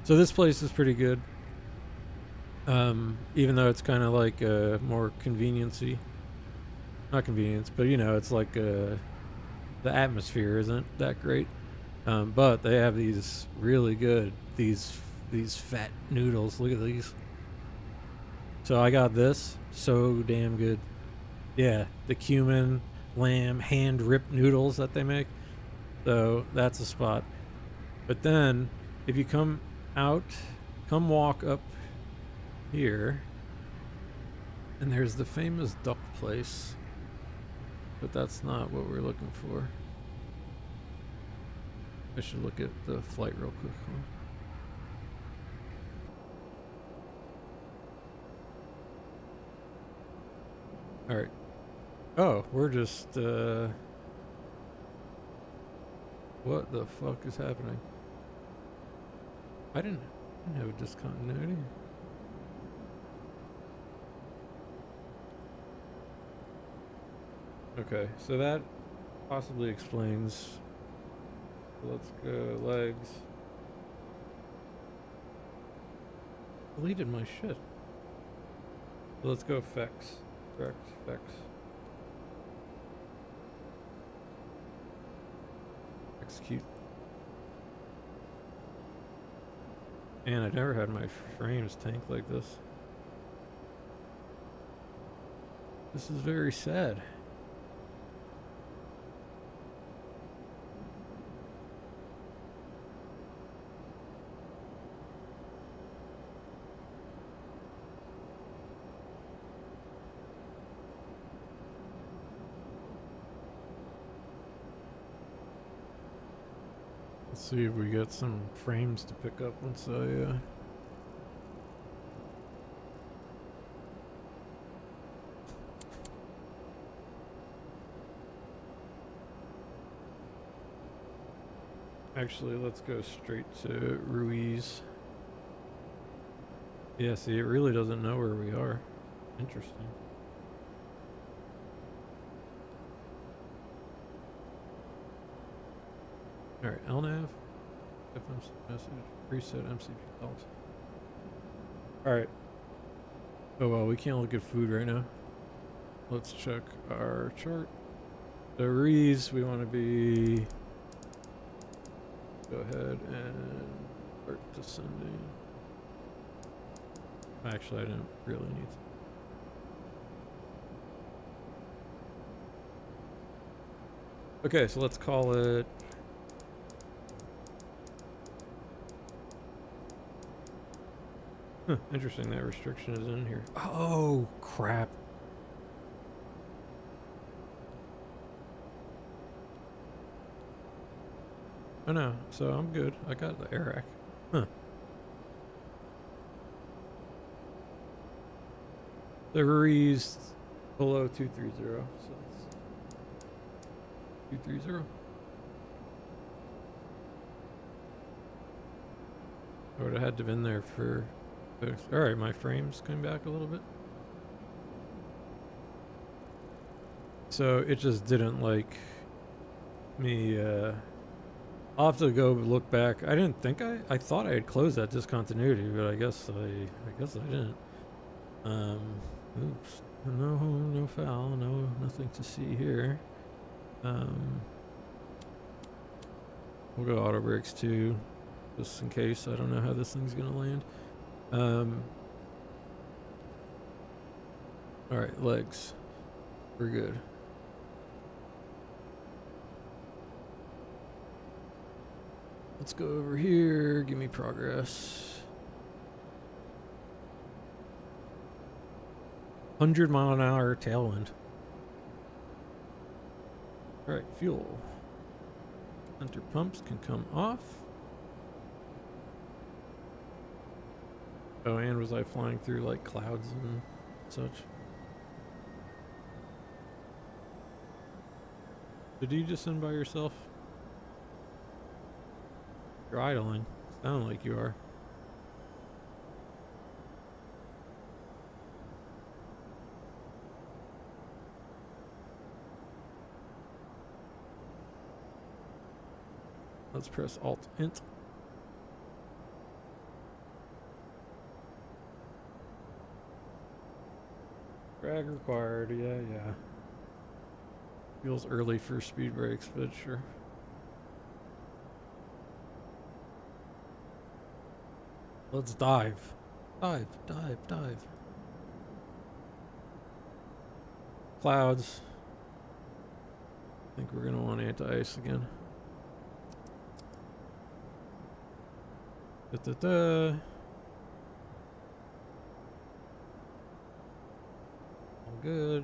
So this place is pretty good. Even though it's kind of like more convenience-y. Not convenience, but it's like the atmosphere isn't that great. But they have these really good, these fat noodles. Look at these. So I got this. So damn good. Yeah, the cumin, lamb, hand-ripped noodles that they make. So that's a spot. But then, if you come walk up here, and there's the famous duck place. But that's not what we're looking for. I should look at the flight real quick. All right. Oh, we're just, what the fuck is happening? I didn't have a discontinuity. Okay, so that possibly explains. Let's go legs. Deleted my shit. So let's go effects. Correct, effects. Execute. And I never had my frames tank like this. This is very sad. Let's see if we get some frames to pick up once I actually, let's go straight to Ruiz. Yeah, see, it really doesn't know where we are. Interesting. Alright, LNAV. FM message. Reset MCP calls. Alright. Oh well, we can't look at food right now. Let's check our chart. The Ruiz, we want to be... Go ahead and start descending. Actually, I didn't really need to. Okay, so let's call it... Huh, interesting that restriction is in here. Oh, crap. Oh no, so I'm good. I got the ARAC. Huh. The Ruiz below 230, so it's 230. I would have had to have been there for... Alright, my frame's coming back a little bit. So it just didn't like me, I'll have to go look back. I didn't think I thought I had closed that discontinuity, but I guess I didn't. Oops. No foul, nothing to see here. We'll go auto brakes too, just in case. I don't know how this thing's gonna land. Alright, legs. We're good. Let's go over here. Give me progress. 100-mile-an-hour tailwind. Alright, fuel. Center pumps can come off. Oh, and was I flying through like clouds and such? Did you just send by yourself? You're idling. Sound like you are. Let's press Alt-Int. Drag required, yeah. Feels early for speed brakes, but sure. Let's dive. Dive. Clouds. I think we're gonna want anti-ice again. All good.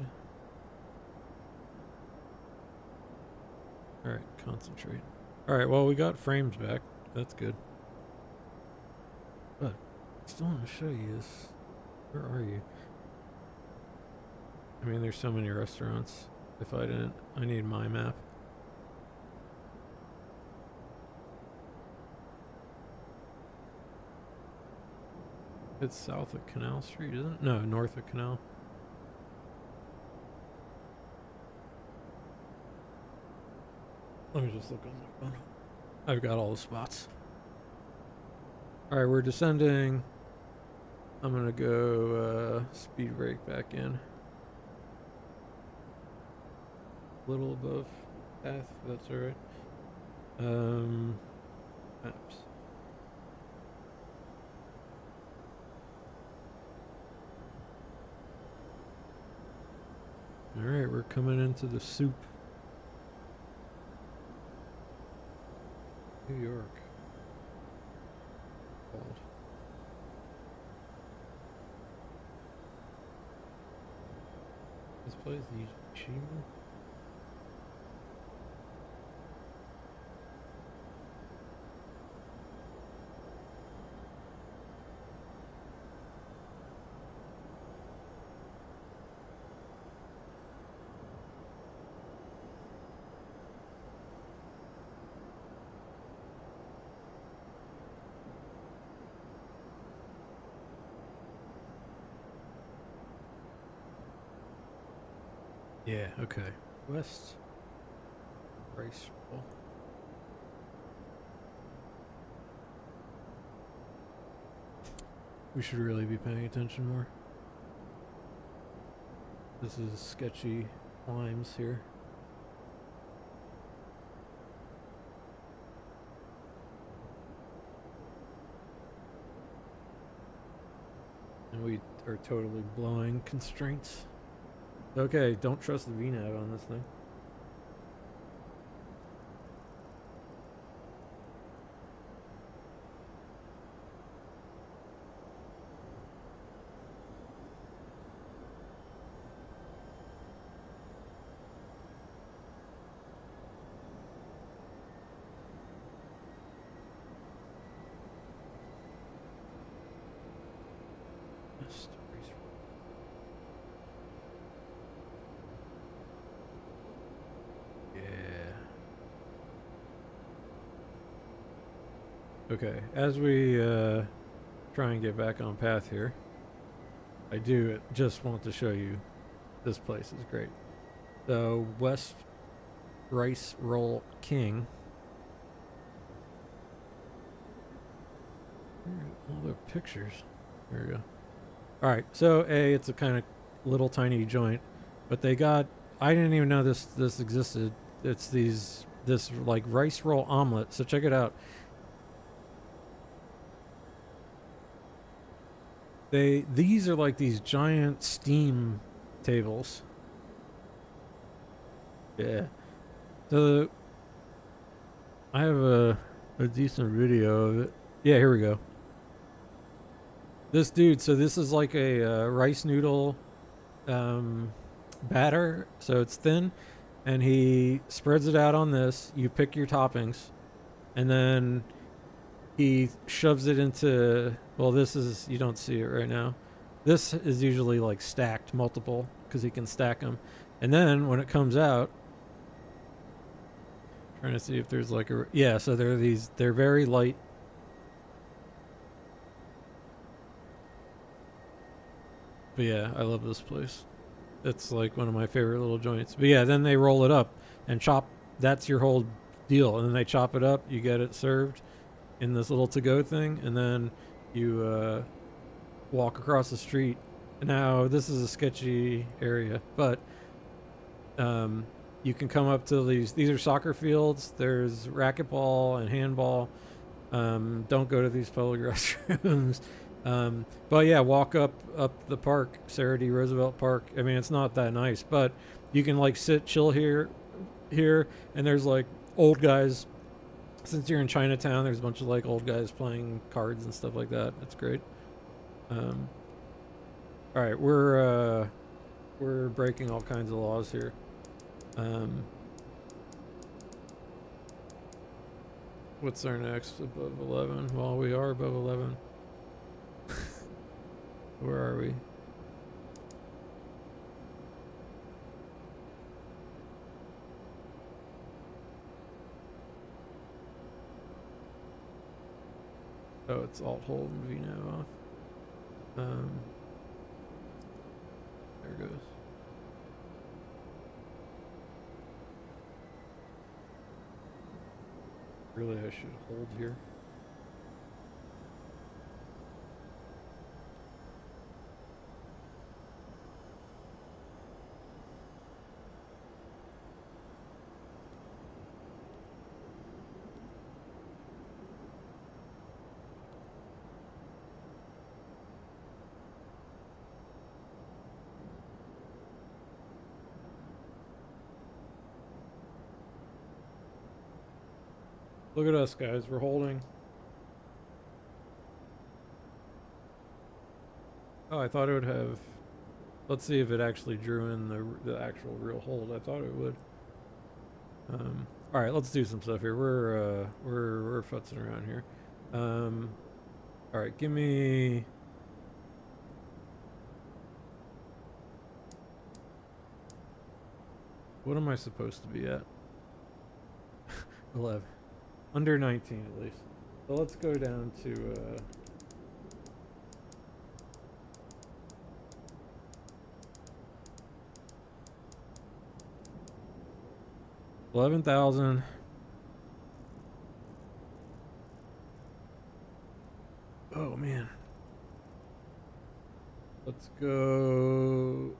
Alright, concentrate. Alright, well, we got frames back. That's good. But I still want to show you this. Where are you? I mean, there's so many restaurants. If I didn't, I need my map. It's south of Canal Street, isn't it? No, north of Canal. Let me just look on my phone. I've got all the spots. All right, we're descending. I'm gonna go speed brake back in. A little above path, if that's alright. Maps. Alright, we're coming into the soup. New York. Called. This place, the Yeshiva? Yeah, okay. West Rice Bowl. We should really be paying attention more. This is sketchy climbs here. And we are totally blowing constraints. Okay, don't trust the VNAV on this thing. Okay, as we try and get back on path here, I do just want to show you this place is great. The West Rice Roll King. All the pictures. There we go. Alright, so it's a kind of little tiny joint, but they got, I didn't even know this existed. It's this like rice roll omelet, so check it out. These are like these giant steam tables. Yeah. So I have a decent video of it. Yeah, here we go. This dude, so this is like a rice noodle batter, so it's thin, and he spreads it out on this. You pick your toppings, and then he shoves it into, well, this is, you don't see it right now. This is usually like stacked multiple because he can stack them. And then when it comes out, trying to see if there's like a, yeah, so they're very light. But yeah, I love this place. It's like one of my favorite little joints. But yeah, then they roll it up and chop, that's your whole deal. And then they chop it up, you get it served in this little to-go thing, and then you walk across the street. Now, this is a sketchy area, but you can come up to these are soccer fields. There's racquetball and handball. Don't go to these public restrooms. But yeah, walk up the park, Sarah D. Roosevelt Park. I mean, it's not that nice, but you can like sit, chill here, and there's like old guys. Since you're in Chinatown, there's a bunch of like old guys playing cards and stuff like that. It's great. All right, we're breaking all kinds of laws here. What's our next above 11? Well, we are above 11. Where are we? Oh, it's Alt Hold and VNAV off. There it goes. Really, I should hold here. Look at us, guys. We're holding. Oh, I thought it would have. Let's see if it actually drew in the actual real hold. I thought it would. All right, let's do some stuff here. We're futzing around here. All right, give me. What am I supposed to be at? 11. Under 19 at least. So let's go down to 11,000. Oh man. Let's go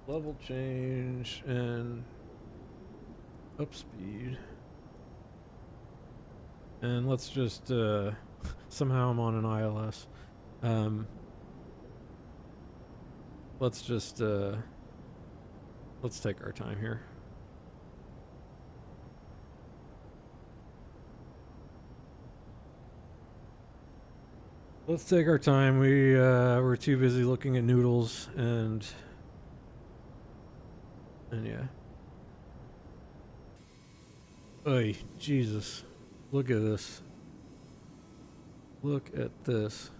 level change and up speed. And let's just somehow I'm on an ILS. Let's just let's take our time here. Let's take our time. We're too busy looking at noodles and yeah. Oy, Jesus. Look at this. Look at this.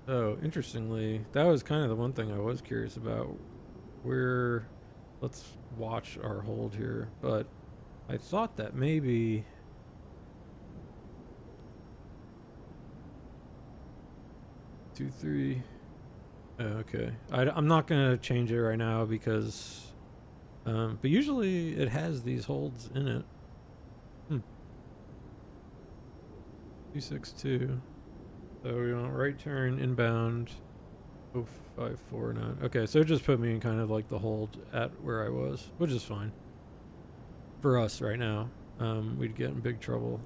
Oh, interestingly, that was kind of the one thing I was curious about. Let's watch our hold here, but I thought that maybe 2, 3. Oh, okay. I'm not gonna change it right now because, but usually it has these holds in it. 262. So we want right turn inbound. 0549. Okay, so it just put me in kind of like the hold at where I was, which is fine for us right now. We'd get in big trouble,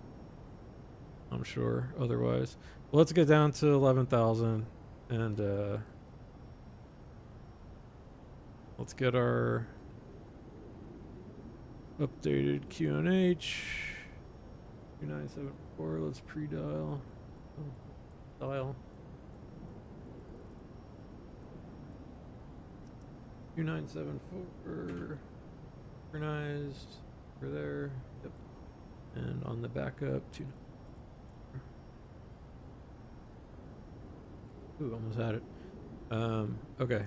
I'm sure, otherwise. Well, let's get down to 11,000 and let's get our updated QNH 2974. Let's pre-dial. Dial 2974. Synchronized over there. Yep. And on the backup, 2. Ooh, almost had it. Okay.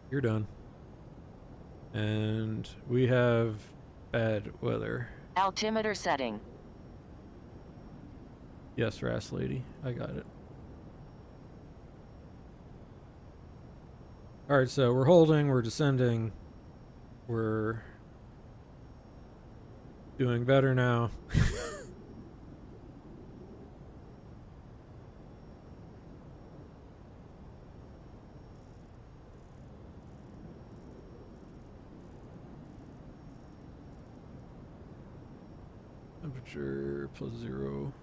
You're done. And we have bad weather. Altimeter setting. Yes, Ras Lady. I got it. Alright, so we're holding, we're descending. We're doing better now. Temperature +0.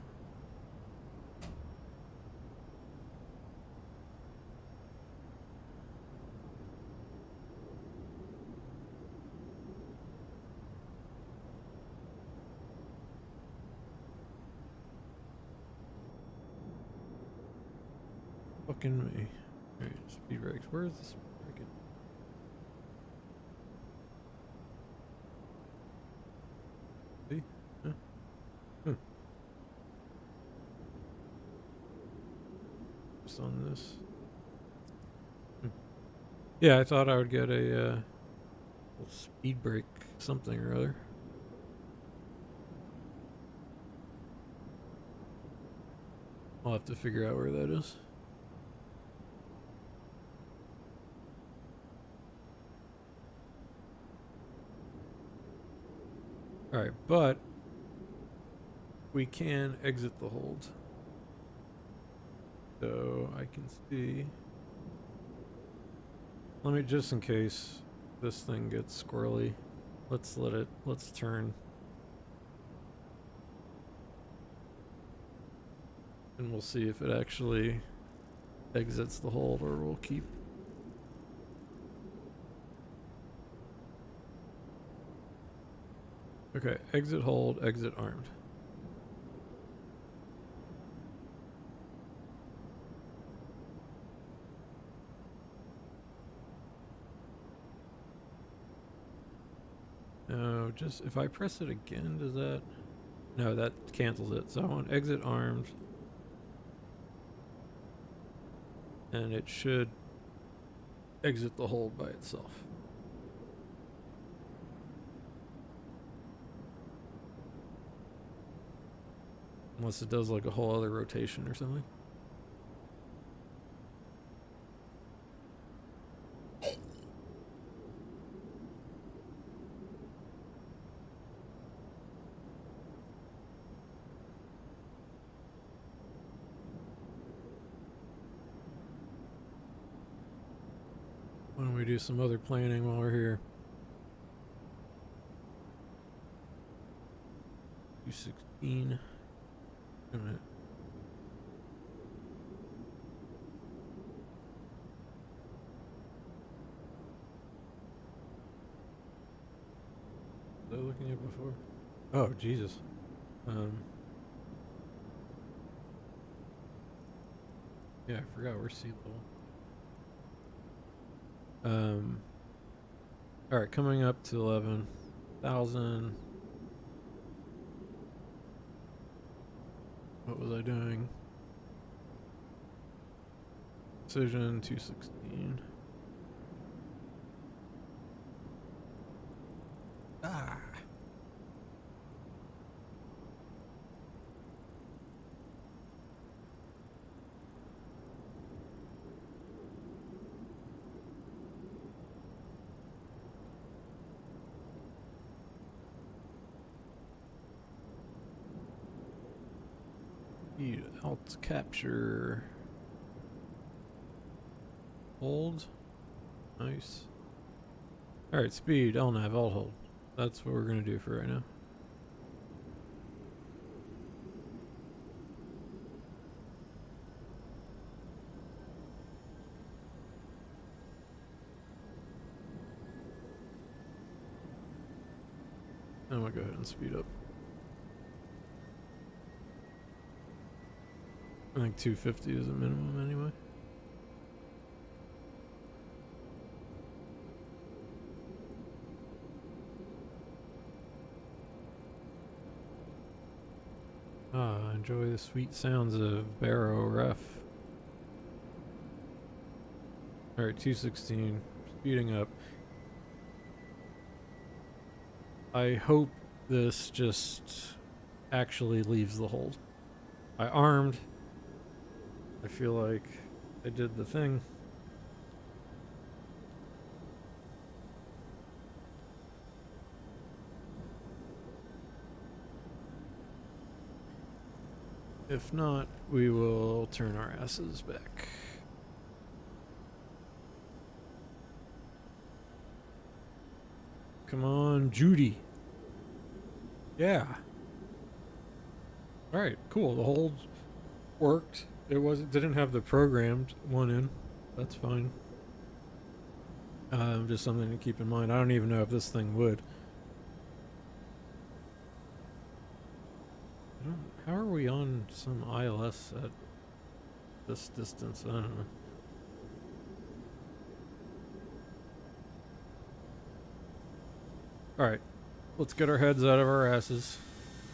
Fucking me. Alright, speed brakes. Where's the speed brake? See? Huh? Huh. Just on this. Yeah, I thought I would get a little speed brake something or other. I'll have to figure out where that is. Alright, but we can exit the hold. So I can see. Let me, just in case this thing gets squirrely, let's turn. And we'll see if it actually exits the hold or we'll keep. Okay, exit hold, exit armed. No, just if I press it again, does that? No, that cancels it. So I want exit armed. And it should exit the hold by itself. Unless it does like a whole other rotation or something. Why don't we do some other planning while we're here? 216. Wait a minute. Was I looking at before? Oh, Jesus. Yeah, I forgot we're sea level. Alright, coming up to 11,000. What was I doing? Precision 216. Ah. Speed, alt capture. Hold. Nice. Alright, speed, LNAV, alt hold. That's what we're gonna do for right now. I'm gonna go ahead and speed up. I think 250 is a minimum anyway. Ah, enjoy the sweet sounds of Barrow Ref. Alright, 216. Speeding up. I hope this just actually leaves the hold. I armed. I feel like I did the thing. If not, we will turn our asses back. Come on, Judy. Yeah. Alright, cool. The hold worked. It didn't have the programmed one in. That's fine. Just something to keep in mind. I don't even know if this thing would. How are we on some ILS at this distance? I don't know. Alright, let's get our heads out of our asses,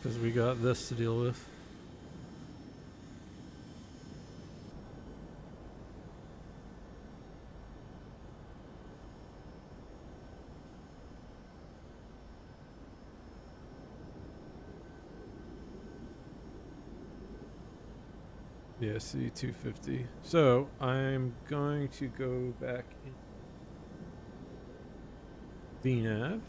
because we got this to deal with. Yeah, see 250. So I'm going to go back in VNAV.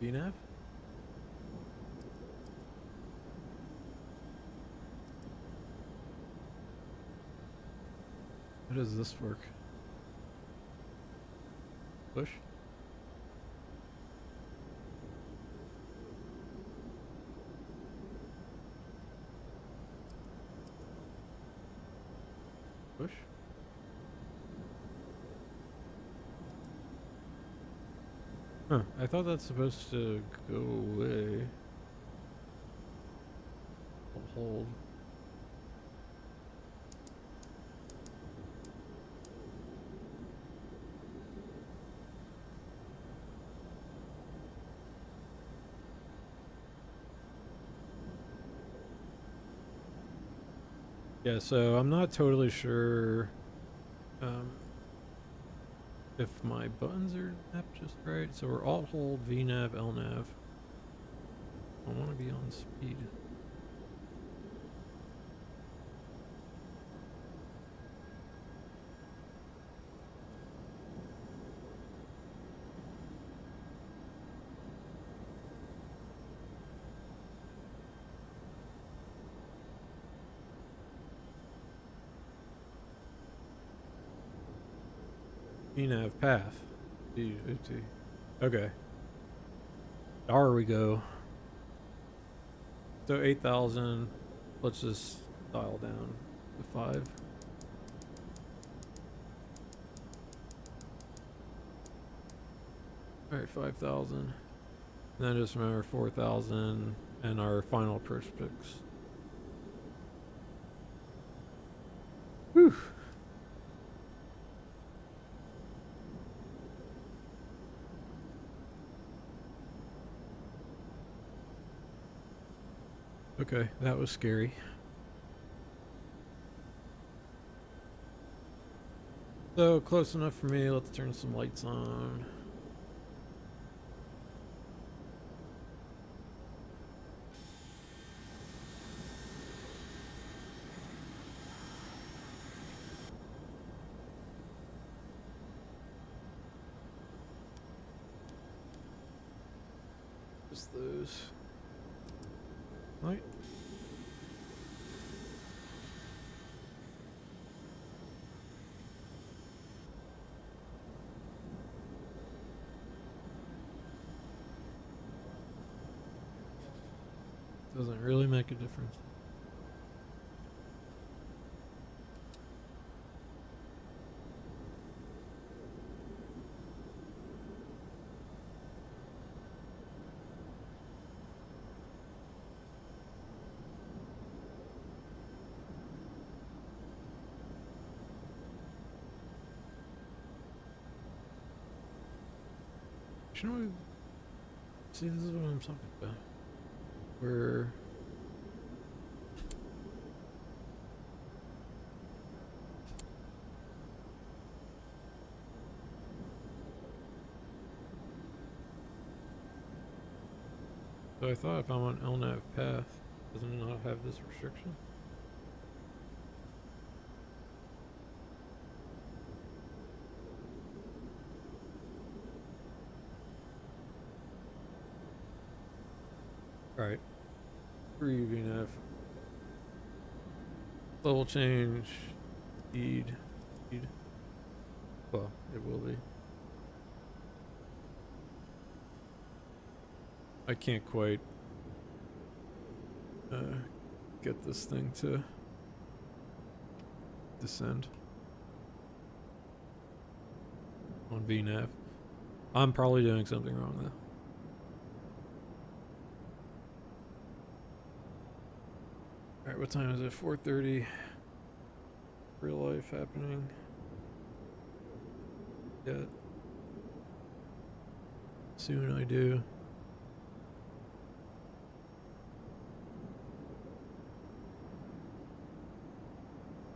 VNAV? How does this work? Push? Push? Huh, I thought that's supposed to go away. I'll hold. Yeah, so I'm not totally sure if my buttons are mapped just right. So we're alt hold, VNAV, LNAV. I want to be on speed. VNAV path. Okay. There we go. So 8,000. Let's just dial down to 5. Alright, 5,000. And then just remember 4,000 and our final approach picks. Whew. Okay, that was scary. So close enough for me. Let's turn some lights on. Just those. Right. Doesn't really make a difference. Shouldn't we see? This is what I'm talking about. We're so I thought if I'm on LNAV path, doesn't it not have this restriction? Alright. Free VNAV. Level change. Speed. Well, it will be. I can't quite get this thing to descend on VNAV. I'm probably doing something wrong though. Alright, what time is it? 4:30. Real life happening. Yet. Soon I do.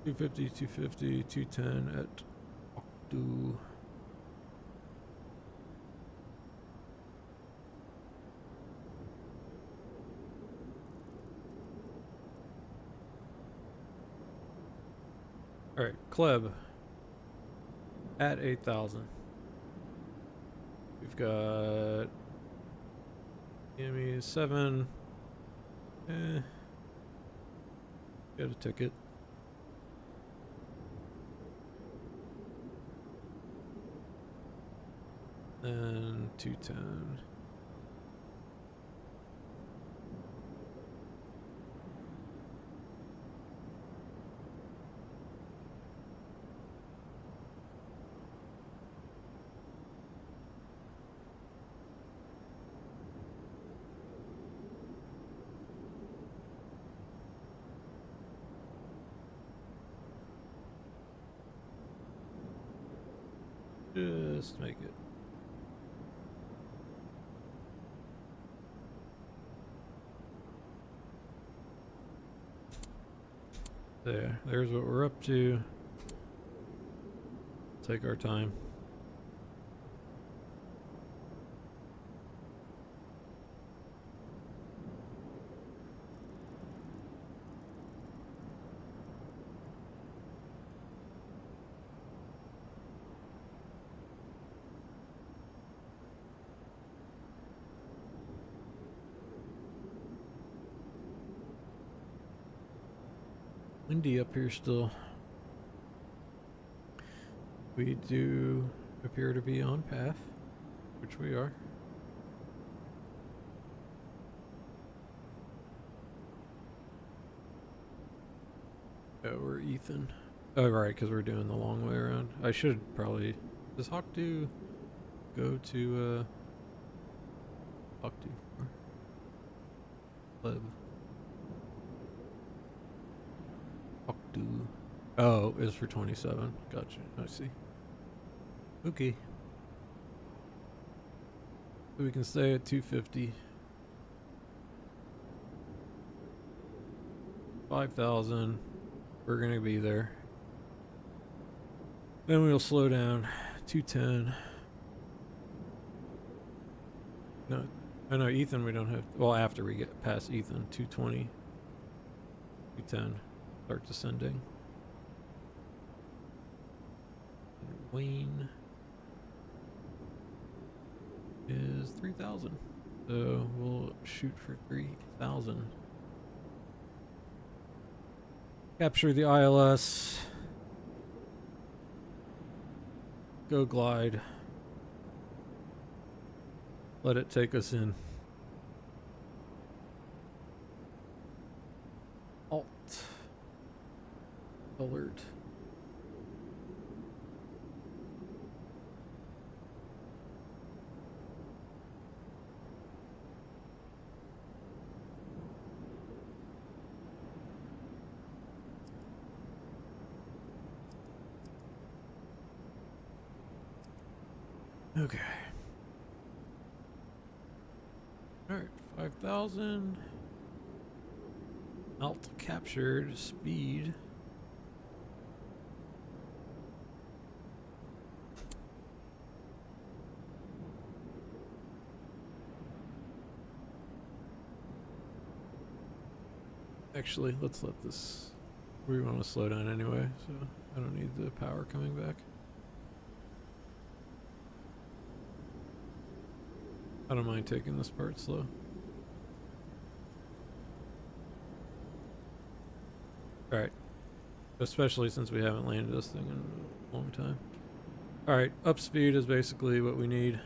$250, $250, $210 at Octo. Alright, Kleb at 8,000. We've got Give me 7. Get a ticket. And 210. Just make it. There's what we're up to. Take our time. Windy up here still. We do appear to be on path, which we are. Oh, we're Ethan. Oh, right, because we're doing the long way around. I should probably... Does Hawk do go to, Hawk do? Pleb. Hawk do. Oh, is for 27. Gotcha. I see. Okay. So we can stay at 250. 5,000. We're gonna be there. Then we'll slow down. 210. No, I know Ethan we don't have. Well, after we get past Ethan, 220. 210. Start descending. Wayne is 3,000. So we'll shoot for 3,000. Capture the ILS. Go glide. Let it take us in. Alt. Alert. Okay. Alright, 5,000. Alt captured, speed. Actually, let's let this... We want to slow down anyway, so I don't need the power coming back. I don't mind taking this part slow. Alright. Especially since we haven't landed this thing in a long time. Alright, up speed is basically what we need.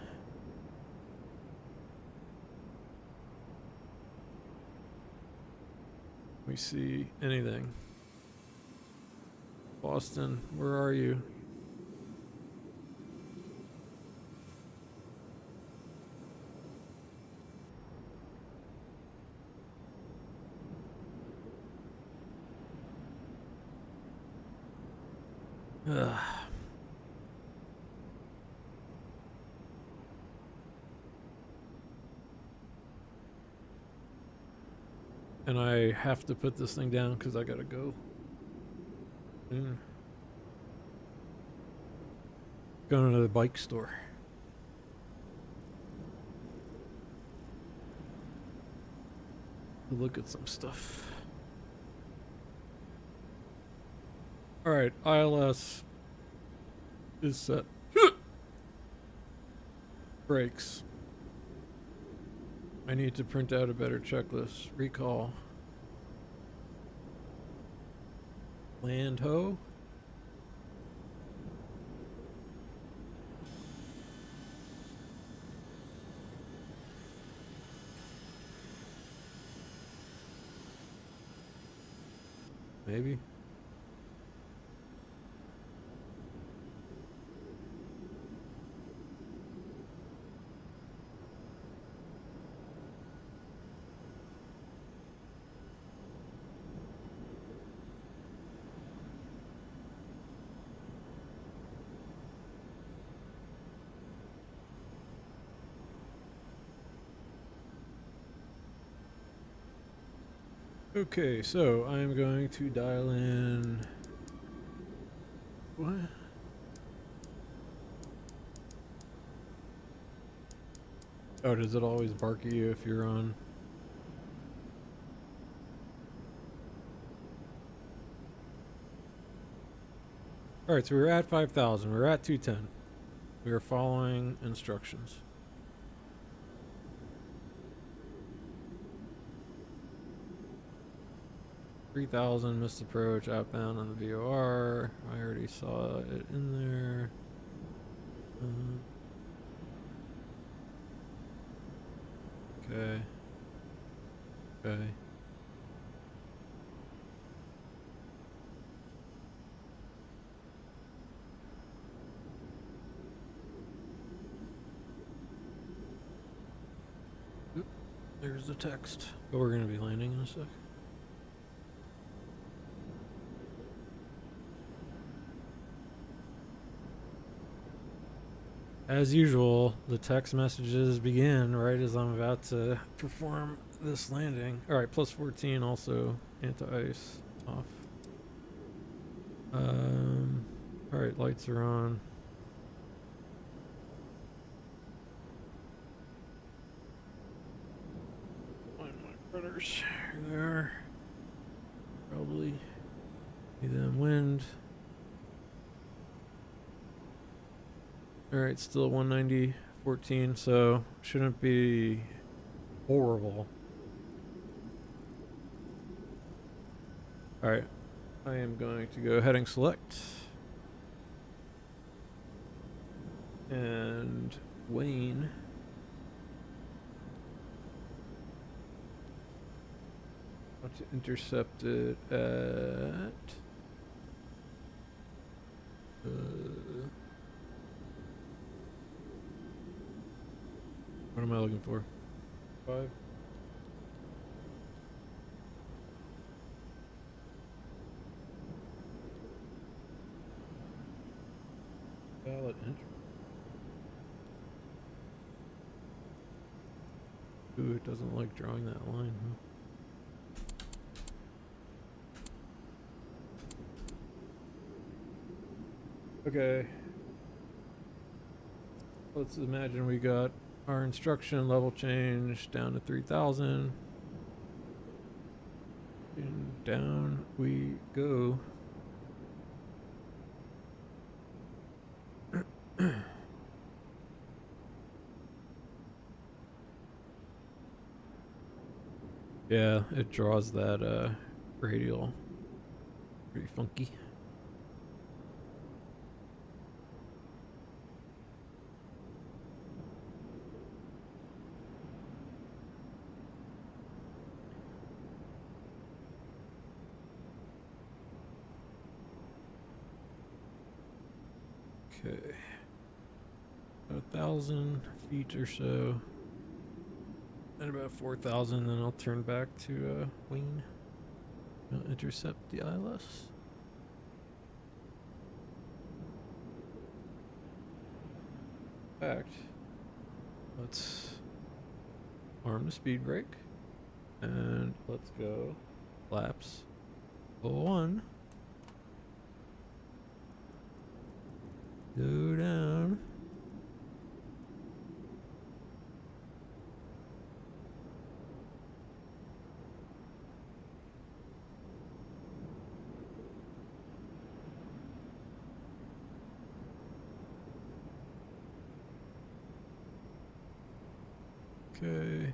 We see anything. Boston, where are you? Ugh. And I have to put this thing down because I gotta go. Going to the bike store. To look at some stuff. Alright, ILS is set. Brakes. I need to print out a better checklist. Recall. Land ho. Maybe. Okay, so I'm going to dial in. What? Oh, does it always bark at you if you're on? Alright, so we were at 5,000. We were at 210. We are following instructions. $3,000 missed approach outbound on the VOR. I already saw it in there. Okay. Okay. Oop, there's the text. But we're going to be landing in a sec. As usual, the text messages begin right as I'm about to perform this landing. Alright, plus 14 also. Anti-ice off. Alright, lights are on. Find my runners. Here they are. Probably see them wind. Alright, still 190.14, so shouldn't be horrible. Alright, I am going to go heading select. And Wayne. Want to intercept it at... what am I looking for? 5? Valid entry. Ooh, it doesn't like drawing that line, huh? Okay. Let's imagine we got our instruction level change down to 3,000. And down we go. Yeah, it draws that radial pretty funky. Okay, 1,000 feet or so. At about 4,000, then I'll turn back to Wayne. I'll intercept the ILS. In fact, let's arm the speed brake and let's go flaps 1. Go down. Okay.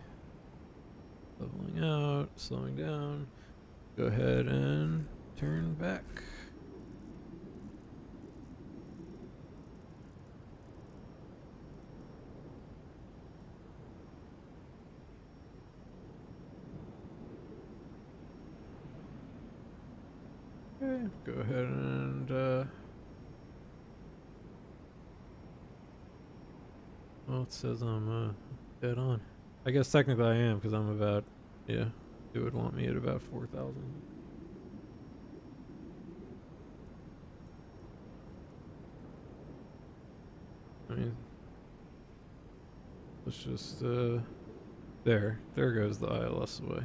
maxing out, slowing down. Go ahead and turn back. Okay, go ahead and well, it says I'm dead on. I guess technically I am because I'm about, yeah, it would want me at about 4,000. I mean, let's just, there goes the ILS away.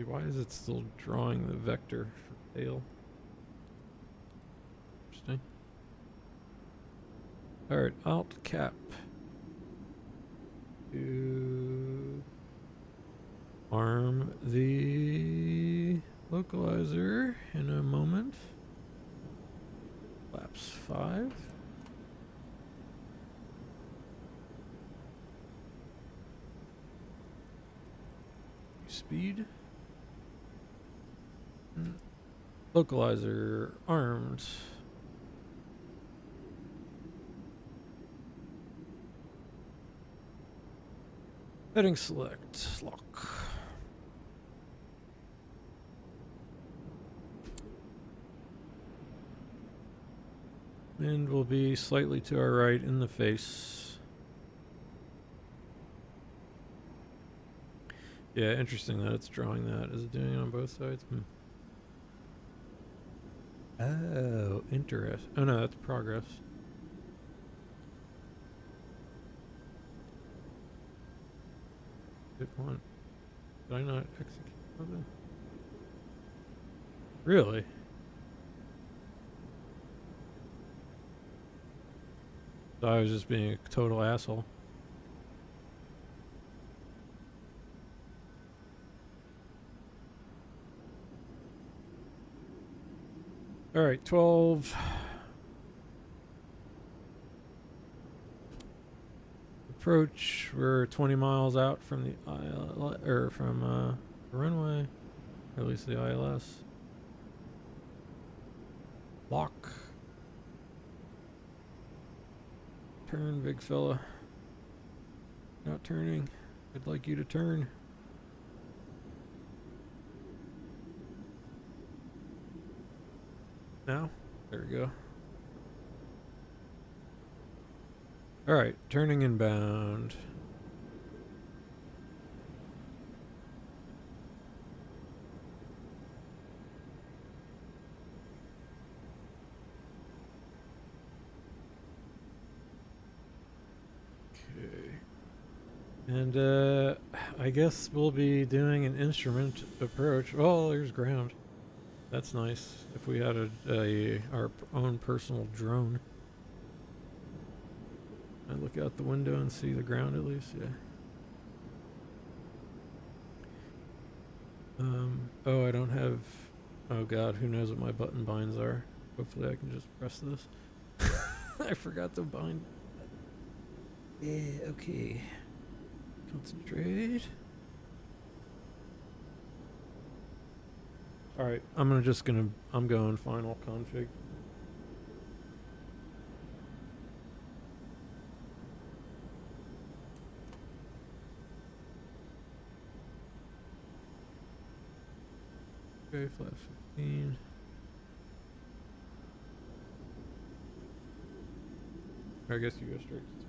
Why is it still drawing the vector for tail? Interesting. Alright, Alt Cap. To arm the localizer in a moment. Flaps 5. Speed. Localizer armed. Heading select. Lock. Wind will be slightly to our right in the face. Yeah, interesting that it's drawing that. Is it doing it on both sides? Oh, interest. Oh no, that's progress. Good one. Did I not execute something? Really? So I was just being a total asshole. Alright, 12. Approach. We're 20 miles out from the ILS, or from the runway, or at least the ILS. Lock. Turn, big fella. Not turning. I'd like you to turn. Now? There we go. Alright, turning inbound. Okay. And I guess we'll be doing an instrument approach. Oh, there's ground. That's nice. If we had our own personal drone. I look out the window and see the ground at least, yeah. Oh, I don't have... Oh god, who knows what my button binds are. Hopefully I can just press this. I forgot to bind. Yeah, okay. Concentrate. Alright, I'm going final config. Okay, flat 15. I guess you go straight to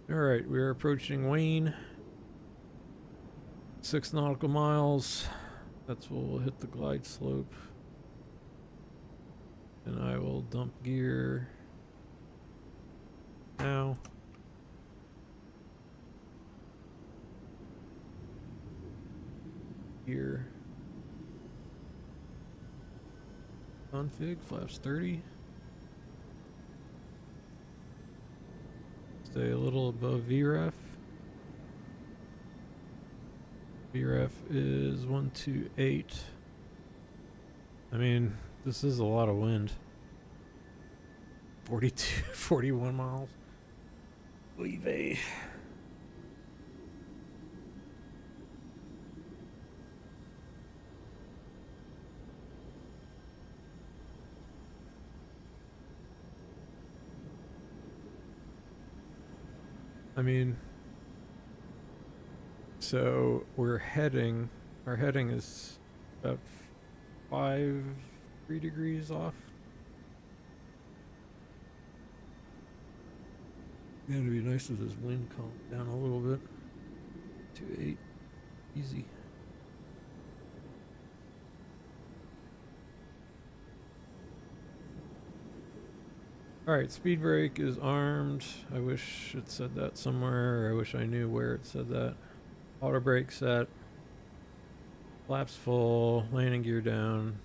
20. Alright, we're approaching Wayne. 6 nautical miles. That's where we'll hit the glide slope. And I will dump gear now. Gear. Config, flaps 30. Stay a little above VREF. VREF is 128. I mean, This is a lot of wind. 42, 41 miles. Leave a. I mean, so we're heading, our heading is about 3 degrees off. Yeah, it'd be nice if this wind calmed down a little bit. 2-8, easy. Alright, speed brake is armed. I wish it said that somewhere. I wish I knew where it said that. Auto brake set. Flaps full. Landing gear down.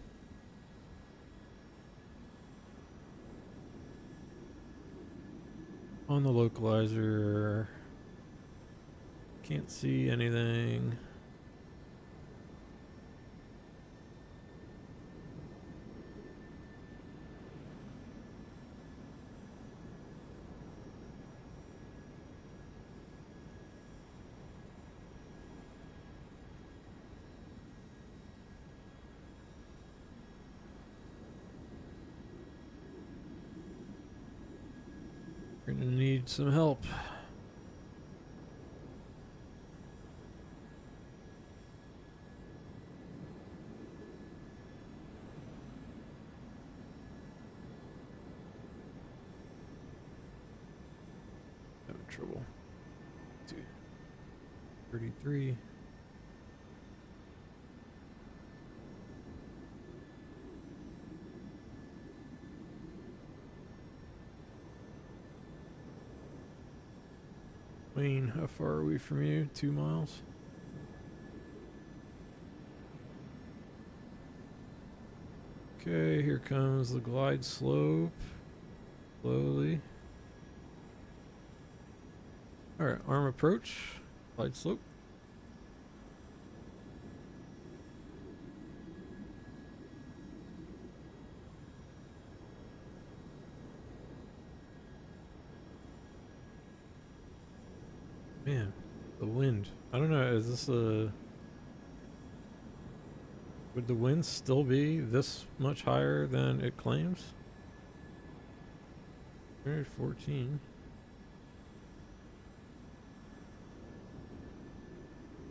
On the localizer. Can't see anything. We're gonna need some help. Having trouble. 33. Wayne, how far are we from you? 2 miles? Okay, here comes the glide slope. Slowly. Alright, arm approach. Glide slope. Man, the wind. I don't know, is this a... Would the wind still be this much higher than it claims? 14.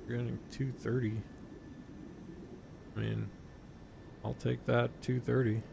You're getting 230. I mean, I'll take that 230.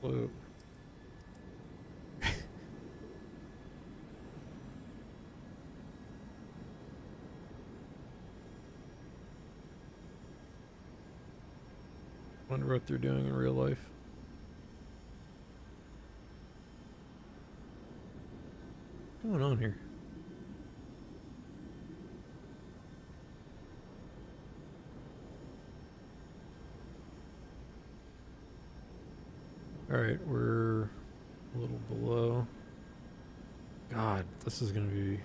Slope. Wonder what they're doing in real life. What's going on here? Alright, we're a little below. God, this is gonna be...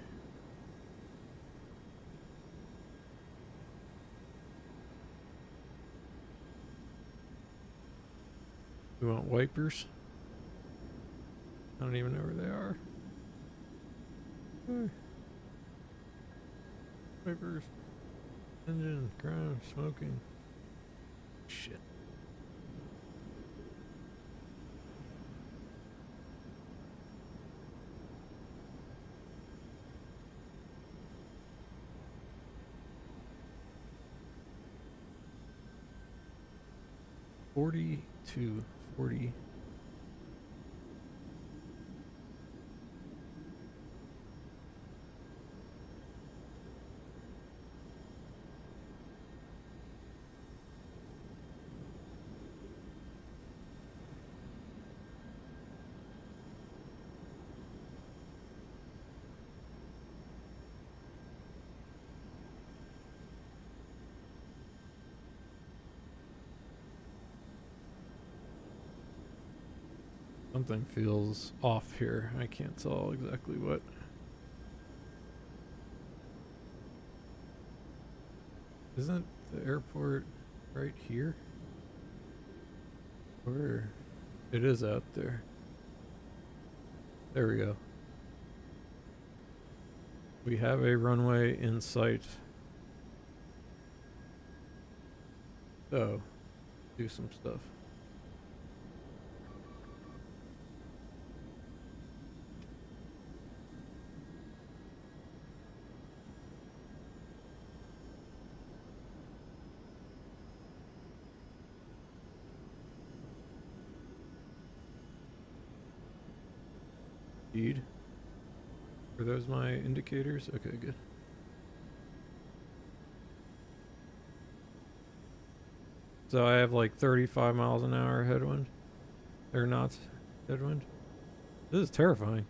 We want wipers? I don't even know where they are. Hey. Wipers. Engine, ground, smoking. Shit. to 40. Something feels off here. I can't tell exactly what. Isn't the airport right here? Or it is out there. There we go. We have a runway in sight. So, do some stuff. Speed. Are those my indicators? Okay, good. So I have like 35 miles an hour headwind. Or knots headwind. This is terrifying.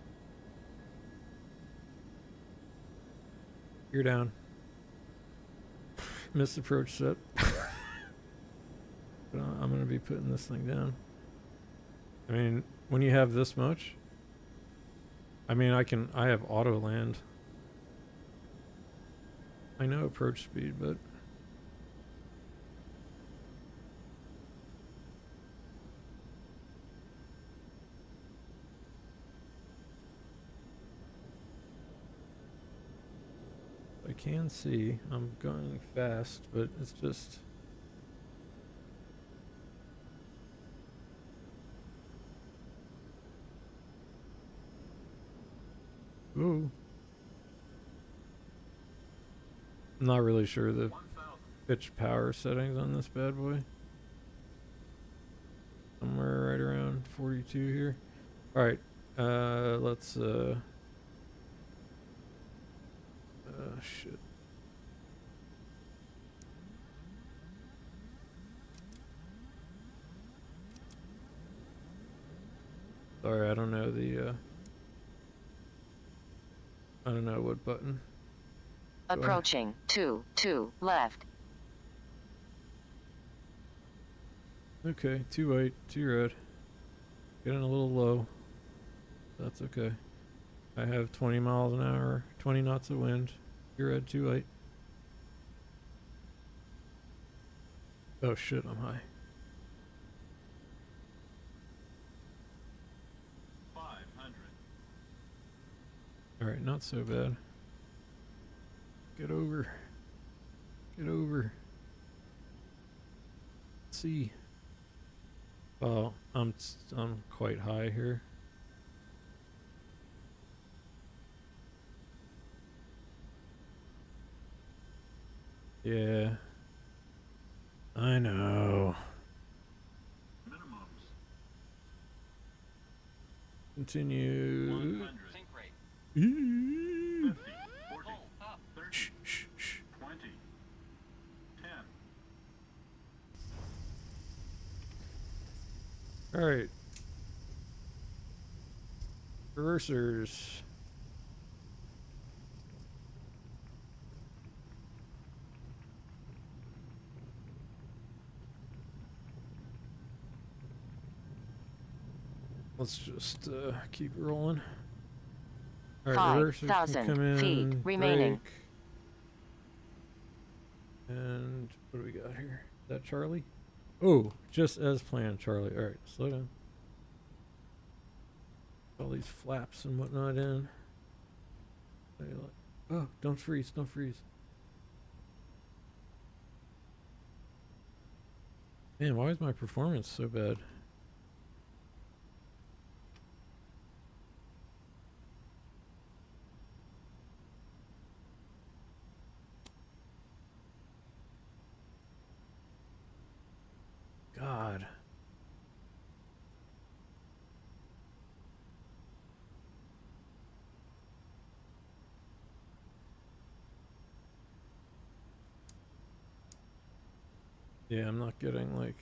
You're down. Missed approach set. But I'm gonna be putting this thing down. I mean, when you have this much, I mean, I have auto land. I know approach speed, but I can see I'm going fast, but it's just ooh. I'm not really sure the pitch power settings on this bad boy. Somewhere right around 42 here. Alright, let's shit. Sorry, I don't know the I don't know what button. Approaching 2 left. Okay, 2 white, 2 red. Getting a little low. That's okay. I have 20 miles an hour, 20 knots of wind. 2 red, 2 white. Oh shit, I'm high. 500. Alright, not so bad. Get over. Get over. Let's see. Oh, I'm quite high here. Yeah. I know. Minimums. Continue. 100. Sync rate. 50. 40. Hold up. 30. Shh, shh, shh. 20. 10. Alright. Reversers. Let's just keep rolling. Alright, reversers can 5,000 come in, feet remaining. brake. And what do we got here? Is that Charlie? Oh, just as planned, Charlie. Alright, slow down. All these flaps and whatnot in. Oh, don't freeze, don't freeze. Man, why is my performance so bad? God. Yeah, I'm not getting like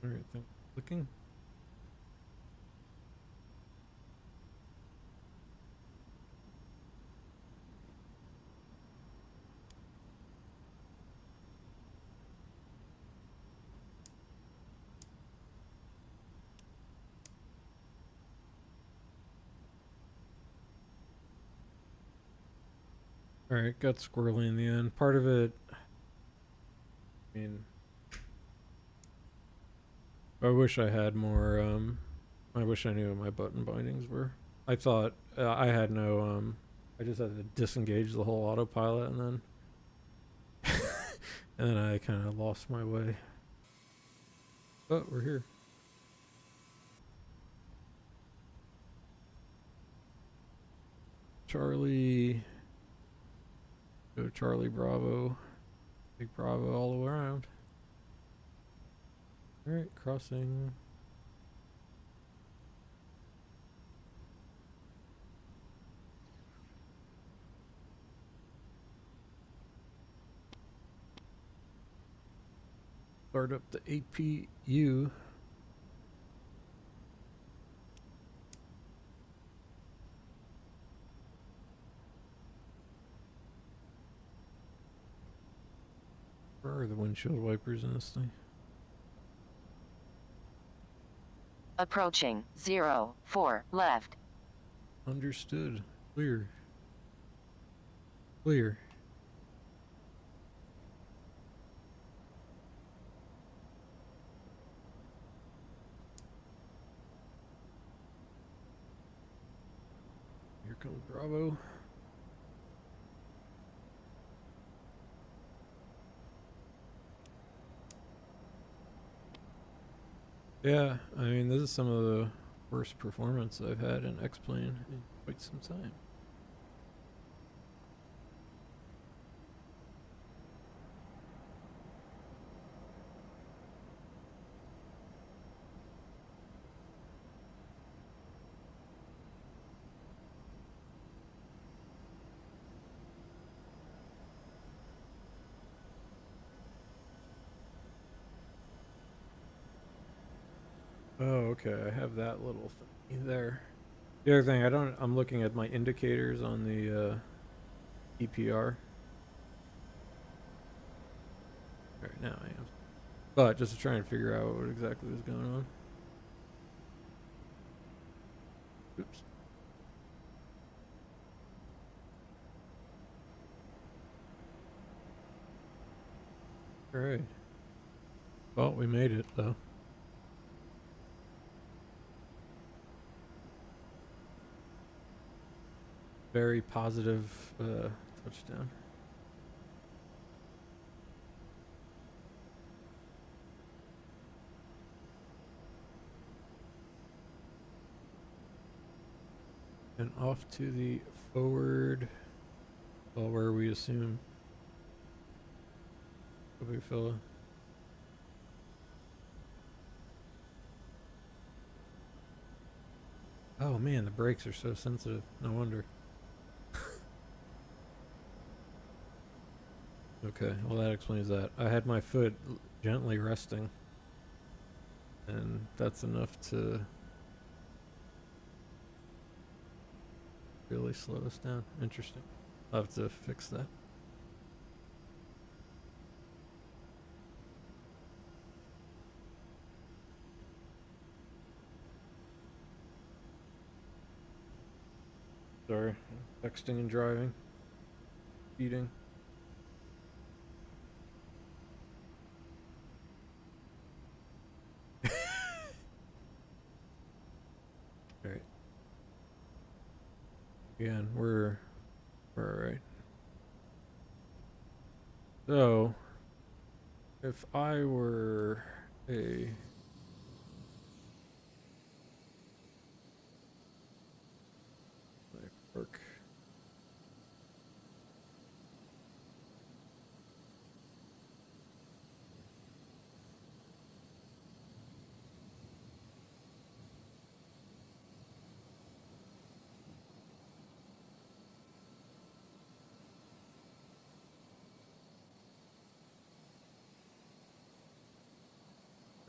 everything clicking. Alright, got squirrely in the end. Part of it, I mean, I wish I had more, I wish I knew what my button bindings were. I thought I had no, I just had to disengage the whole autopilot and then, and then I kind of lost my way. But we're here. Charlie, go Charlie Bravo, Big Bravo all the way around. Alright, crossing. Start up the APU. Where are the windshield wipers in this thing? Approaching 04 left. Understood. Clear. Clear. Here comes Bravo. Yeah, I mean, this is some of the worst performance I've had in X-Plane in quite some time. Oh, okay, I have that little thing there. The other thing, I'm looking at my indicators on the EPR. Right now I am. But just to try and figure out what exactly was going on. Oops. Alright. Well, we made it, though. Very positive touchdown. And off to the forward, well, where we assume a big fella. Oh man, the brakes are so sensitive. No wonder. Okay, well that explains that. I had my foot gently resting, and that's enough to really slow us down. Interesting. I'll have to fix that. Sorry, texting and driving, eating. All right. Again, we're all right. So, if I were a work.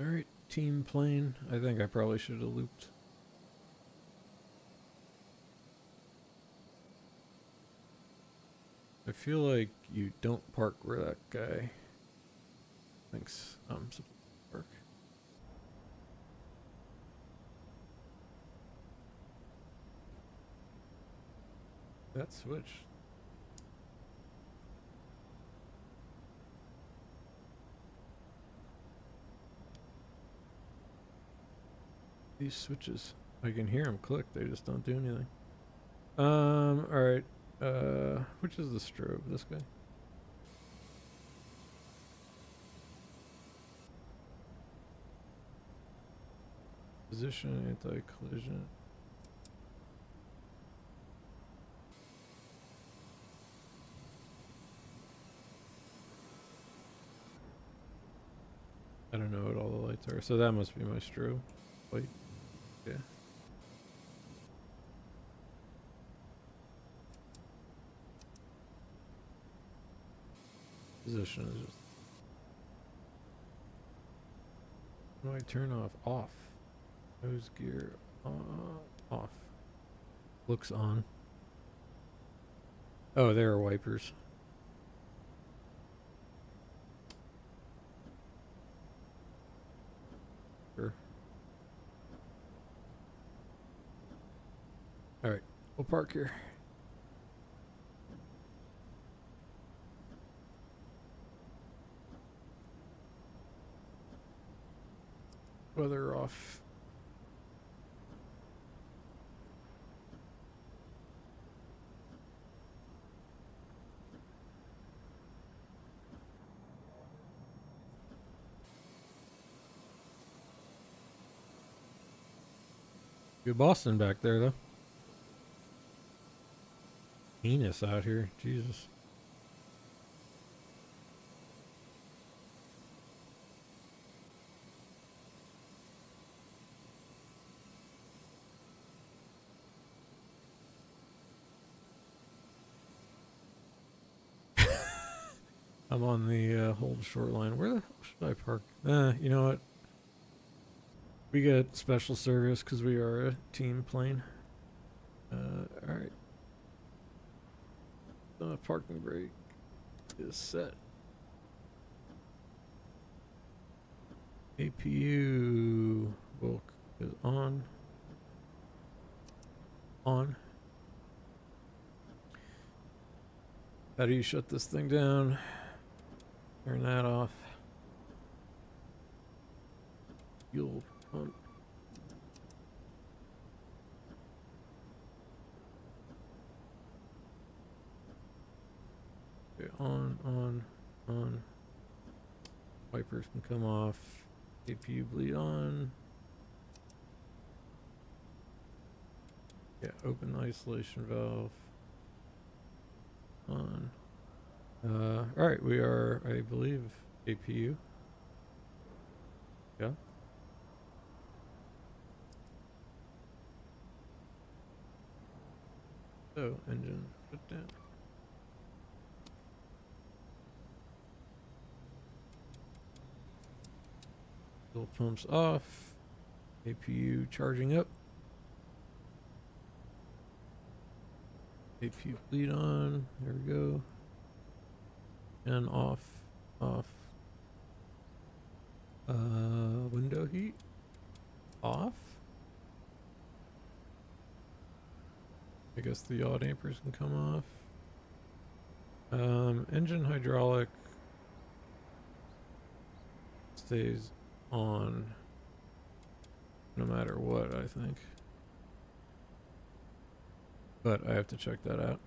All right, team plane. I think I probably should have looped. I feel like you don't park where that guy thinks I'm supposed to park. That switch. these switches. I can hear them click, they just don't do anything. Alright. Which is the strobe? This guy? Position, anti-collision. I don't know what all the lights are, so that must be my strobe light. Yeah. Position is just. How do I turn off? Off. Nose gear off. Looks on. Oh, there are wipers. Sure. Alright, we'll park here. Weather off. Good Boston back there, though. Heinous out here. Jesus. I'm on the hold short line. Where the hell should I park? You know what? We get special service because we are a team plane. Alright. Parking brake is set. APU bulk is on. On. How do you shut this thing down? Turn that off. Fuel pump. Okay, on. Wipers can come off. APU bleed on. Yeah, open isolation valve. On. Alright, we are, I believe, APU. Yeah. So, engine shut down. Fuel pumps off. APU charging up. APU bleed on. There we go. And off. Window heat. Off. I guess the yaw dampers can come off. Engine hydraulic stays on no matter what, I think. But I have to check that out.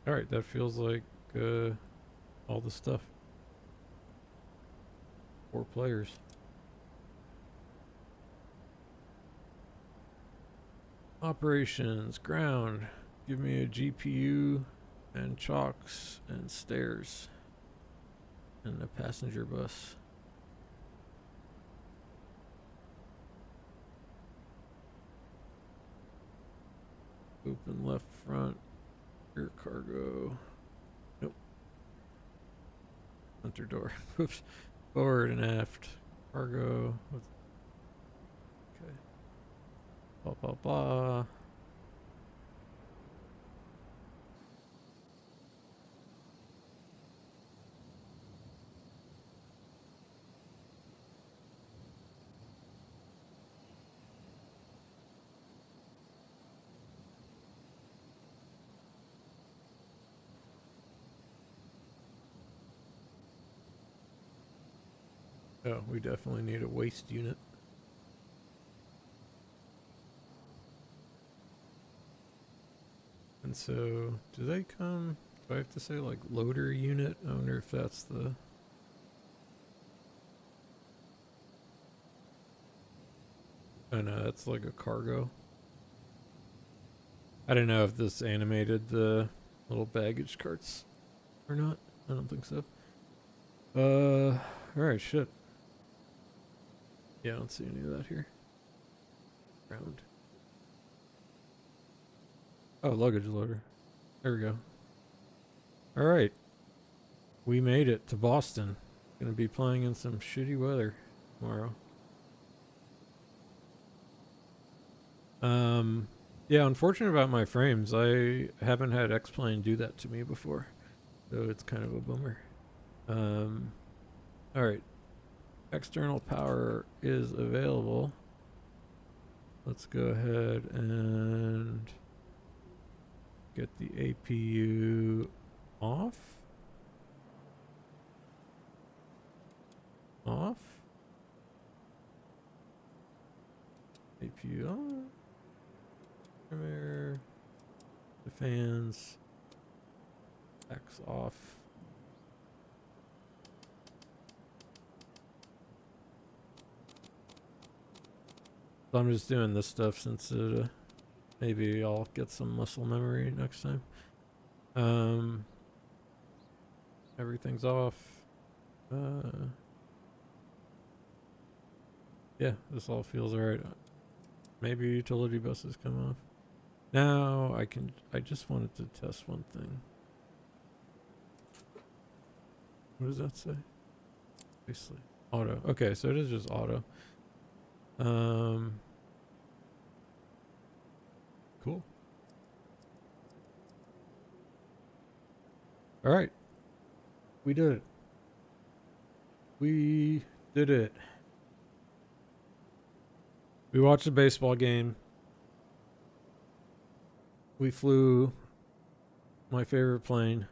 Alright, that feels like all the stuff. 4 players. Operations, ground. Give me a GPU and chocks and stairs. And a passenger bus. Open left front. Rear cargo. Nope. Center door. Oops. Forward and aft. Cargo. Okay. Blah, blah, blah. Oh, we definitely need a waste unit. And so, do they come? Do I have to say like loader unit? I wonder if that's the. Oh no, that's like a cargo. I don't know if this animated the little baggage carts or not. I don't think so. Alright, shit. Yeah, I don't see any of that here. Round. Oh, luggage loader. There we go. Alright. We made it to Boston. Gonna be playing in some shitty weather tomorrow. Yeah, unfortunate about my frames. I haven't had X-Plane do that to me before. So it's kind of a bummer. Alright. External power is available. Let's go ahead and get the APU off. Off. APU on. Trimmer. The fans. X off. So I'm just doing this stuff since it, maybe I'll get some muscle memory next time. Everything's off. Yeah, this all feels alright. Maybe utility buses come off. Now I just wanted to test one thing. What does that say? Basically, auto. Okay, so it is just auto. Cool. All right. We did it. We did it. We watched a baseball game. We flew my favorite plane.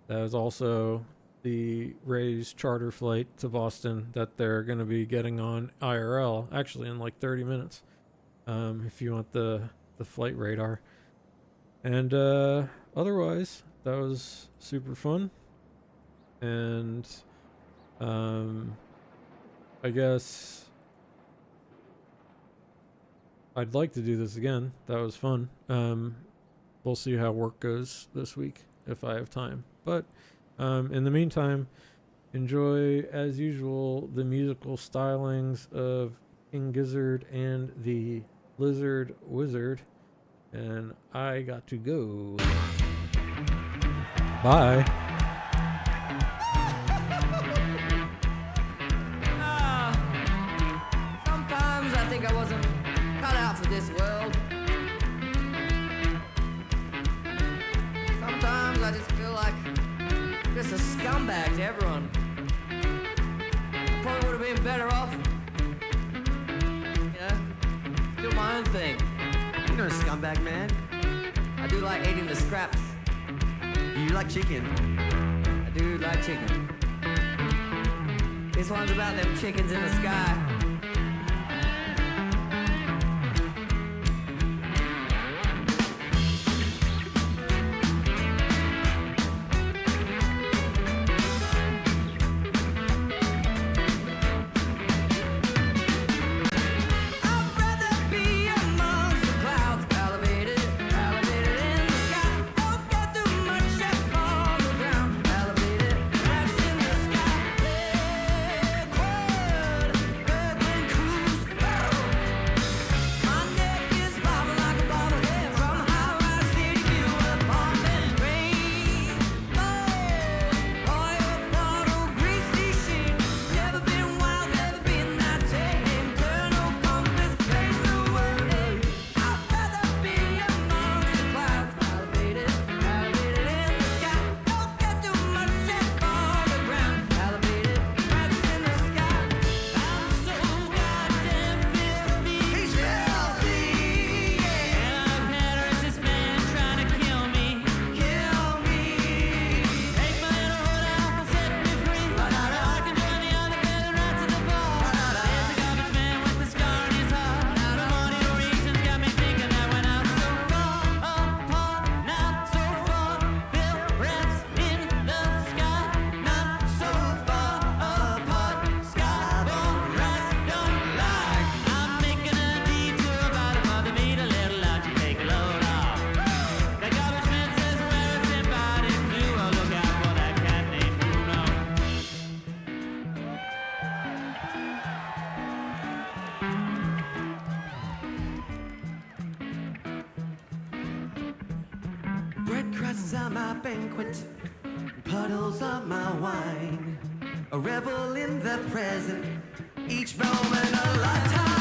That was also the Rays charter flight to Boston that they're going to be getting on IRL, actually in like 30 minutes, if you want the flight radar. And otherwise, that was super fun. And I guess I'd like to do this again. That was fun. We'll see how work goes this week if I have time. But in the meantime, enjoy, as usual, the musical stylings of King Gizzard and the Lizard Wizard. And I got to go. Bye. Sometimes I think I wasn't cut out for this world. Sometimes I just feel like just a scumbag to everyone. I probably would have been better off, do my own thing. You're not a scumbag, man. I do like eating the scraps. You like chicken. I do like chicken. This one's about them chickens in the sky. crusts are my banquet, puddles are my wine. A revel in the present, each moment a lifetime.